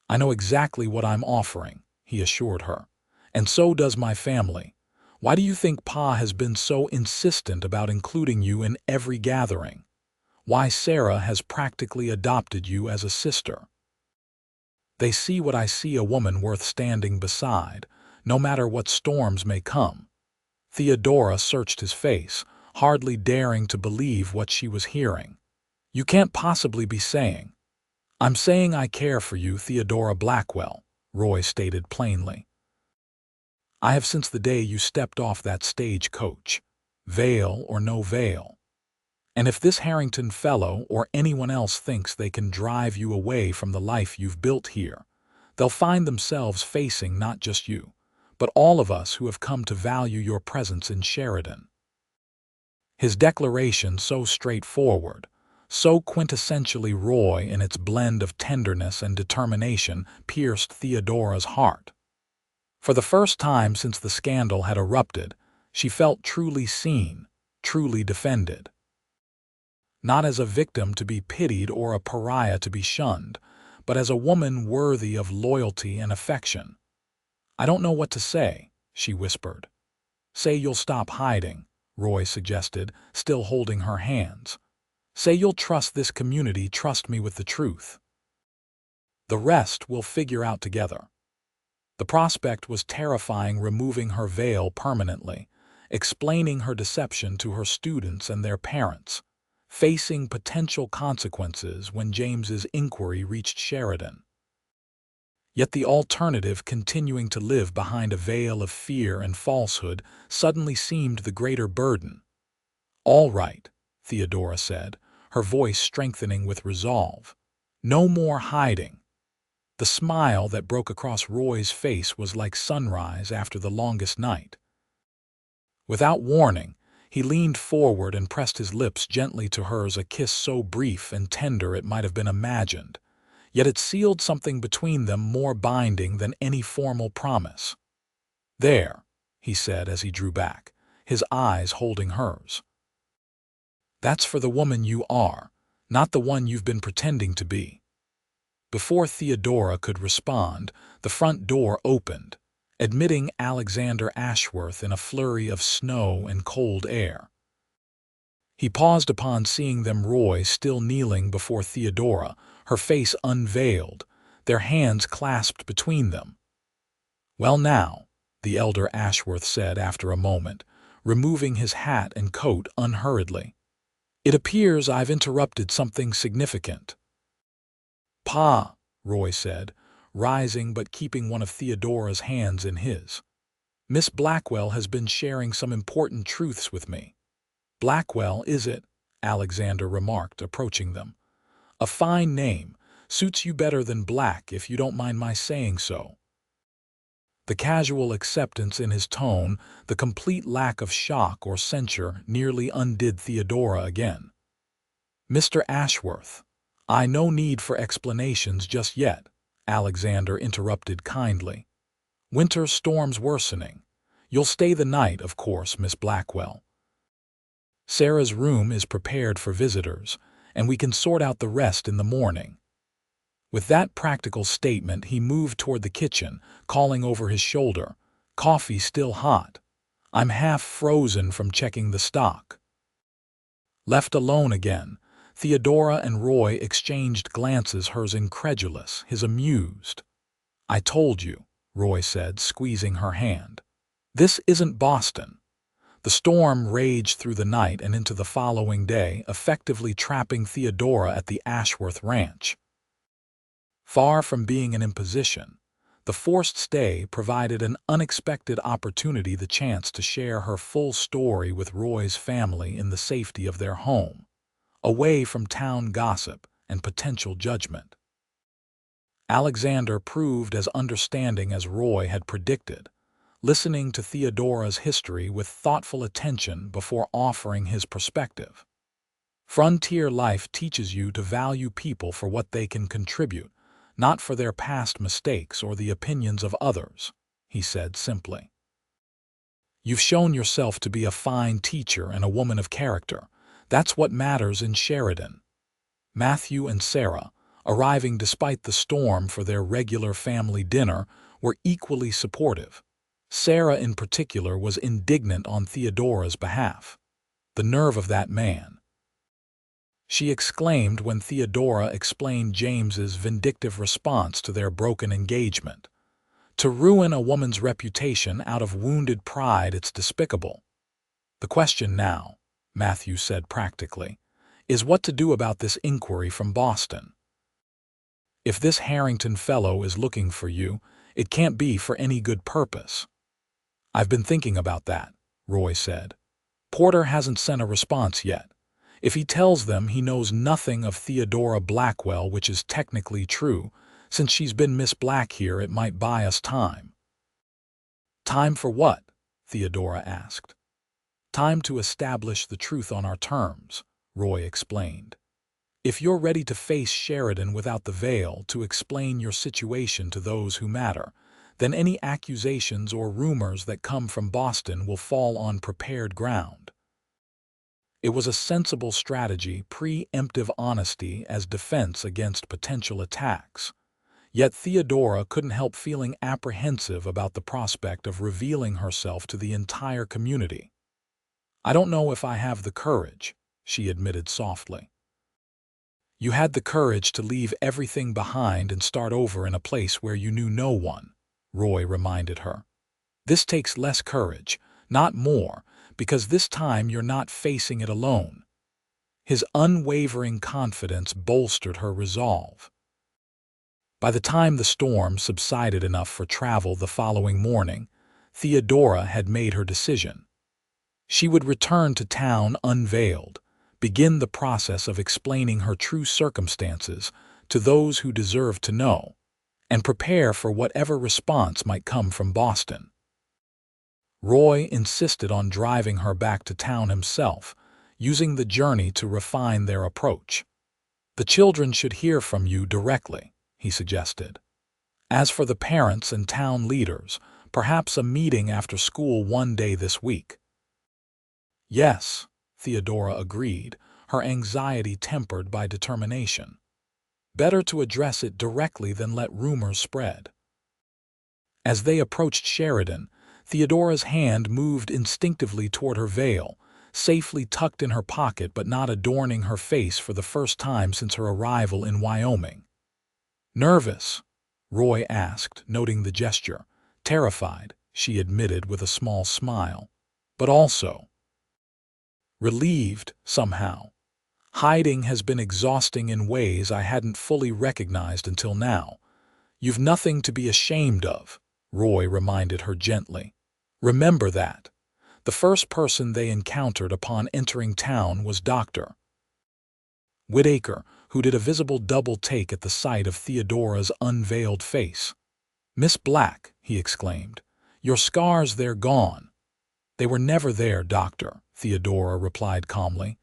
I know exactly what I'm offering, he assured her. And so does my family. Why do you think Pa has been so insistent about including you in every gathering? Why Sarah has practically adopted you as a sister? They see what I see, a woman worth standing beside, no matter what storms may come. Theodora searched his face, hardly daring to believe what she was hearing. You can't possibly be saying. I'm saying I care for you, Theodora Blackwell, Roy stated plainly. I have since the day you stepped off that stagecoach, veil or no veil. And if this Harrington fellow or anyone else thinks they can drive you away from the life you've built here, they'll find themselves facing not just you, but all of us who have come to value your presence in Sheridan. His declaration, so straightforward, so quintessentially Roy in its blend of tenderness and determination, pierced Theodora's heart. For the first time since the scandal had erupted, she felt truly seen, truly defended. Not as a victim to be pitied or a pariah to be shunned, but as a woman worthy of loyalty and affection. I don't know what to say, she whispered. Say you'll stop hiding, Roy suggested, still holding her hands. Say you'll trust this community, trust me with the truth. The rest we'll figure out together. The prospect was terrifying, removing her veil permanently, explaining her deception to her students and their parents, facing potential consequences when James's inquiry reached Sheridan. Yet the alternative, continuing to live behind a veil of fear and falsehood, suddenly seemed the greater burden. "All right," Theodora said, her voice strengthening with resolve. "No more hiding." The smile that broke across Roy's face was like sunrise after the longest night. Without warning, he leaned forward and pressed his lips gently to hers, a kiss so brief and tender it might have been imagined, yet it sealed something between them more binding than any formal promise. "There," he said as he drew back, his eyes holding hers. "That's for the woman you are, not the one you've been pretending to be." Before Theodora could respond, the front door opened, admitting Alexander Ashworth in a flurry of snow and cold air. He paused upon seeing them, Roy still kneeling before Theodora, her face unveiled, their hands clasped between them. "Well now," the elder Ashworth said after a moment, removing his hat and coat unhurriedly, "it appears I've interrupted something significant." "Pa," Roy said, rising but keeping one of Theodora's hands in his. "Miss Blackwell has been sharing some important truths with me." "Blackwell, is it?" Alexander remarked, approaching them. "A fine name. Suits you better than Black, if you don't mind my saying so." The casual acceptance in his tone, the complete lack of shock or censure, nearly undid Theodora again. "Mr. Ashworth, no need for explanations just yet," Alexander interrupted kindly. "Winter storms worsening. You'll stay the night, of course, Miss Blackwell. Sarah's room is prepared for visitors, and we can sort out the rest in the morning." With that practical statement, he moved toward the kitchen, calling over his shoulder, "Coffee still hot. I'm half frozen from checking the stock." Left alone again, Theodora and Roy exchanged glances, hers incredulous, his amused. "I told you," Roy said, squeezing her hand. "This isn't Boston." The storm raged through the night and into the following day, effectively trapping Theodora at the Ashworth ranch. Far from being an imposition, the forced stay provided an unexpected opportunity, the chance to share her full story with Roy's family in the safety of their home, away from town gossip and potential judgment. Alexander proved as understanding as Roy had predicted, listening to Theodora's history with thoughtful attention before offering his perspective. "Frontier life teaches you to value people for what they can contribute, not for their past mistakes or the opinions of others," he said simply. "You've shown yourself to be a fine teacher and a woman of character. That's what matters in Sheridan." Matthew and Sarah, arriving despite the storm for their regular family dinner, were equally supportive. Sarah in particular was indignant on Theodora's behalf. "The nerve of that man," she exclaimed when Theodora explained James's vindictive response to their broken engagement. "To ruin a woman's reputation out of wounded pride, it's despicable." "The question now," Matthew said practically, "is what to do about this inquiry from Boston. If this Harrington fellow is looking for you, it can't be for any good purpose." "I've been thinking about that," Roy said. "Porter hasn't sent a response yet. If he tells them he knows nothing of Theodora Blackwell, which is technically true, since she's been Miss Black here, it might buy us time." "Time for what?" Theodora asked. "Time to establish the truth on our terms," Roy explained. "If you're ready to face Sheridan without the veil, to explain your situation to those who matter, then any accusations or rumors that come from Boston will fall on prepared ground." It was a sensible strategy, preemptive honesty as defense against potential attacks. Yet Theodora couldn't help feeling apprehensive about the prospect of revealing herself to the entire community. "I don't know if I have the courage," she admitted softly. "You had the courage to leave everything behind and start over in a place where you knew no one," Roy reminded her. "This takes less courage, not more, because this time you're not facing it alone." His unwavering confidence bolstered her resolve. By the time the storm subsided enough for travel the following morning, Theodora had made her decision. She would return to town unveiled, begin the process of explaining her true circumstances to those who deserved to know, and prepare for whatever response might come from Boston. Roy insisted on driving her back to town himself, using the journey to refine their approach. "The children should hear from you directly," he suggested. "As for the parents and town leaders, perhaps a meeting after school one day this week." "Yes," Theodora agreed, her anxiety tempered by determination. Better to address it directly than let rumors spread. As they approached Sheridan, Theodora's hand moved instinctively toward her veil, safely tucked in her pocket but not adorning her face for the first time since her arrival in Wyoming. "Nervous?" Roy asked, noting the gesture. "Terrified," she admitted with a small smile. "But also relieved, somehow. Hiding has been exhausting in ways I hadn't fully recognized until now." "You've nothing to be ashamed of," Roy reminded her gently. "Remember that. The first person they encountered upon entering town was Dr. Whitaker, who did a visible double-take at the sight of Theodora's unveiled face. "Miss Black," he exclaimed, "your scars, they're gone." "They were never there, Doctor," Theodora replied calmly.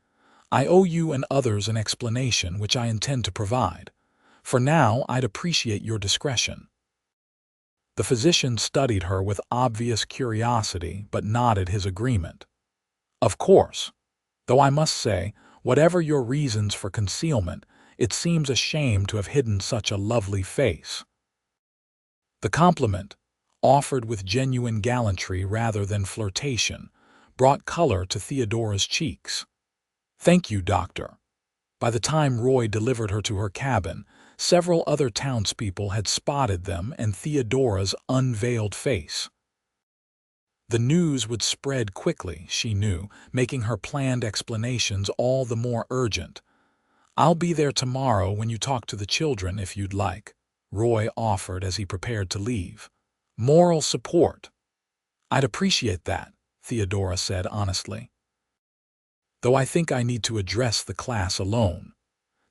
"I owe you and others an explanation which I intend to provide. For now, I'd appreciate your discretion." The physician studied her with obvious curiosity but nodded his agreement. "Of course. Though I must say, whatever your reasons for concealment, it seems a shame to have hidden such a lovely face." The compliment, offered with genuine gallantry rather than flirtation, brought color to Theodora's cheeks. "Thank you, Doctor." By the time Roy delivered her to her cabin, several other townspeople had spotted them and Theodora's unveiled face. The news would spread quickly, she knew, making her planned explanations all the more urgent. "I'll be there tomorrow when you talk to the children if you'd like," Roy offered as he prepared to leave. "Moral support." "I'd appreciate that," Theodora said honestly. "Though I think I need to address the class alone.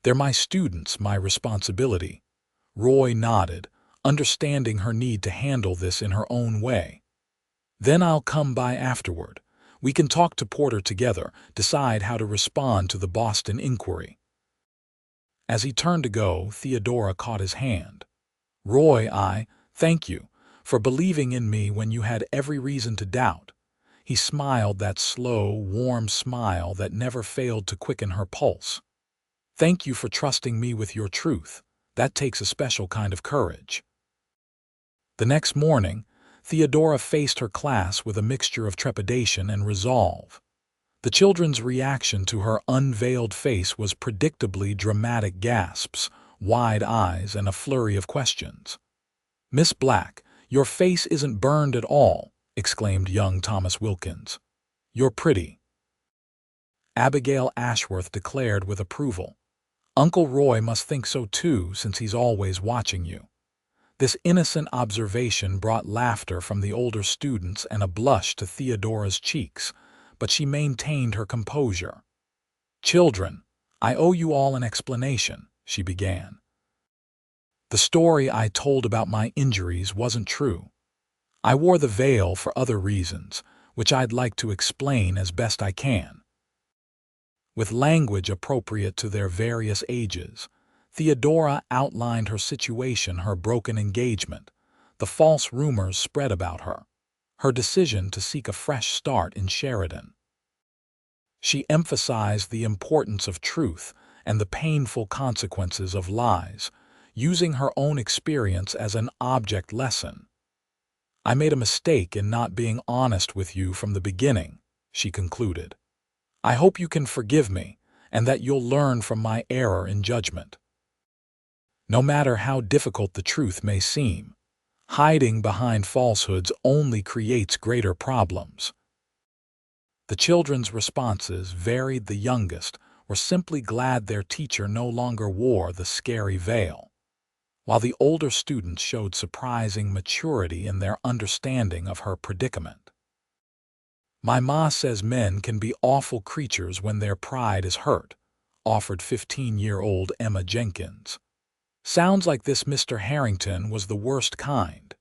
They're my students, my responsibility." Roy nodded, understanding her need to handle this in her own way. "Then I'll come by afterward. We can talk to Porter together, decide how to respond to the Boston inquiry." As he turned to go, Theodora caught his hand. "Roy, thank you for believing in me when you had every reason to doubt." He smiled that slow, warm smile that never failed to quicken her pulse. "Thank you for trusting me with your truth. That takes a special kind of courage." The next morning, Theodora faced her class with a mixture of trepidation and resolve. The children's reaction to her unveiled face was predictably dramatic gasps, wide eyes, and a flurry of questions. "Miss Black, your face isn't burned at all," exclaimed young Thomas Wilkins. "You're pretty." Abigail Ashworth declared with approval. "Uncle Roy must think so too, since he's always watching you." This innocent observation brought laughter from the older students and a blush to Theodora's cheeks, but she maintained her composure. "Children, I owe you all an explanation," she began. "The story I told about my injuries wasn't true. I wore the veil for other reasons, which I'd like to explain as best I can." With language appropriate to their various ages, Theodora outlined her situation, her broken engagement, the false rumors spread about her decision to seek a fresh start in Sheridan. She emphasized the importance of truth and the painful consequences of lies, using her own experience as an object lesson. "I made a mistake in not being honest with you from the beginning," she concluded. "I hope you can forgive me and that you'll learn from my error in judgment. No matter how difficult the truth may seem, hiding behind falsehoods only creates greater problems." The children's responses varied. The youngest were simply glad their teacher no longer wore the scary veil, while the older students showed surprising maturity in their understanding of her predicament. "My ma says men can be awful creatures when their pride is hurt," offered 15-year-old Emma Jenkins. "Sounds like this Mr. Harrington was the worst kind."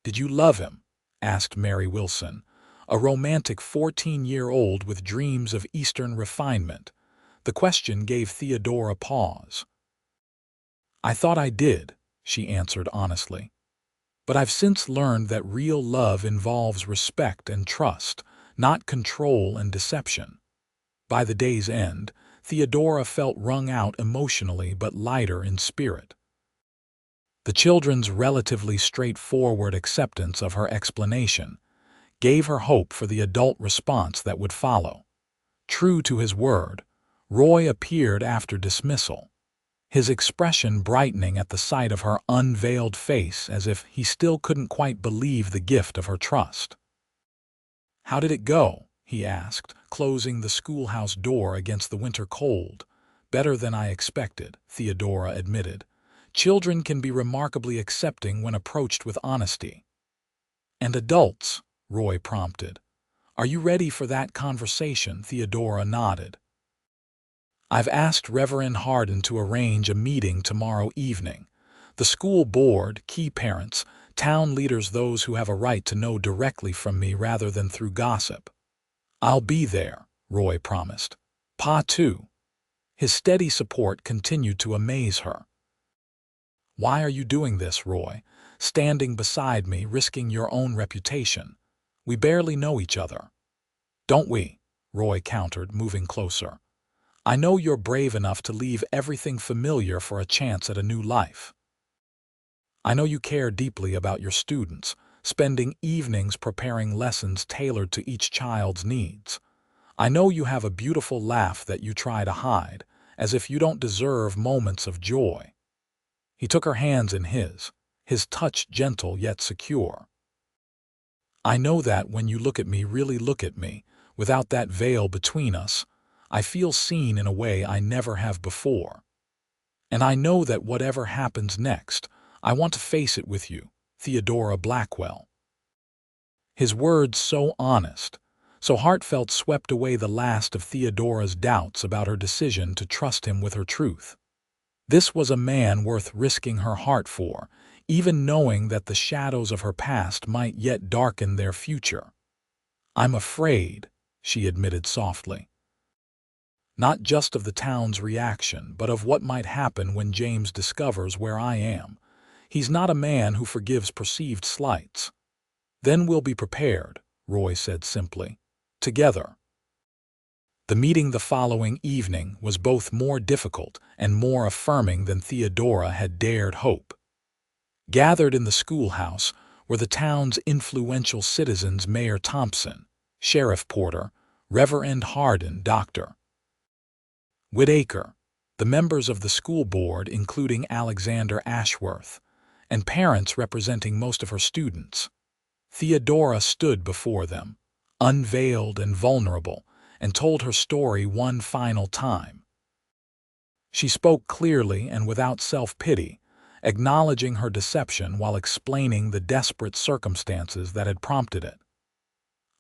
"Did you love him?" asked Mary Wilson, a romantic 14-year-old with dreams of Eastern refinement. The question gave Theodora pause. "I thought I did," she answered honestly. "But I've since learned that real love involves respect and trust, not control and deception." By the day's end, Theodora felt wrung out emotionally but lighter in spirit. The children's relatively straightforward acceptance of her explanation gave her hope for the adult response that would follow. True to his word, Roy appeared after dismissal, his expression brightening at the sight of her unveiled face, as if he still couldn't quite believe the gift of her trust. "How did it go?" he asked, closing the schoolhouse door against the winter cold. "Better than I expected," Theodora admitted. "Children can be remarkably accepting when approached with honesty." "And adults?" Roy prompted. "Are you ready for that conversation?" Theodora nodded. "I've asked Reverend Hardin to arrange a meeting tomorrow evening. The school board, key parents, town leaders, those who have a right to know directly from me rather than through gossip." "I'll be there," Roy promised. "Pa too." His steady support continued to amaze her. "Why are you doing this, Roy? Standing beside me, risking your own reputation? We barely know each other." "Don't we?" Roy countered, moving closer. "I know you're brave enough to leave everything familiar for a chance at a new life. I know you care deeply about your students, spending evenings preparing lessons tailored to each child's needs. I know you have a beautiful laugh that you try to hide, as if you don't deserve moments of joy." He took her hands in his touch gentle yet secure. "I know that when you look at me, really look at me, without that veil between us, I feel seen in a way I never have before. And I know that whatever happens next, I want to face it with you, Theodora Blackwell." His words, so honest, so heartfelt, swept away the last of Theodora's doubts about her decision to trust him with her truth. This was a man worth risking her heart for, even knowing that the shadows of her past might yet darken their future. "I'm afraid," she admitted softly. "Not just of the town's reaction, but of what might happen when James discovers where I am. He's not a man who forgives perceived slights." "Then we'll be prepared," Roy said simply. "Together." The meeting the following evening was both more difficult and more affirming than Theodora had dared hope. Gathered in the schoolhouse were the town's influential citizens: Mayor Thompson, Sheriff Porter, Reverend Hardin, Dr. Whitaker, the members of the school board including Alexander Ashworth, and parents representing most of her students. Theodora stood before them, unveiled and vulnerable, and told her story one final time. She spoke clearly and without self-pity, acknowledging her deception while explaining the desperate circumstances that had prompted it.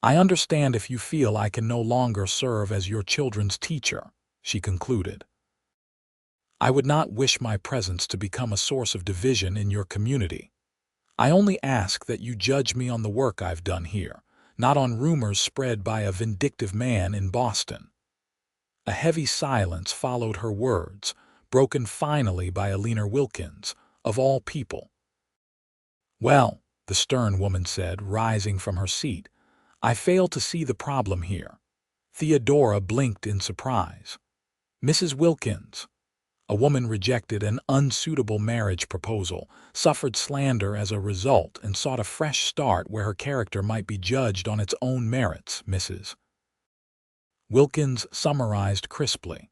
"I understand if you feel I can no longer serve as your children's teacher," she concluded. "I would not wish my presence to become a source of division in your community. I only ask that you judge me on the work I've done here, not on rumors spread by a vindictive man in Boston." A heavy silence followed her words, broken finally by Alina Wilkins, of all people. "Well," the stern woman said, rising from her seat, "I fail to see the problem here." Theodora blinked in surprise. "Mrs. Wilkins." A woman rejected an unsuitable marriage proposal, suffered slander as a result, and sought a fresh start where her character might be judged on its own merits, Mrs. Wilkins summarized crisply.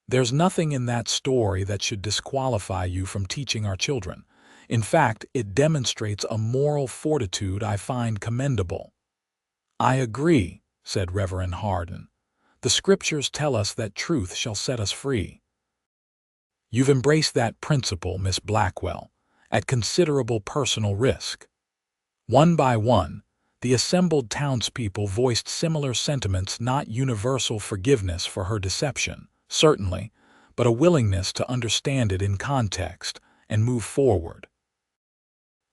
"There's nothing in that story that should disqualify you from teaching our children. In fact, it demonstrates a moral fortitude I find commendable." "I agree," said Reverend Hardin. "The scriptures tell us that truth shall set us free." "You've embraced that principle, Miss Blackwell, at considerable personal risk." One by one, the assembled townspeople voiced similar sentiments, not universal forgiveness for her deception, certainly, but a willingness to understand it in context and move forward.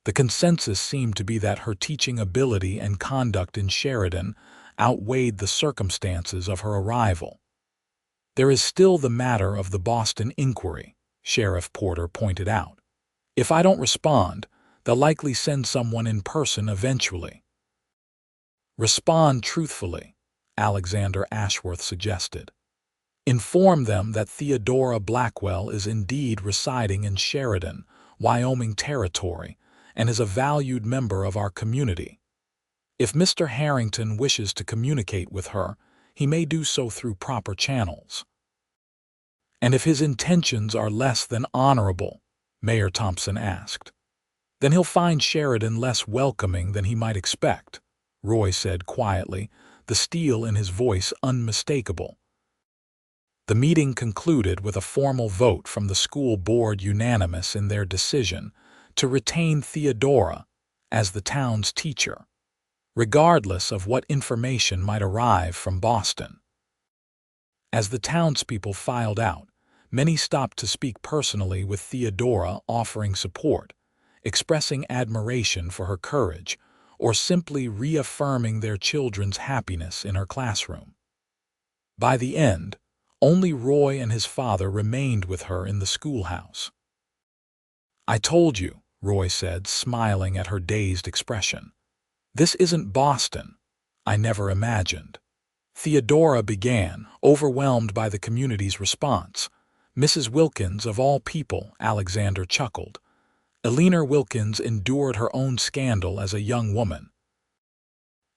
The consensus seemed to be that her teaching ability and conduct in Sheridan outweighed the circumstances of her arrival. "There is still the matter of the Boston inquiry," Sheriff Porter pointed out. "If I don't respond, they'll likely send someone in person eventually." "Respond truthfully," Alexander Ashworth suggested. "Inform them that Theodora Blackwell is indeed residing in Sheridan, Wyoming territory, and is a valued member of our community. If Mr. Harrington wishes to communicate with her, he may do so through proper channels. And if his intentions are less than honorable," Mayor Thompson asked, "then he'll find Sheridan less welcoming than he might expect," Roy said quietly, the steel in his voice unmistakable. The meeting concluded with a formal vote from the school board, unanimous in their decision to retain Theodora as the town's teacher, regardless of what information might arrive from Boston. As the townspeople filed out, many stopped to speak personally with Theodora, offering support, expressing admiration for her courage, or simply reaffirming their children's happiness in her classroom. By the end, only Roy and his father remained with her in the schoolhouse. "I told you," Roy said, smiling at her dazed expression. "This isn't Boston. I never imagined." Theodora began, overwhelmed by the community's response. "Mrs. Wilkins, of all people," Alexander chuckled. "Eleanor Wilkins endured her own scandal as a young woman.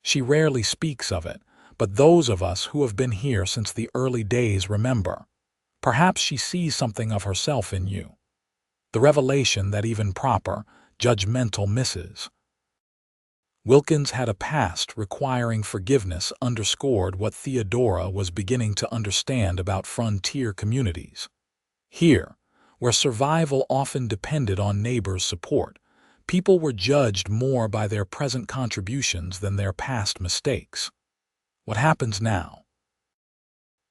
She rarely speaks of it, but those of us who have been here since the early days remember. Perhaps she sees something of herself in you. The revelation that even proper, judgmental misses. Wilkins had a past requiring forgiveness underscored what Theodora was beginning to understand about frontier communities. Here, where survival often depended on neighbors' support, people were judged more by their present contributions than their past mistakes. "What happens now?"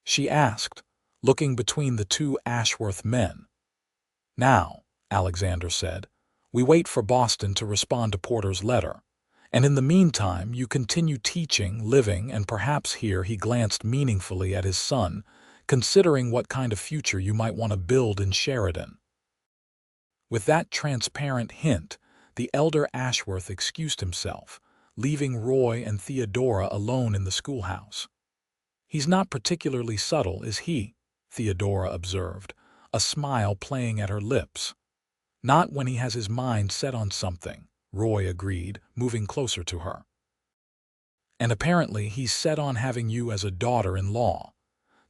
she asked, looking between the two Ashworth men. "Now," Alexander said, "we wait for Boston to respond to Porter's letter. And in the meantime, you continue teaching, living, and perhaps," here he glanced meaningfully at his son, "considering what kind of future you might want to build in Sheridan." With that transparent hint, the elder Ashworth excused himself, leaving Roy and Theodora alone in the schoolhouse. "He's not particularly subtle, is he?" Theodora observed, a smile playing at her lips. "Not when he has his mind set on something," Roy agreed, moving closer to her. "And apparently he's set on having you as a daughter-in-law."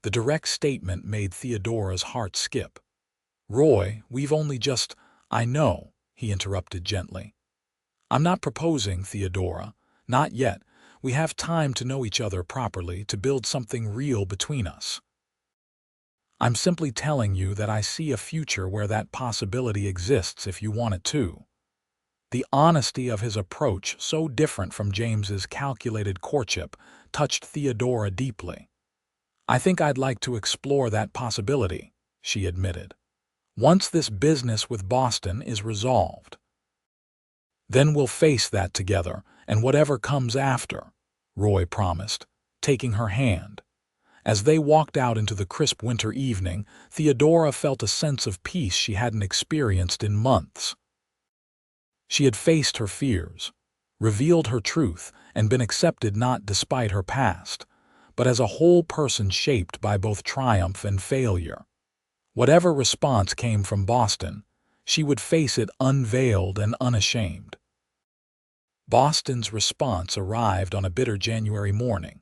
The direct statement made Theodora's heart skip. "Roy, we've only just—" "I know," he interrupted gently. "I'm not proposing, Theodora. Not yet. We have time to know each other properly, to build something real between us. I'm simply telling you that I see a future where that possibility exists if you want it to." The honesty of his approach, so different from James's calculated courtship, touched Theodora deeply. "I think I'd like to explore that possibility," she admitted, "once this business with Boston is resolved. Then we'll face that together, and whatever comes after," Roy promised, taking her hand. As they walked out into the crisp winter evening, Theodora felt a sense of peace she hadn't experienced in months. She had faced her fears, revealed her truth, and been accepted not despite her past, but as a whole person shaped by both triumph and failure. Whatever response came from Boston, she would face it unveiled and unashamed. Boston's response arrived on a bitter January morning,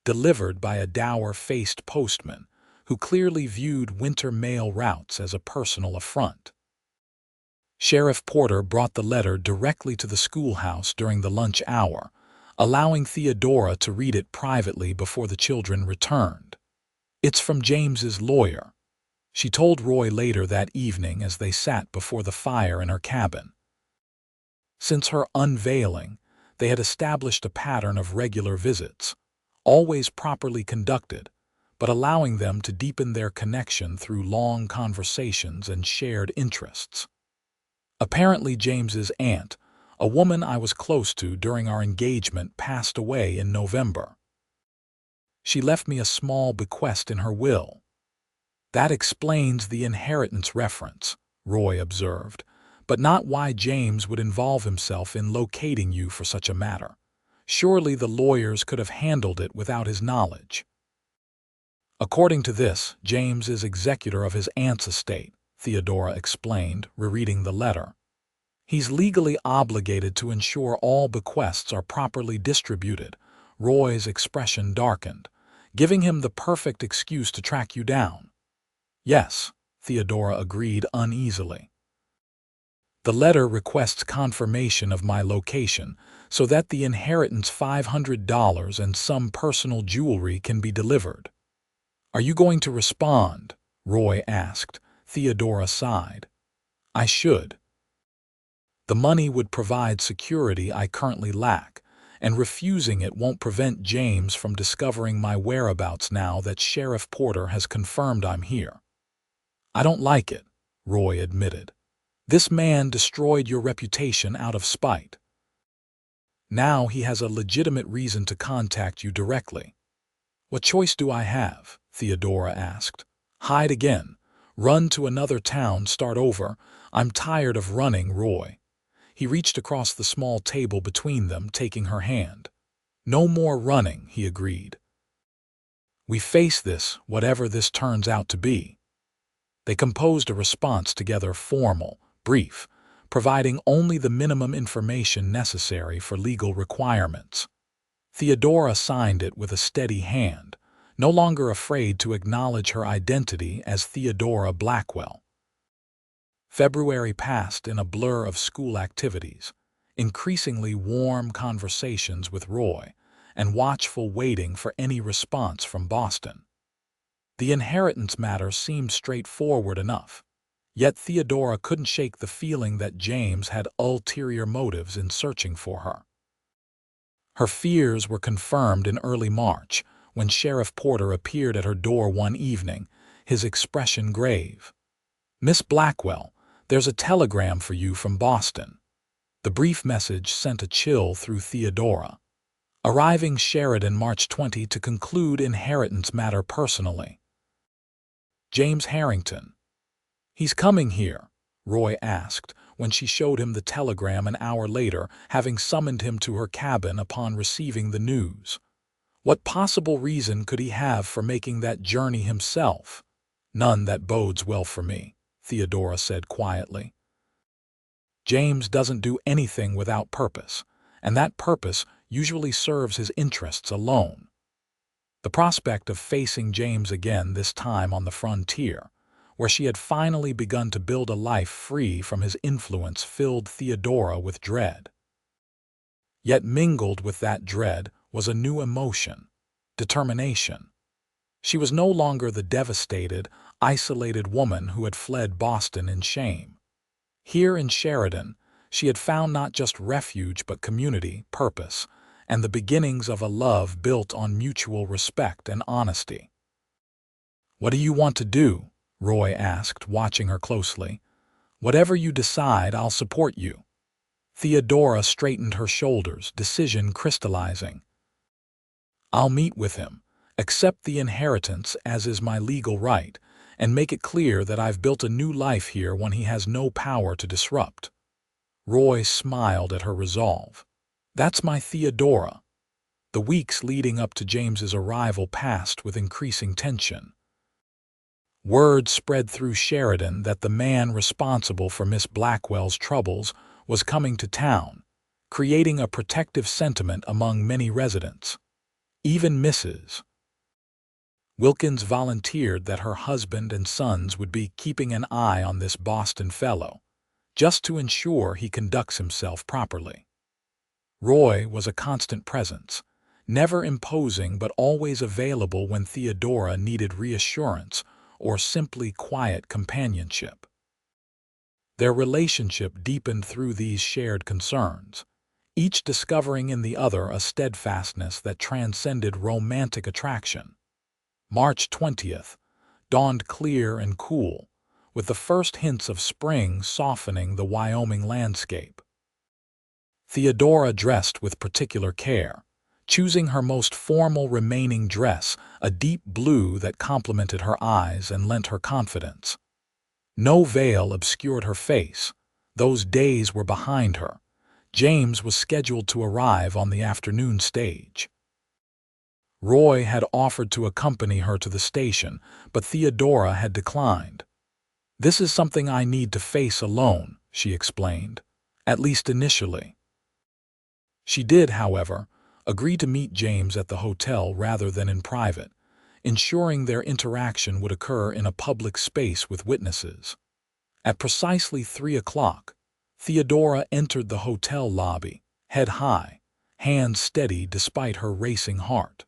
delivered by a dour-faced postman who clearly viewed winter mail routes as a personal affront. Sheriff Porter brought the letter directly to the schoolhouse during the lunch hour, allowing Theodora to read it privately before the children returned. "It's from James's lawyer," she told Roy later that evening as they sat before the fire in her cabin. Since her unveiling, they had established a pattern of regular visits, always properly conducted, but allowing them to deepen their connection through long conversations and shared interests. "Apparently James's aunt, a woman I was close to during our engagement, passed away in November. She left me a small bequest in her will." "That explains the inheritance reference," Roy observed, "but not why James would involve himself in locating you for such a matter. Surely the lawyers could have handled it without his knowledge." "According to this, James is executor of his aunt's estate," Theodora explained, rereading the letter. "He's legally obligated to ensure all bequests are properly distributed." Roy's expression darkened, "giving him the perfect excuse to track you down." "Yes," Theodora agreed uneasily. "The letter requests confirmation of my location so that the inheritance $500 and some personal jewelry can be delivered." "Are you going to respond?" Roy asked. Theodora sighed. "I should. The money would provide security I currently lack, and refusing it won't prevent James from discovering my whereabouts now that Sheriff Porter has confirmed I'm here." "I don't like it," Roy admitted. "This man destroyed your reputation out of spite. Now he has a legitimate reason to contact you directly." "What choice do I have?" Theodora asked. "Hide again. Run to another town, start over. I'm tired of running, Roy." He reached across the small table between them, taking her hand. "No more running," he agreed. "We face this, whatever this turns out to be." They composed a response together, formal, brief, providing only the minimum information necessary for legal requirements. Theodora signed it with a steady hand, no longer afraid to acknowledge her identity as Theodora Blackwell. February passed in a blur of school activities, increasingly warm conversations with Roy, and watchful waiting for any response from Boston. The inheritance matter seemed straightforward enough, yet Theodora couldn't shake the feeling that James had ulterior motives in searching for her. Her fears were confirmed in early March, when Sheriff Porter appeared at her door one evening, his expression grave. "Miss Blackwell, there's a telegram for you from Boston." The brief message sent a chill through Theodora. "Arriving Sheridan March 20 to conclude inheritance matter personally. James Harrington." "He's coming here?" Roy asked, when she showed him the telegram an hour later, having summoned him to her cabin upon receiving the news. "What possible reason could he have for making that journey himself?" "None that bodes well for me," Theodora said quietly. "James doesn't do anything without purpose, and that purpose usually serves his interests alone." The prospect of facing James again, this time on the frontier, where she had finally begun to build a life free from his influence, filled Theodora with dread. Yet mingled with that dread was a new emotion: determination. She was no longer the devastated, isolated woman who had fled Boston in shame. Here in Sheridan, she had found not just refuge but community, purpose, and the beginnings of a love built on mutual respect and honesty. "What do you want to do?" Roy asked, watching her closely. "Whatever you decide, I'll support you." Theodora straightened her shoulders, decision crystallizing. "I'll meet with him, accept the inheritance as is my legal right, and make it clear that I've built a new life here, one he has no power to disrupt." Roy smiled at her resolve. "That's my Theodora." The weeks leading up to James's arrival passed with increasing tension. Word spread through Sheridan that the man responsible for Miss Blackwell's troubles was coming to town, creating a protective sentiment among many residents. Even Mrs. Wilkins volunteered that her husband and sons would be keeping an eye on this Boston fellow, just to ensure he conducts himself properly. Roy was a constant presence, never imposing but always available when Theodora needed reassurance or simply quiet companionship. Their relationship deepened through these shared concerns, each discovering in the other a steadfastness that transcended romantic attraction. March 20th dawned clear and cool, with the first hints of spring softening the Wyoming landscape. Theodora dressed with particular care, choosing her most formal remaining dress, a deep blue that complemented her eyes and lent her confidence. No veil obscured her face. Those days were behind her. James was scheduled to arrive on the afternoon stage. Roy had offered to accompany her to the station, but Theodora had declined. "This is something I need to face alone," she explained, "at least initially." She did, however, agree to meet James at the hotel rather than in private, ensuring their interaction would occur in a public space with witnesses. At precisely 3 o'clock, Theodora entered the hotel lobby, head high, hands steady despite her racing heart.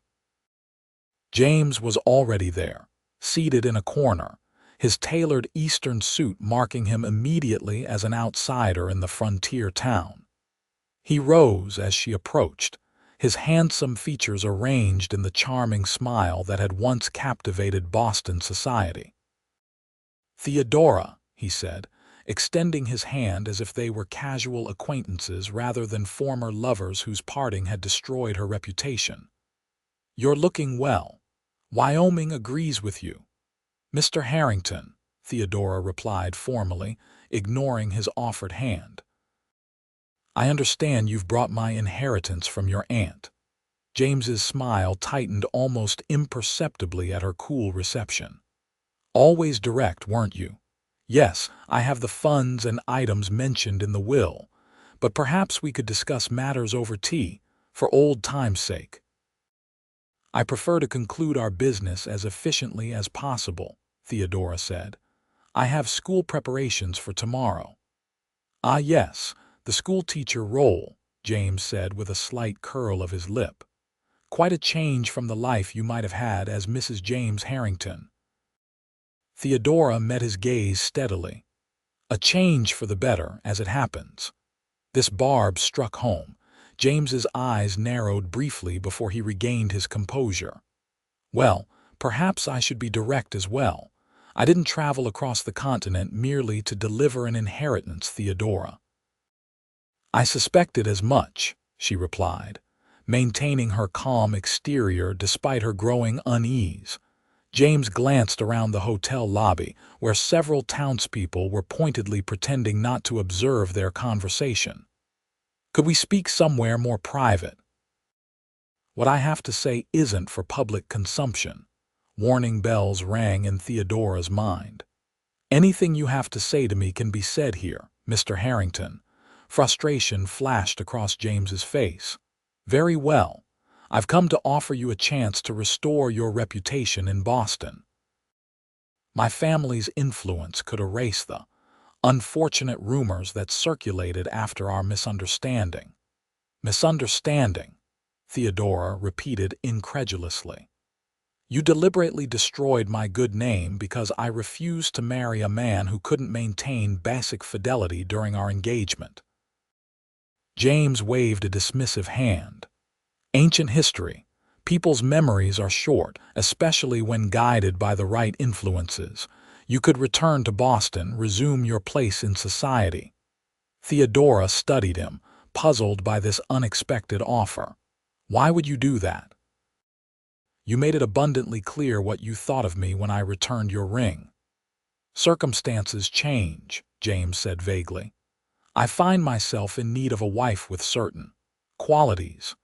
James was already there, seated in a corner, his tailored Eastern suit marking him immediately as an outsider in the frontier town. He rose as she approached, his handsome features arranged in the charming smile that had once captivated Boston society. "Theodora," he said, extending his hand as if they were casual acquaintances rather than former lovers whose parting had destroyed her reputation. "You're looking well. Wyoming agrees with you." "Mr. Harrington," Theodora replied formally, ignoring his offered hand. "I understand you've brought my inheritance from your aunt." James's smile tightened almost imperceptibly at her cool reception. "Always direct, weren't you? Yes, I have the funds and items mentioned in the will, but perhaps we could discuss matters over tea, for old time's sake." "I prefer to conclude our business as efficiently as possible," Theodora said. "I have school preparations for tomorrow." "Ah, yes, the schoolteacher role," James said with a slight curl of his lip. "Quite a change from the life you might have had as Mrs. James Harrington." Theodora met his gaze steadily. "A change for the better, as it happens." This barb struck home. James's eyes narrowed briefly before he regained his composure. "Well, perhaps I should be direct as well. I didn't travel across the continent merely to deliver an inheritance, Theodora." "I suspected as much," she replied, maintaining her calm exterior despite her growing unease. James glanced around the hotel lobby, where several townspeople were pointedly pretending not to observe their conversation. "Could we speak somewhere more private?" "What I have to say isn't for public consumption." Warning bells rang in Theodora's mind. "Anything you have to say to me can be said here, Mr. Harrington." Frustration flashed across James's face. "Very well. I've come to offer you a chance to restore your reputation in Boston. My family's influence could erase the unfortunate rumors that circulated after our misunderstanding." "Misunderstanding?" Theodora repeated incredulously. "You deliberately destroyed my good name because I refused to marry a man who couldn't maintain basic fidelity during our engagement." James waved a dismissive hand. "Ancient history. People's memories are short, especially when guided by the right influences. You could return to Boston, resume your place in society." Theodora studied him, puzzled by this unexpected offer. "Why would you do that?" "You made it abundantly clear what you thought of me when I returned your ring." "Circumstances change," James said vaguely. "I find myself in need of a wife with certain qualities.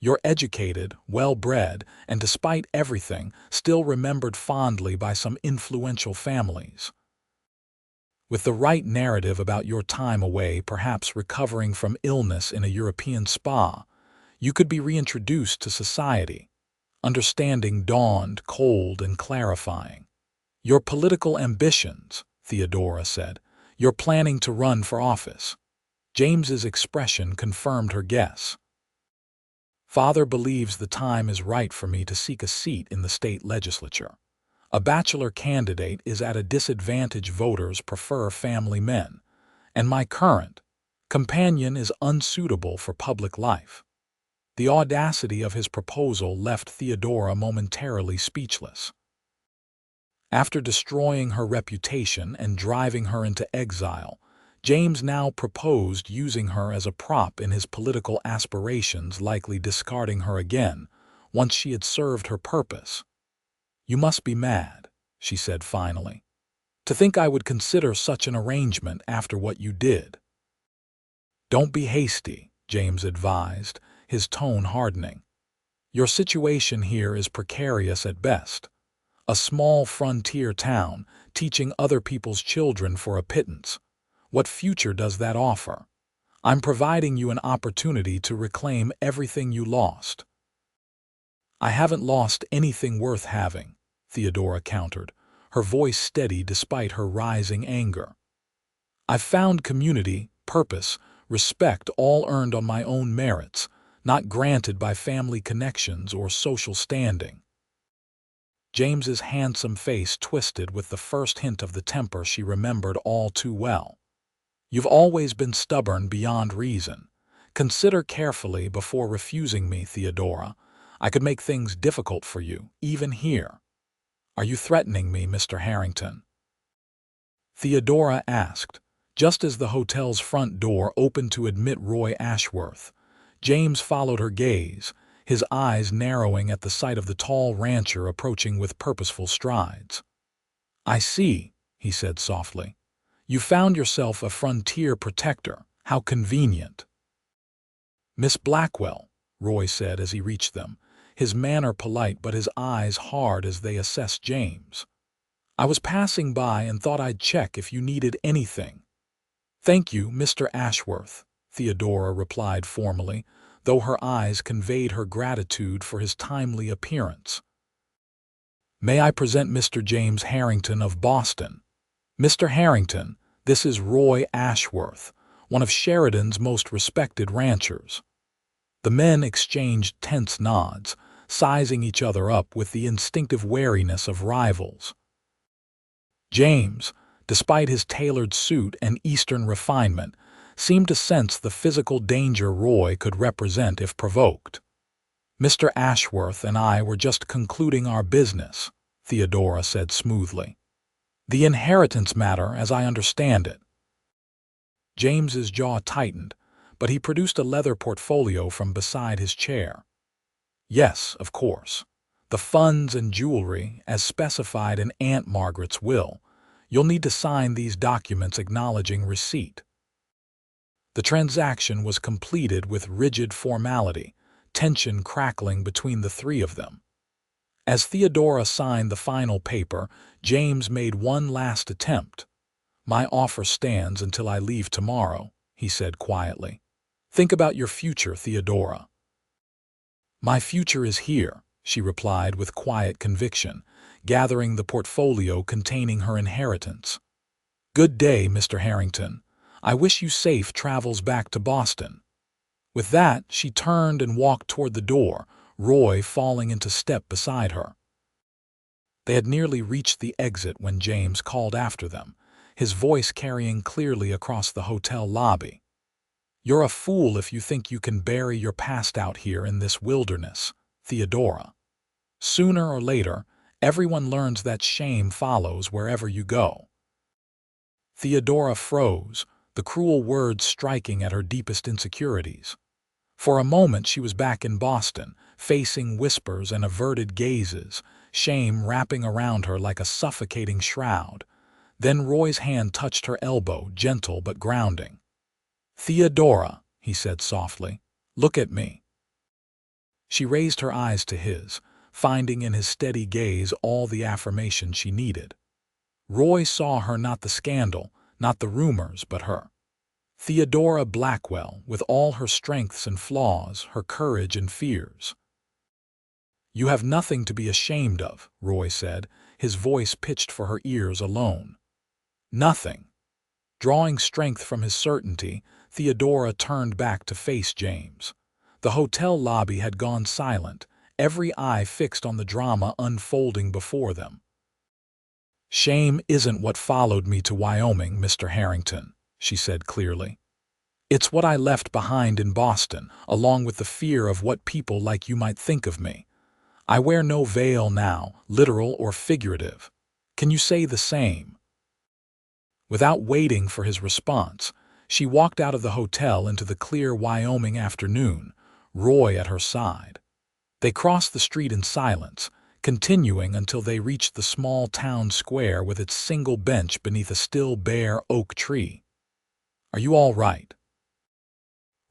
You're educated, well-bred, and despite everything, still remembered fondly by some influential families. With the right narrative about your time away, perhaps recovering from illness in a European spa, you could be reintroduced to society." Understanding dawned, cold and clarifying. "Your political ambitions," Theodora said. "You're planning to run for office." James's expression confirmed her guess. Father believes the time is right for me to seek a seat in the state legislature. A bachelor candidate is at a disadvantage. Voters prefer family men, and my current companion is unsuitable for public life. The audacity of his proposal left Theodora momentarily speechless. After destroying her reputation and driving her into exile, James now proposed using her as a prop in his political aspirations, likely discarding her again once she had served her purpose. "You must be mad," she said finally, "to think I would consider such an arrangement after what you did." "Don't be hasty," James advised, his tone hardening. "Your situation here is precarious at best. A small frontier town, teaching other people's children for a pittance. What future does that offer? I'm providing you an opportunity to reclaim everything you lost." "I haven't lost anything worth having," Theodora countered, her voice steady despite her rising anger. "I've found community, purpose, respect, all earned on my own merits, not granted by family connections or social standing." James's handsome face twisted with the first hint of the temper she remembered all too well. "You've always been stubborn beyond reason. Consider carefully before refusing me, Theodora. I could make things difficult for you, even here." "Are you threatening me, Mr. Harrington?" Theodora asked, just as the hotel's front door opened to admit Roy Ashworth. James followed her gaze, his eyes narrowing at the sight of the tall rancher approaching with purposeful strides. "I see," he said softly. "You found yourself a frontier protector. How convenient." "Miss Blackwell," Roy said as he reached them, his manner polite but his eyes hard as they assessed James. "I was passing by and thought I'd check if you needed anything." "Thank you, Mr. Ashworth," Theodora replied formally, though her eyes conveyed her gratitude for his timely appearance. "May I present Mr. James Harrington of Boston? Mr. Harrington, this is Roy Ashworth, one of Sheridan's most respected ranchers." The men exchanged tense nods, sizing each other up with the instinctive wariness of rivals. James, despite his tailored suit and Eastern refinement, seemed to sense the physical danger Roy could represent if provoked. "Mr. Ashworth and I were just concluding our business," Theodora said smoothly. "The inheritance matter, as I understand it." James's jaw tightened, but he produced a leather portfolio from beside his chair. "Yes, of course. The funds and jewelry, as specified in Aunt Margaret's will. You'll need to sign these documents acknowledging receipt." The transaction was completed with rigid formality, tension crackling between the three of them. As Theodora signed the final paper, James made one last attempt. "My offer stands until I leave tomorrow," he said quietly. "Think about your future, Theodora." "My future is here," she replied with quiet conviction, gathering the portfolio containing her inheritance. "Good day, Mr. Harrington. I wish you safe travels back to Boston." With that, she turned and walked toward the door, Roy falling into step beside her. They had nearly reached the exit when James called after them, his voice carrying clearly across the hotel lobby. "You're a fool if you think you can bury your past out here in this wilderness, Theodora. Sooner or later, everyone learns that shame follows wherever you go." Theodora froze, the cruel words striking at her deepest insecurities. For a moment she was back in Boston, facing whispers and averted gazes, shame wrapping around her like a suffocating shroud. Then Roy's hand touched her elbow, gentle but grounding. "Theodora," he said softly, "look at me." She raised her eyes to his, finding in his steady gaze all the affirmation she needed. Roy saw her, not the scandal, not the rumors, but her. Theodora Blackwell, with all her strengths and flaws, her courage and fears. "You have nothing to be ashamed of," Roy said, his voice pitched for her ears alone. "Nothing." Drawing strength from his certainty, Theodora turned back to face James. The hotel lobby had gone silent, every eye fixed on the drama unfolding before them. "Shame isn't what followed me to Wyoming, Mr. Harrington," she said clearly. "It's what I left behind in Boston, along with the fear of what people like you might think of me. I wear no veil now, literal or figurative. Can you say the same?" Without waiting for his response, she walked out of the hotel into the clear Wyoming afternoon, Roy at her side. They crossed the street in silence, continuing until they reached the small town square with its single bench beneath a still bare oak tree. "Are you all right?"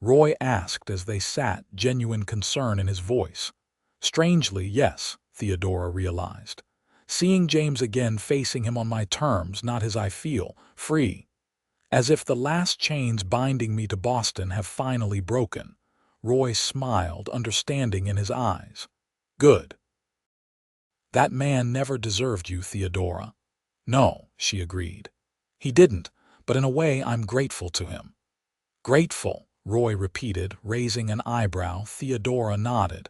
Roy asked as they sat, genuine concern in his voice. Strangely, yes, Theodora realized. Seeing James again facing him on my terms, not his I feel, free. As if the last chains binding me to Boston have finally broken. Roy smiled, understanding in his eyes. "Good. That man never deserved you, Theodora." "No," she agreed. "He didn't, but in a way I'm grateful to him." "Grateful," Roy repeated, raising an eyebrow. Theodora nodded.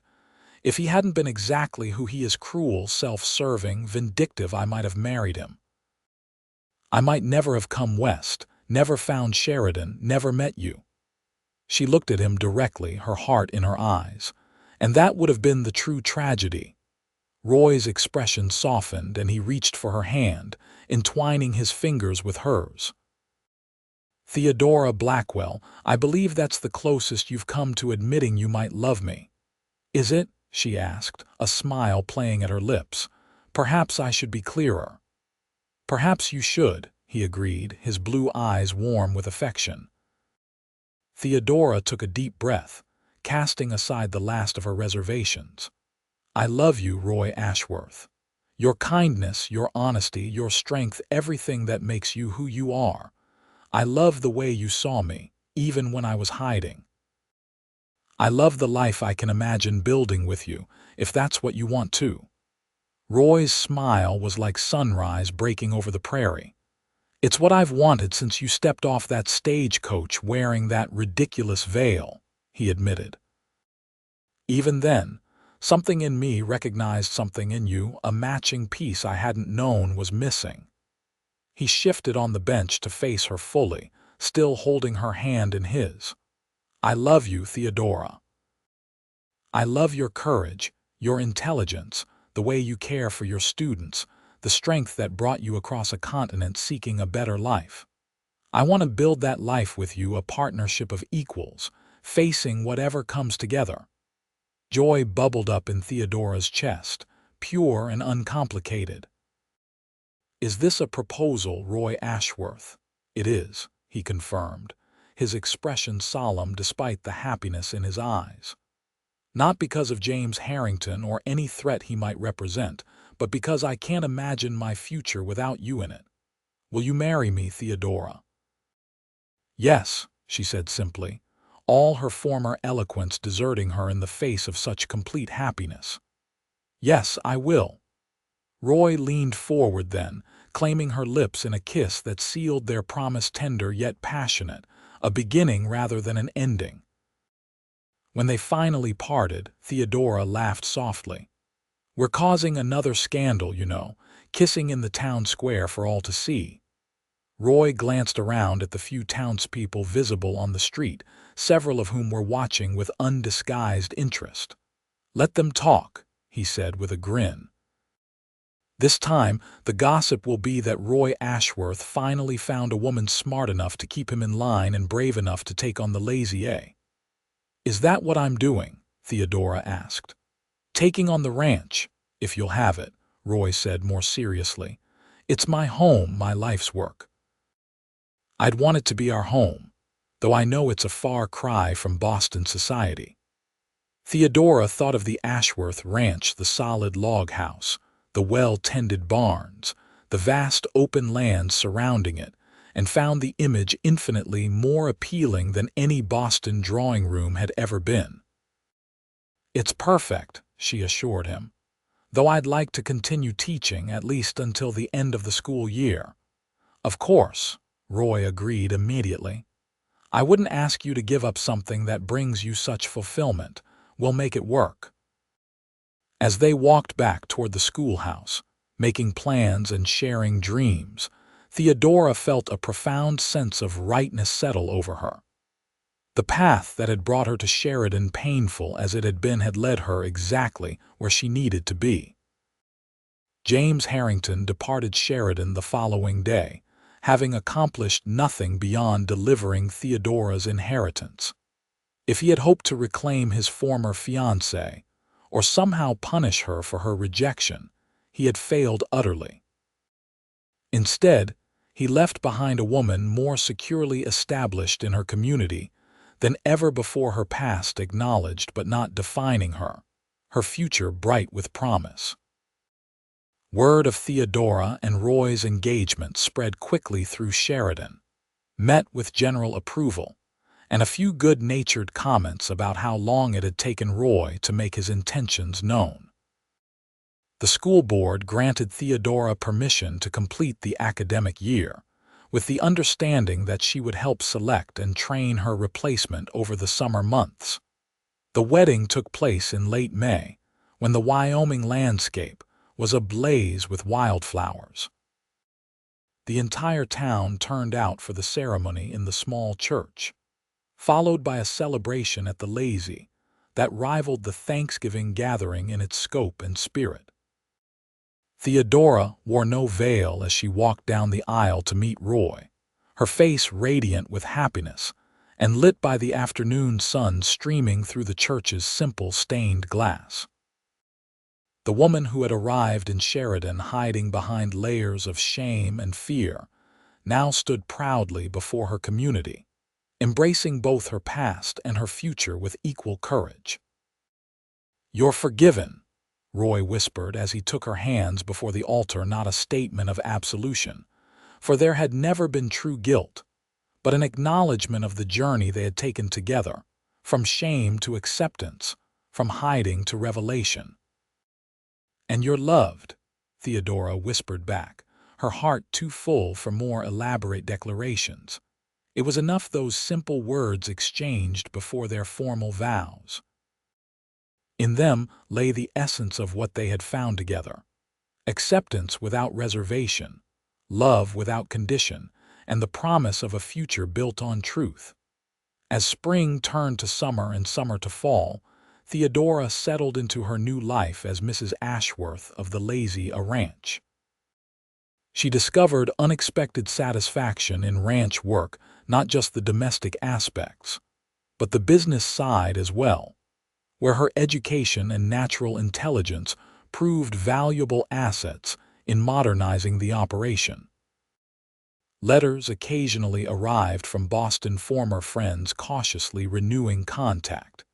"If he hadn't been exactly who he is, cruel, self-serving, vindictive, I might have married him. I might never have come west, never found Sheridan, never met you." She looked at him directly, her heart in her eyes. "And that would have been the true tragedy." Roy's expression softened, and he reached for her hand, entwining his fingers with hers. "Theodora Blackwell, I believe that's the closest you've come to admitting you might love me." "Is it?" she asked, a smile playing at her lips. "Perhaps I should be clearer." "Perhaps you should," he agreed, his blue eyes warm with affection. Theodora took a deep breath, casting aside the last of her reservations. "I love you, Roy Ashworth. Your kindness, your honesty, your strength, everything that makes you who you are. I love the way you saw me, even when I was hiding. I love the life I can imagine building with you, if that's what you want too." Roy's smile was like sunrise breaking over the prairie. "It's what I've wanted since you stepped off that stagecoach wearing that ridiculous veil," he admitted. "Even then, something in me recognized something in you, a matching piece I hadn't known was missing." He shifted on the bench to face her fully, still holding her hand in his. "I love you, Theodora. I love your courage, your intelligence, the way you care for your students, the strength that brought you across a continent seeking a better life. I want to build that life with you, a partnership of equals, facing whatever comes together." Joy bubbled up in Theodora's chest, pure and uncomplicated. "Is this a proposal, Roy Ashworth?" "It is," he confirmed, his expression solemn despite the happiness in his eyes. "Not because of James Harrington or any threat he might represent, but because I can't imagine my future without you in it. Will you marry me, Theodora?" "Yes," she said simply, all her former eloquence deserting her in the face of such complete happiness. "Yes, I will." Roy leaned forward then, claiming her lips in a kiss that sealed their promise, tender yet passionate, a beginning rather than an ending. When they finally parted, Theodora laughed softly. "We're causing another scandal, you know, kissing in the town square for all to see." Roy glanced around at the few townspeople visible on the street, several of whom were watching with undisguised interest. "Let them talk," he said with a grin. "This time, the gossip will be that Roy Ashworth finally found a woman smart enough to keep him in line and brave enough to take on the lazy A." "Is that what I'm doing?" Theodora asked. "Taking on the ranch, if you'll have it," Roy said more seriously. "It's my home, my life's work. I'd want it to be our home, though I know it's a far cry from Boston society." Theodora thought of the Ashworth Ranch, the solid log house, the well-tended barns, the vast open lands surrounding it, and found the image infinitely more appealing than any Boston drawing room had ever been. "It's perfect," she assured him, "though I'd like to continue teaching at least until the end of the school year." "Of course," Roy agreed immediately. I wouldn't ask you to give up something that brings you such fulfillment. We'll make it work." As they walked back toward the schoolhouse, making plans and sharing dreams, Theodora felt a profound sense of rightness settle over her. The path that had brought her to Sheridan, painful as it had been, had led her exactly where she needed to be. James Harrington departed Sheridan the following day, having accomplished nothing beyond delivering Theodora's inheritance. If he had hoped to reclaim his former fiancé, or somehow punish her for her rejection, he had failed utterly. Instead, he left behind a woman more securely established in her community than ever before, her past acknowledged but not defining her, her future bright with promise. Word of Theodora and Roy's engagement spread quickly through Sheridan, met with general approval, and a few good-natured comments about how long it had taken Roy to make his intentions known. The school board granted Theodora permission to complete the academic year, with the understanding that she would help select and train her replacement over the summer months. The wedding took place in late May, when the Wyoming landscape was ablaze with wildflowers. The entire town turned out for the ceremony in the small church, followed by a celebration at the Lazy that rivaled the Thanksgiving gathering in its scope and spirit. Theodora wore no veil as she walked down the aisle to meet Roy, her face radiant with happiness and lit by the afternoon sun streaming through the church's simple stained glass. The woman who had arrived in Sheridan hiding behind layers of shame and fear now stood proudly before her community, embracing both her past and her future with equal courage. "You're forgiven," Roy whispered as he took her hands before the altar, not a statement of absolution, for there had never been true guilt, but an acknowledgement of the journey they had taken together, from shame to acceptance, from hiding to revelation. "And you're loved," Theodora whispered back, her heart too full for more elaborate declarations. It was enough those simple words exchanged before their formal vows. In them lay the essence of what they had found together: acceptance without reservation, love without condition, and the promise of a future built on truth. As spring turned to summer and summer to fall, Theodora settled into her new life as Mrs. Ashworth of the Lazy Ranch. She discovered unexpected satisfaction in ranch work, not just the domestic aspects, but the business side as well, where her education and natural intelligence proved valuable assets in modernizing the operation. Letters occasionally arrived from Boston, former friends cautiously renewing contact,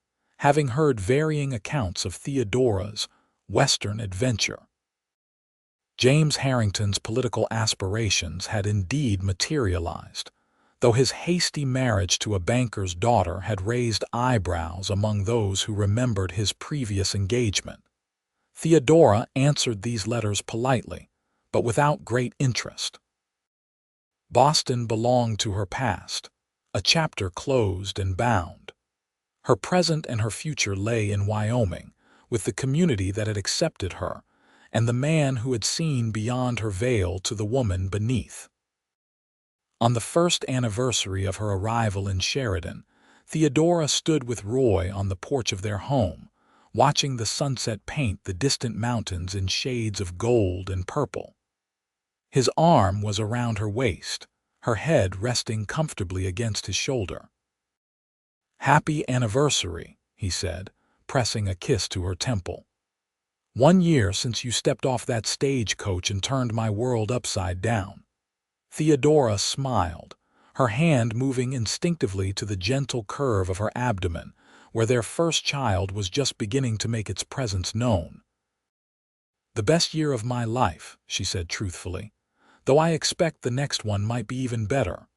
having heard varying accounts of Theodora's Western adventure. James Harrington's political aspirations had indeed materialized, though his hasty marriage to a banker's daughter had raised eyebrows among those who remembered his previous engagement. Theodora answered these letters politely, but without great interest. Boston belonged to her past, a chapter closed and bound. Her present and her future lay in Wyoming, with the community that had accepted her, and the man who had seen beyond her veil to the woman beneath. On the first anniversary of her arrival in Sheridan, Theodora stood with Roy on the porch of their home, watching the sunset paint the distant mountains in shades of gold and purple. His arm was around her waist, her head resting comfortably against his shoulder. "Happy anniversary," he said, pressing a kiss to her temple. "1 year since you stepped off that stagecoach and turned my world upside down." Theodora smiled, her hand moving instinctively to the gentle curve of her abdomen, where their first child was just beginning to make its presence known. "The best year of my life," she said truthfully, "though I expect the next one might be even better."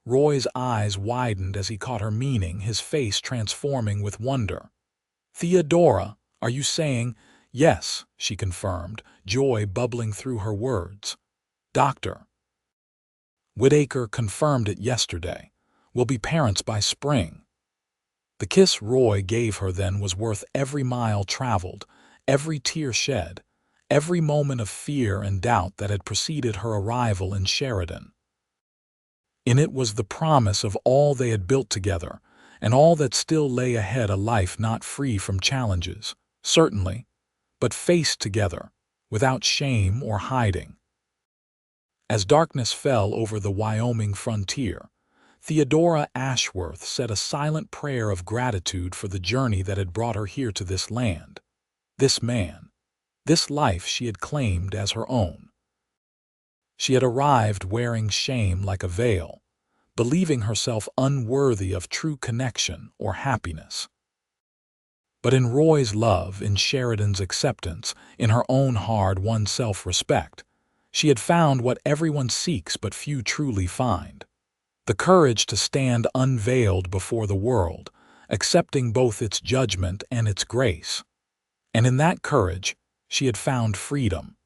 Roy's eyes widened as he caught her meaning, his face transforming with wonder. "Theodora, are you saying—" "Yes," she confirmed, joy bubbling through her words. "Dr. Whitaker confirmed it yesterday. We'll be parents by spring." The kiss Roy gave her then was worth every mile traveled, every tear shed, every moment of fear and doubt that had preceded her arrival in Sheridan. In it was the promise of all they had built together, and all that still lay ahead, a life not free from challenges, certainly, but faced together, without shame or hiding. As darkness fell over the Wyoming frontier, Theodora Ashworth said a silent prayer of gratitude for the journey that had brought her here to this land, this man, this life she had claimed as her own. She had arrived wearing shame like a veil, believing herself unworthy of true connection or happiness. But in Roy's love, in Sheridan's acceptance, in her own hard-won self-respect, she had found what everyone seeks but few truly find: the courage to stand unveiled before the world, accepting both its judgment and its grace. And in that courage, she had found freedom.